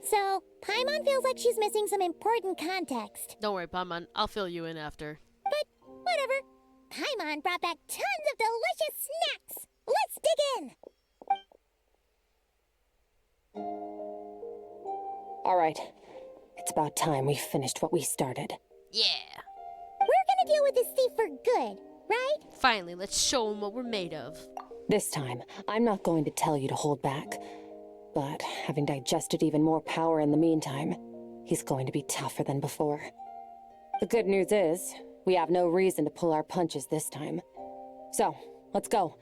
so Paimon feels like she's missing some important context. Don't worry, Paimon. I'll fill you in after. But whatever. Paimon brought back tons of delicious snacks. Let's dig in. All right. It's about time we finished what we started. Yeah. We're gonna deal with this thief for good, right? Finally, let's show him what we're made of. This time, I'm not going to tell you to hold back. But having digested even more power in the meantime, he's going to be tougher than before. The good news is, we have no reason to pull our punches this time. So, let's go.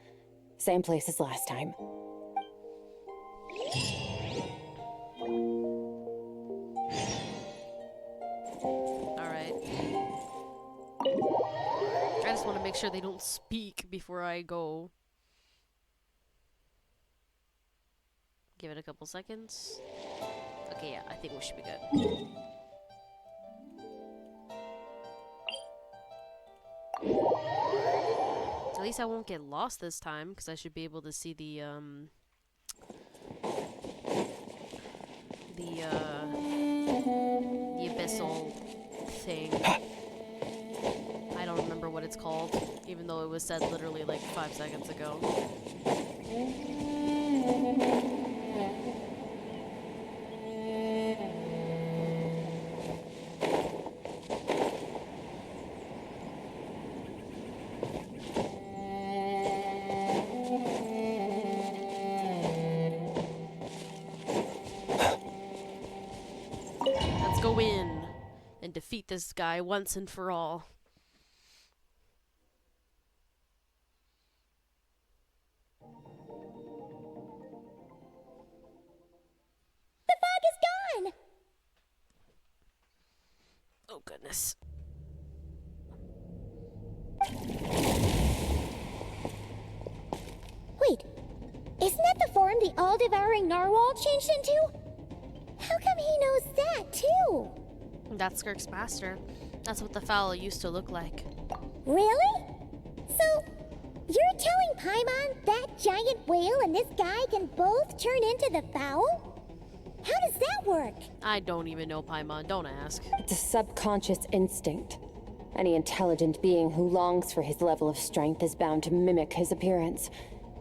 Same place as last time. Alright. I just want to make sure they don't speak before I go. Give it a couple seconds. Okay, yeah, I think we should be good. At least I won't get lost this time, because I should be able to see the abyssal thing. I don't remember what it's called, even though it was said literally like 5 seconds ago. Let's go in and defeat this guy once and for all. The fog is gone! Oh, goodness. Wait, isn't that the form the all-devouring narwhal changed into? How come he knows that, too? That's Skirk's master. That's what the fowl used to look like. Really? So, you're telling Paimon that giant whale and this guy can both turn into the fowl? How does that work? I don't even know, Paimon. Don't ask. It's a subconscious instinct. Any intelligent being who longs for his level of strength is bound to mimic his appearance.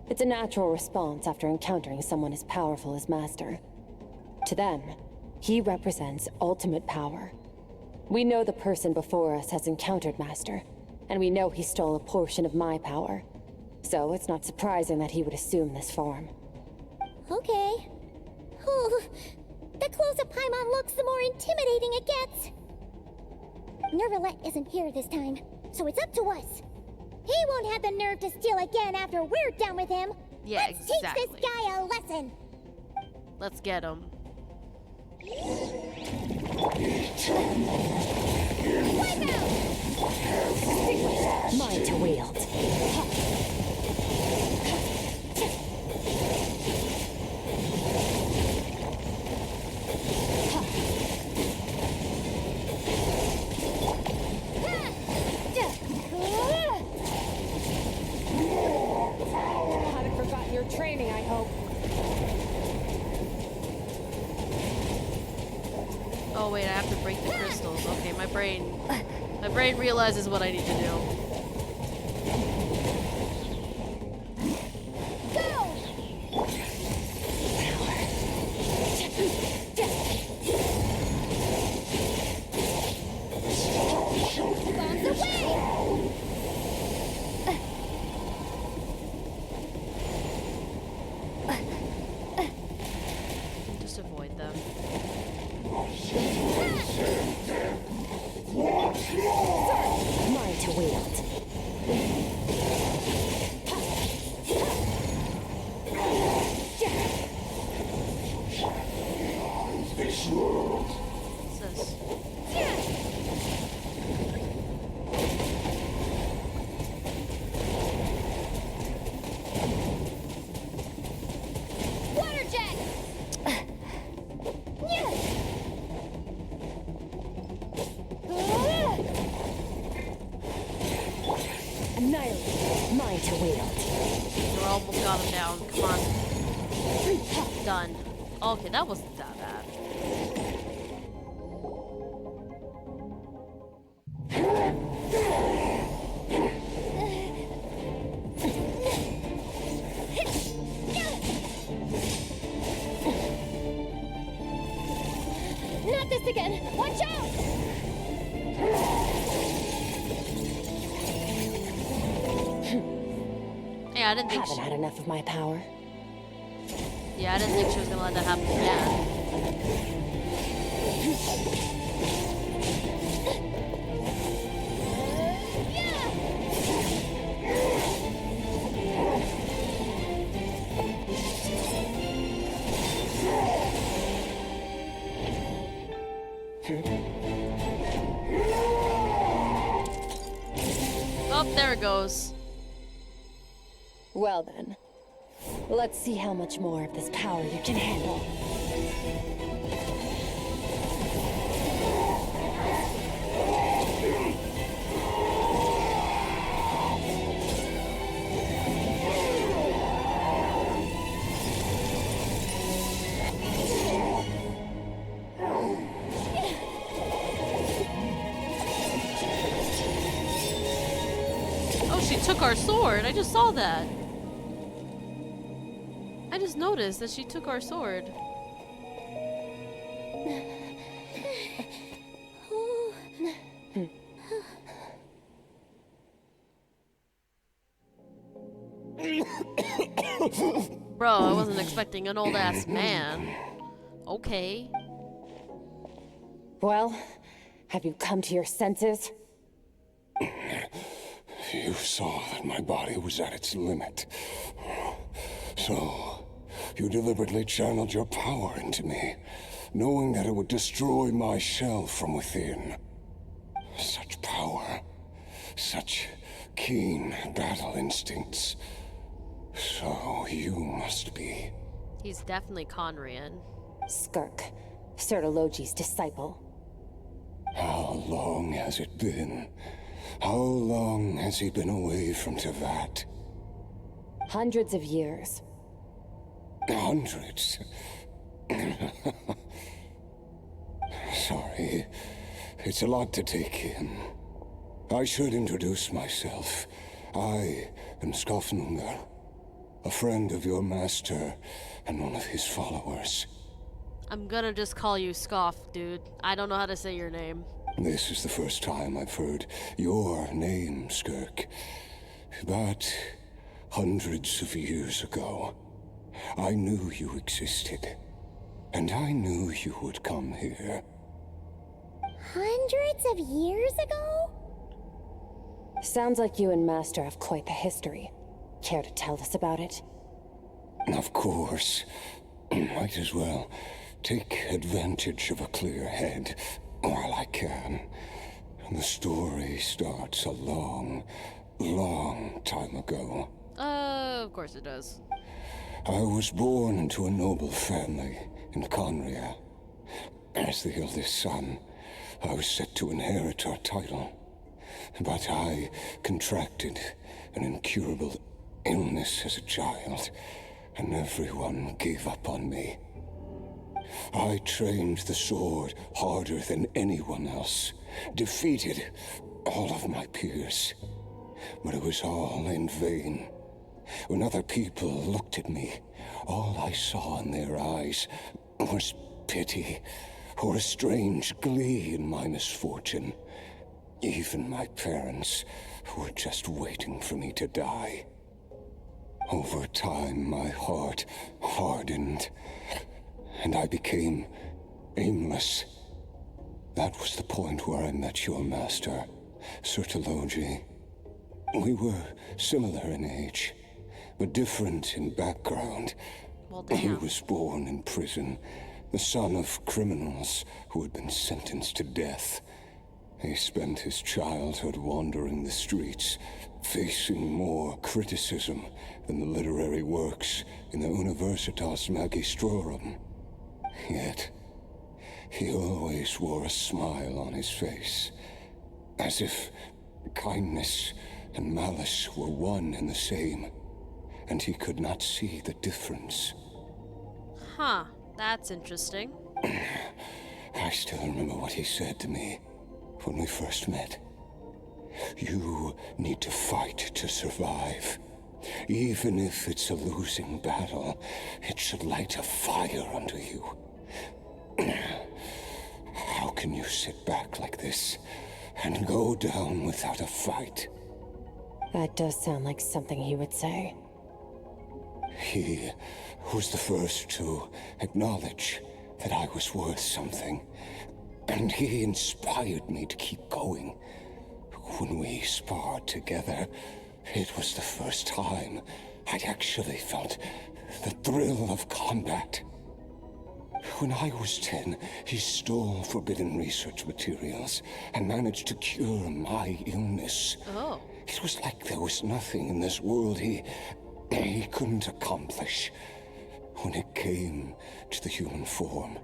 It's a natural response after encountering someone as powerful as Master. To them, he represents ultimate power. We know the person before us has encountered Master, and we know he stole a portion of my power. So it's not surprising that he would assume this form. Okay. Oh, the closer Paimon looks, the more intimidating it gets. Nervalette isn't here this time, so it's up to us. He won't have the nerve to steal again after we're done with him. Yeah, Let's exactly. teach this guy a lesson. Let's get him. Wipe out! Mine to wield. Haven't forgotten your training, I hope. Oh wait, I have to break the crystals. Okay, my brain realizes what I need to do. Just avoid them. Mine to wield. This world. Water jet! Annihilate. Mine to wield. You almost got him down. Come on. Done. Okay, that wasn't that bad. Not this again! Watch out! Yeah, I didn't think Haven't had enough of my power. Yeah, I didn't think she was gonna let that happen again. Oh, there it goes. Well then, Let's see how much more of this power you can handle. Oh, she took our sword. I just saw that. I just noticed that she took our sword. Bro, I wasn't expecting an old-ass man. Okay. Well, have you come to your senses? You saw that my body was at its limit. So, you deliberately channeled your power into me, knowing that it would destroy my shell from within. Such power, such keen battle instincts. So you must be. He's definitely Conrian. Skirk, Sertologi's disciple. How long has it been? How long has he been away from Tevat? Hundreds of years. Hundreds? Sorry, it's a lot to take in. I should introduce myself. I am Skofnungar, a friend of your master and one of his followers. I'm gonna just call you Scoff, dude. I don't know how to say your name. This is the first time I've heard your name, Skirk. But hundreds of years ago, I knew you existed. And I knew you would come here. Hundreds of years ago? Sounds like you and Master have quite the history. Care to tell us about it? Of course. Might as well take advantage of a clear head while I can. The story starts a long, long time ago. Of course it does. I was born into a noble family in Conria. As the eldest son, I was set to inherit our title. But I contracted an incurable illness as a child, and everyone gave up on me. I trained the sword harder than anyone else, defeated all of my peers. But it was all in vain. When other people looked at me, all I saw in their eyes was pity or a strange glee in my misfortune. Even my parents were just waiting for me to die. Over time, my heart hardened, and I became aimless. That was the point where I met your master, Sertologi. We were similar in age, but different in background. Well, he was born in prison, the son of criminals who had been sentenced to death. He spent his childhood wandering the streets, facing more criticism than the literary works in the Universitas Magistrorum. Yet, he always wore a smile on his face, as if kindness and malice were one and the same, and he could not see the difference. Huh, that's interesting. I still remember what he said to me when we first met. You need to fight to survive. Even if it's a losing battle, it should light a fire under you. How can you sit back like this and go down without a fight? That does sound like something he would say. He was the first to acknowledge that I was worth something, and he inspired me to keep going. When we sparred together, it was the first time I'd actually felt the thrill of combat. When I was 10, he stole forbidden research materials and managed to cure my illness. Oh. It was like there was nothing in this world he he couldn't accomplish. When it came to the human form,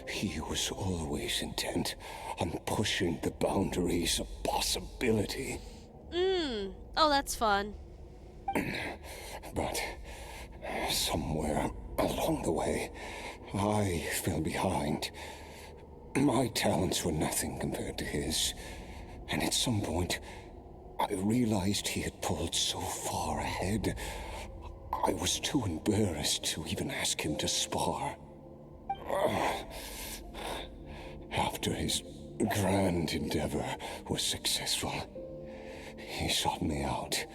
he was always intent on pushing the boundaries of possibility. Oh, that's fun. But somewhere along the way, I fell behind. My talents were nothing compared to his. And at some point, I realized he had pulled so far ahead, I was too embarrassed to even ask him to spar. After his grand endeavor was successful, he sought me out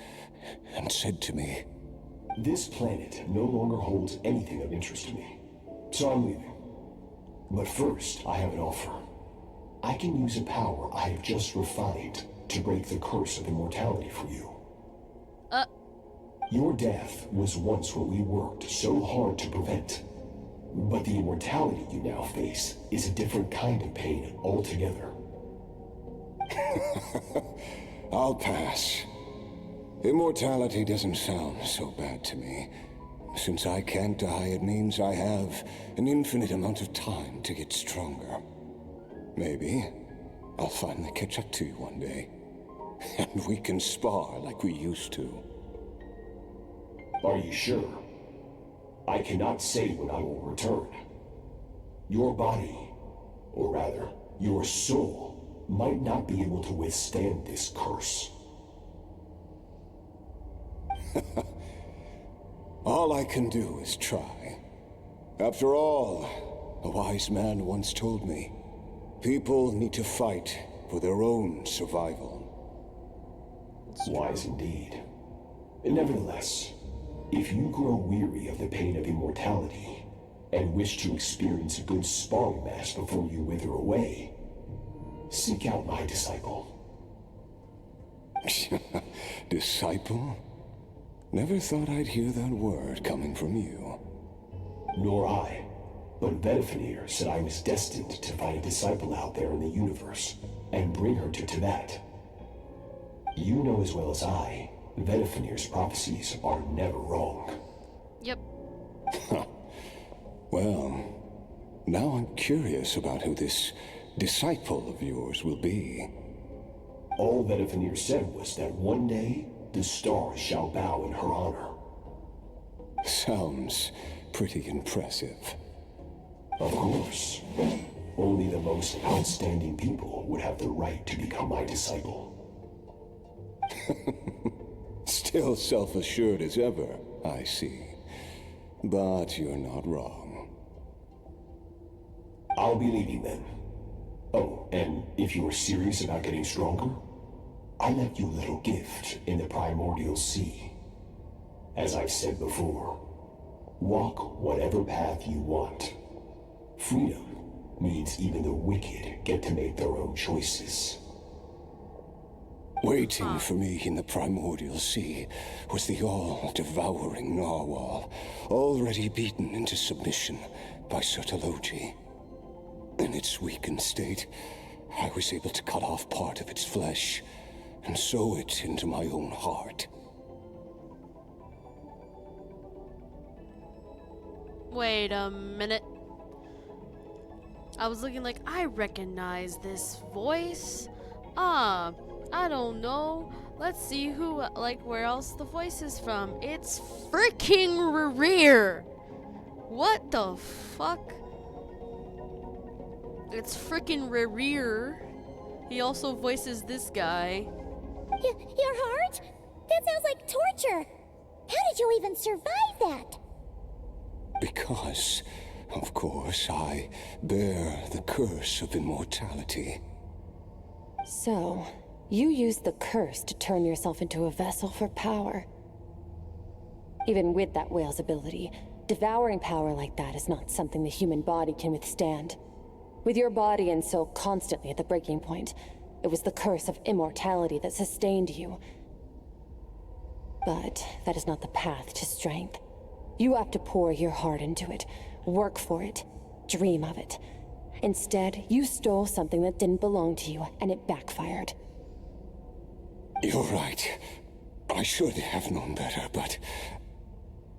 and said to me, "This planet no longer holds anything of interest to me, so I'm leaving. But first, I have an offer. I can use a power I have just refined to break the curse of immortality for you. Your death was once what we worked so hard to prevent. But the immortality you now face is a different kind of pain altogether." I'll pass. Immortality doesn't sound so bad to me. Since I can't die, it means I have an infinite amount of time to get stronger. Maybe I'll finally catch up to you one day, and we can spar like we used to. Are you sure? I cannot say when I will return. Your body, or rather, your soul, might not be able to withstand this curse. All I can do is try. After all, a wise man once told me, people need to fight for their own survival. Wise indeed. Nevertheless, if you grow weary of the pain of immortality, and wish to experience a good sparring match before you wither away, seek out my disciple. Disciple? Never thought I'd hear that word coming from you. Nor I. But Betwixt said I was destined to find a disciple out there in the universe, and bring her to Tibet. You know as well as I, Betwixt prophecies are never wrong. Yep. Well, now I'm curious about who this disciple of yours will be. All Betwixt said was that one day, the stars shall bow in her honor. Sounds pretty impressive. Of course. Only the most outstanding people would have the right to become my disciple. Still self-assured as ever, I see. But you're not wrong. I'll be leaving then. Oh, and if you are serious about getting stronger, I left you a little gift in the primordial sea. As I've said before, walk whatever path you want. Freedom means even the wicked get to make their own choices. Waiting for me in the primordial sea was the all-devouring narwhal, already beaten into submission by Sertologi. In its weakened state, I was able to cut off part of its flesh and sew it into my own heart. Wait a minute. I was looking like, I recognize this voice. I don't know. Let's see who, where else the voice is from. It's freaking Rear. What the fuck? It's freaking Rear. He also voices this guy. Your heart? That sounds like torture. How did you even survive that? Because, of course, I bear the curse of immortality. So, you used the curse to turn yourself into a vessel for power. Even with that whale's ability, devouring power like that is not something the human body can withstand. With your body and soul constantly at the breaking point, it was the curse of immortality that sustained you. But that is not the path to strength. You have to pour your heart into it, work for it, dream of it. Instead, you stole something that didn't belong to you, and it backfired. You're right. I should have known better, but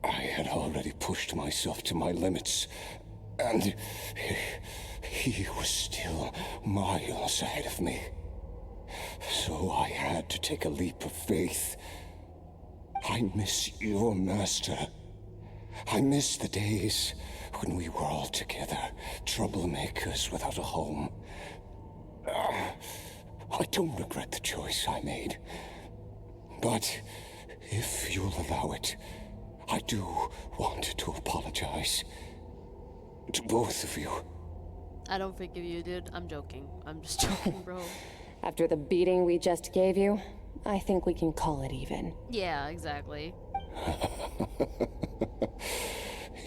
I had already pushed myself to my limits, and he was still miles ahead of me. So I had to take a leap of faith. I miss your master. I miss the days when we were all together, troublemakers without a home. I don't regret the choice I made. But if you'll allow it, I do want to apologize. To both of you. I don't forgive you, dude. I'm joking. I'm just joking, bro. After the beating we just gave you, I think we can call it even. Yeah, exactly.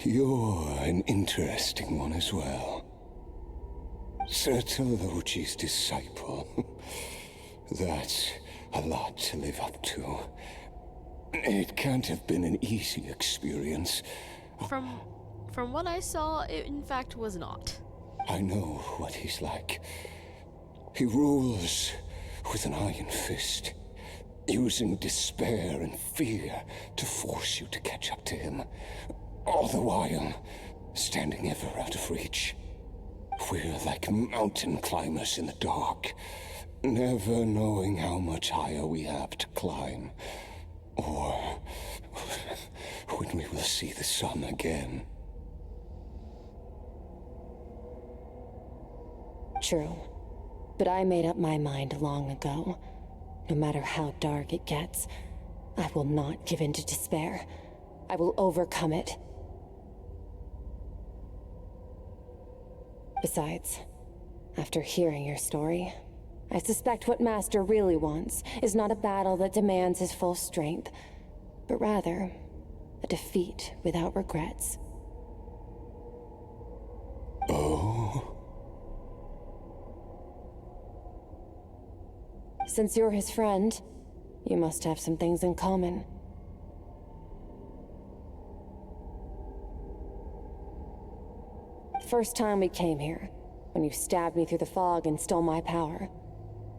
You're an interesting one as well. Sertologi's disciple. That's a lot to live up to. It can't have been an easy experience. From what I saw, it in fact was not. I know what he's like. He rules with an iron fist, using despair and fear to force you to catch up to him, all the while standing ever out of reach. We're like mountain climbers in the dark, never knowing how much higher we have to climb, or when we will see the sun again. True. But I made up my mind long ago. No matter how dark it gets, I will not give in to despair. I will overcome it. Besides, after hearing your story, I suspect what Master really wants is not a battle that demands his full strength, but rather a defeat without regrets. Oh? Since you're his friend, you must have some things in common. The first time we came here, when you stabbed me through the fog and stole my power,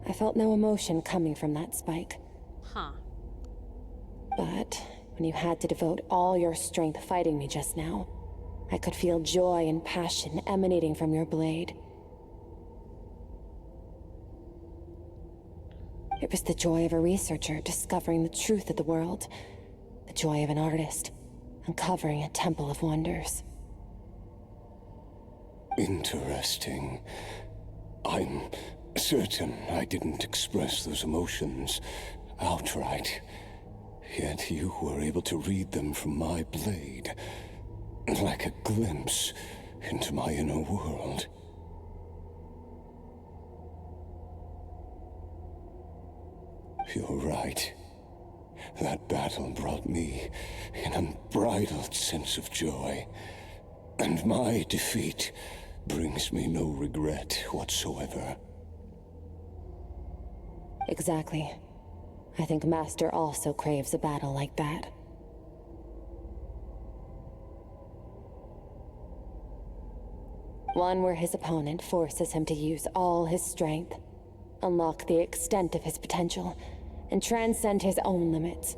I felt no emotion coming from that spike. Huh. But when you had to devote all your strength fighting me just now, I could feel joy and passion emanating from your blade. It was the joy of a researcher discovering the truth of the world, the joy of an artist uncovering a temple of wonders. Interesting. I'm certain I didn't express those emotions outright, yet you were able to read them from my blade, like a glimpse into my inner world. You're right. That battle brought me an unbridled sense of joy, and my defeat brings me no regret whatsoever. Exactly. I think Master also craves a battle like that. One where his opponent forces him to use all his strength, unlock the extent of his potential, and transcend his own limits.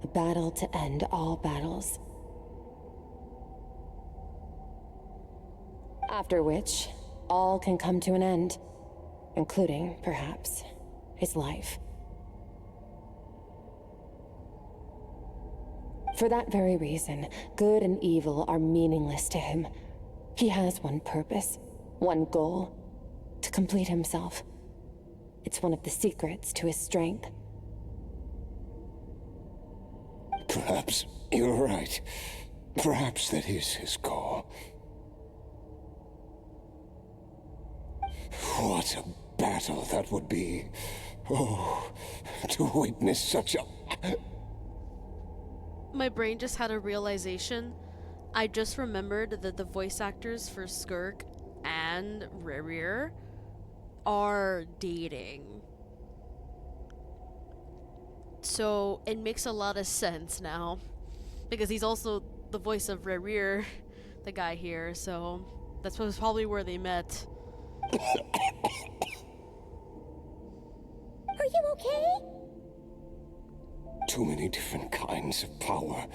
A battle to end all battles. After which, all can come to an end, including, perhaps, his life. For that very reason, good and evil are meaningless to him. He has one purpose, one goal: to complete himself. It's one of the secrets to his strength. Perhaps you're right. Perhaps that is his goal. What a battle that would be. Oh, to witness such a... My brain just had a realization. I just remembered that the voice actors for Skirk and Rerir are dating. So it makes a lot of sense now. Because he's also the voice of Rerir, the guy here, so that's probably where they met. Are you okay? Too many different kinds of power.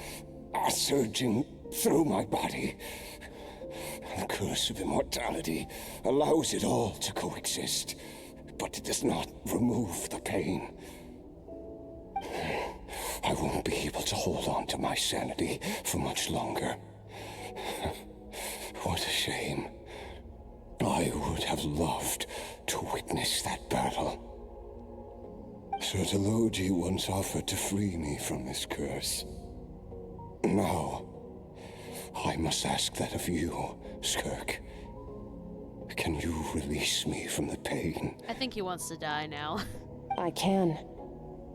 surging through my body. The curse of immortality allows it all to coexist, but it does not remove the pain. I won't be able to hold on to my sanity for much longer. What a shame. I would have loved to witness that battle. Sertologi once offered to free me from this curse. Now, I must ask that of you, Skirk. Can you release me from the pain? I think he wants to die now. I can,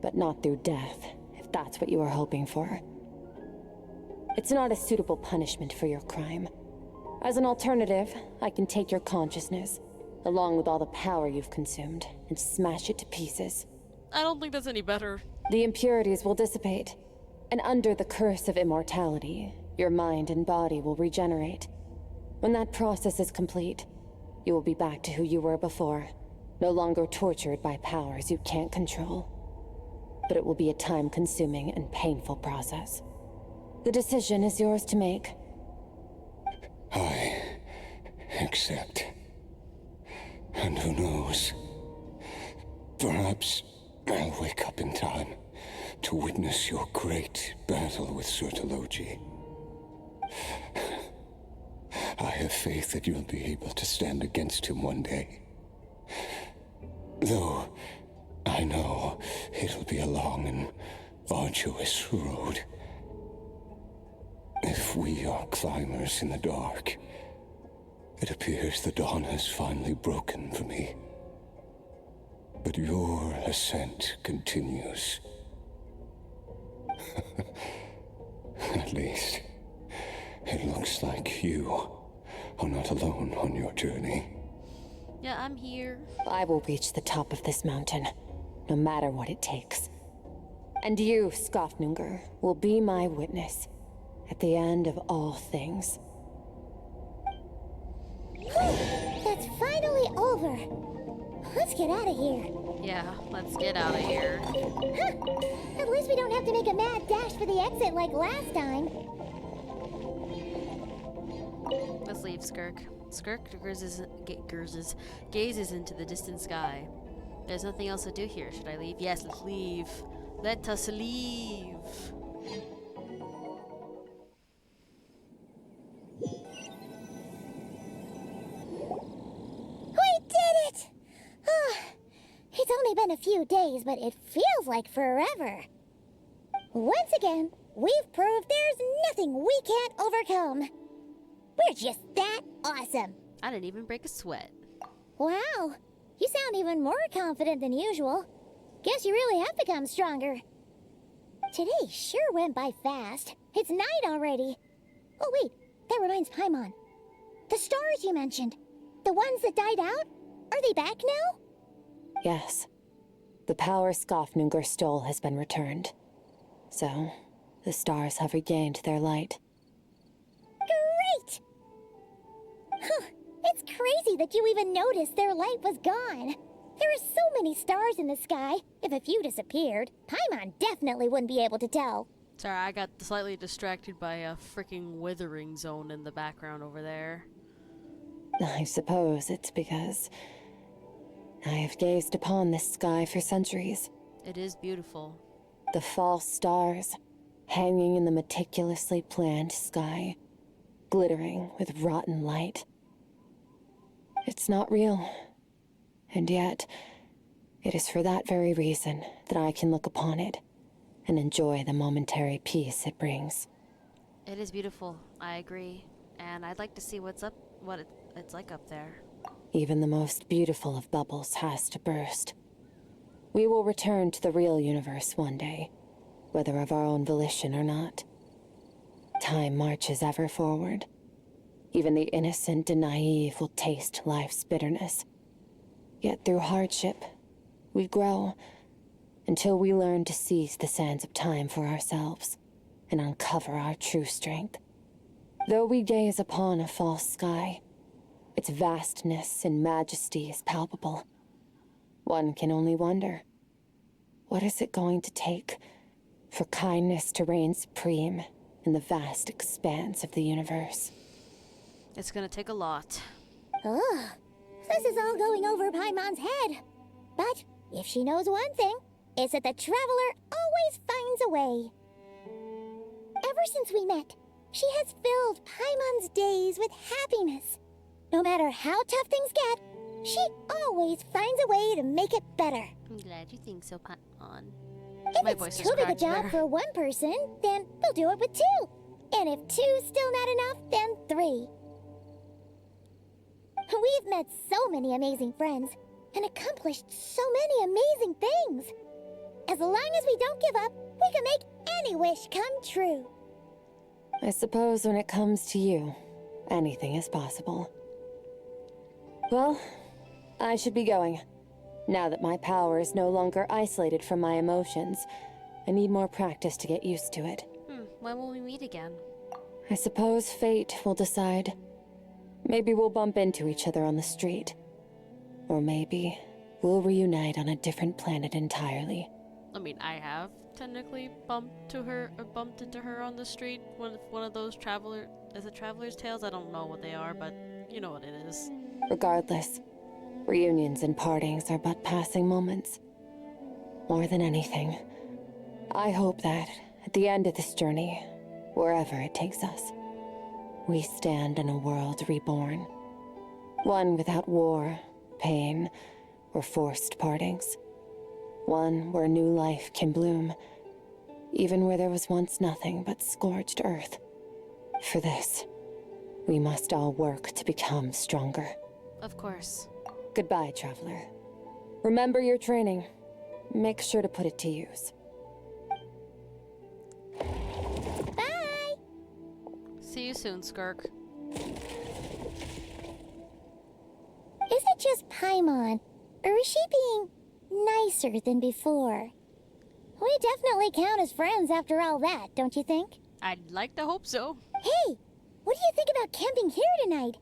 but not through death, if that's what you are hoping for. It's not a suitable punishment for your crime. As an alternative, I can take your consciousness, along with all the power you've consumed, and smash it to pieces. I don't think that's any better. The impurities will dissipate, and under the curse of immortality, your mind and body will regenerate. When that process is complete, you will be back to who you were before, no longer tortured by powers you can't control. But it will be a time-consuming and painful process. The decision is yours to make. I accept. And who knows? Perhaps I'll wake up in time to witness your great battle with Sertologi. I have faith that you'll be able to stand against him one day. Though I know it'll be a long and arduous road. If we are climbers in the dark, it appears the dawn has finally broken for me. But your ascent continues. At least, it looks like you are not alone on your journey. Yeah, I'm here. I will reach the top of this mountain, no matter what it takes. And you, Skafnungur, will be my witness at the end of all things. That's finally over. Let's get out of here. Yeah, let's get out of here. Huh. At least we don't have to make a mad dash for the exit like last time. Let's leave, Skirk. Skirk gazes into the distant sky. There's nothing else to do here. Should I leave? Yes, let's leave. Let us leave. We did it! It's only been a few days, but it feels like forever. Once again, we've proved there's nothing we can't overcome. We're just that awesome. I didn't even break a sweat. Wow, you sound even more confident than usual. Guess you really have become stronger. Today sure went by fast. It's night already. Oh wait, that reminds Paimon. The stars you mentioned, the ones that died out, are they back now? Yes. The power Skafnungur stole has been returned. So, the stars have regained their light. Great! Huh, it's crazy that you even noticed their light was gone. There are so many stars in the sky. If a few disappeared, Paimon definitely wouldn't be able to tell. Sorry, I got slightly distracted by a freaking withering zone in the background over there. I suppose it's because I have gazed upon this sky for centuries. It is beautiful. The false stars, hanging in the meticulously planned sky, glittering with rotten light. It's not real. And yet, it is for that very reason that I can look upon it and enjoy the momentary peace it brings. It is beautiful, I agree. And I'd like to see what it's like up there. Even the most beautiful of bubbles has to burst. We will return to the real universe one day, whether of our own volition or not. Time marches ever forward. Even the innocent and naive will taste life's bitterness. Yet through hardship, we grow until we learn to seize the sands of time for ourselves and uncover our true strength. Though we gaze upon a false sky, its vastness and majesty is palpable. One can only wonder, what is it going to take for kindness to reign supreme in the vast expanse of the universe. It's gonna take a lot. Ugh. This is all going over Paimon's head. But if she knows one thing, it's that the traveler always finds a way. Ever since we met, she has filled Paimon's days with happiness. No matter how tough things get, she always finds a way to make it better. I'm glad you think so, Paimon. If My it's voice too just big a cracked job there. for one person, then we'll do it with two. And if two's still not enough, then three. We've met so many amazing friends and accomplished so many amazing things. As long as we don't give up, we can make any wish come true. I suppose when it comes to you, anything is possible. Well, I should be going. Now that my power is no longer isolated from my emotions, I need more practice to get used to it. When will we meet again? I suppose fate will decide. Maybe we'll bump into each other on the street. Or maybe we'll reunite on a different planet entirely. I mean, I have technically bumped into her on the street. One of those traveler's tales? I don't know what they are, but you know what it is. Regardless, reunions and partings are but passing moments. More than anything, I hope that at the end of this journey, wherever it takes us, we stand in a world reborn. One without war, pain, or forced partings. One where new life can bloom, even where there was once nothing but scorched earth. For this, we must all work to become stronger. Of course. Goodbye, traveler. Remember your training. Make sure to put it to use. Bye! See you soon, Skirk. Is it just Paimon, or is she being nicer than before? We definitely count as friends after all that, don't you think? I'd like to hope so. Hey, what do you think about camping here tonight?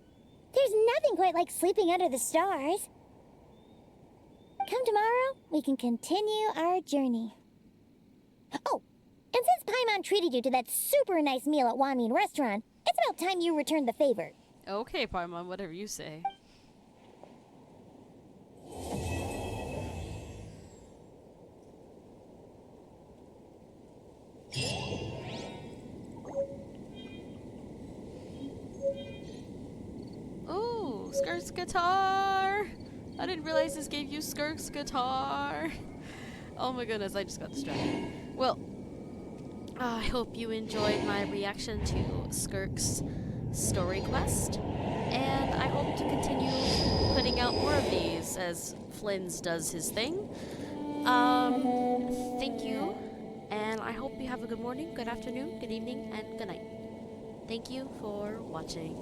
There's nothing quite like sleeping under the stars. Come tomorrow, we can continue our journey. Oh, and since Paimon treated you to that super nice meal at Wanmin Restaurant, it's about time you returned the favor. Okay, Paimon, whatever you say. Ooh, Skirk's guitar! I didn't realize this gave you Skirk's guitar. Oh my goodness, I just got distracted. Well, I hope you enjoyed my reaction to Skirk's story quest. And I hope to continue putting out more of these as Flynn's does his thing. Thank you. And I hope you have a good morning, good afternoon, good evening, and good night. Thank you for watching.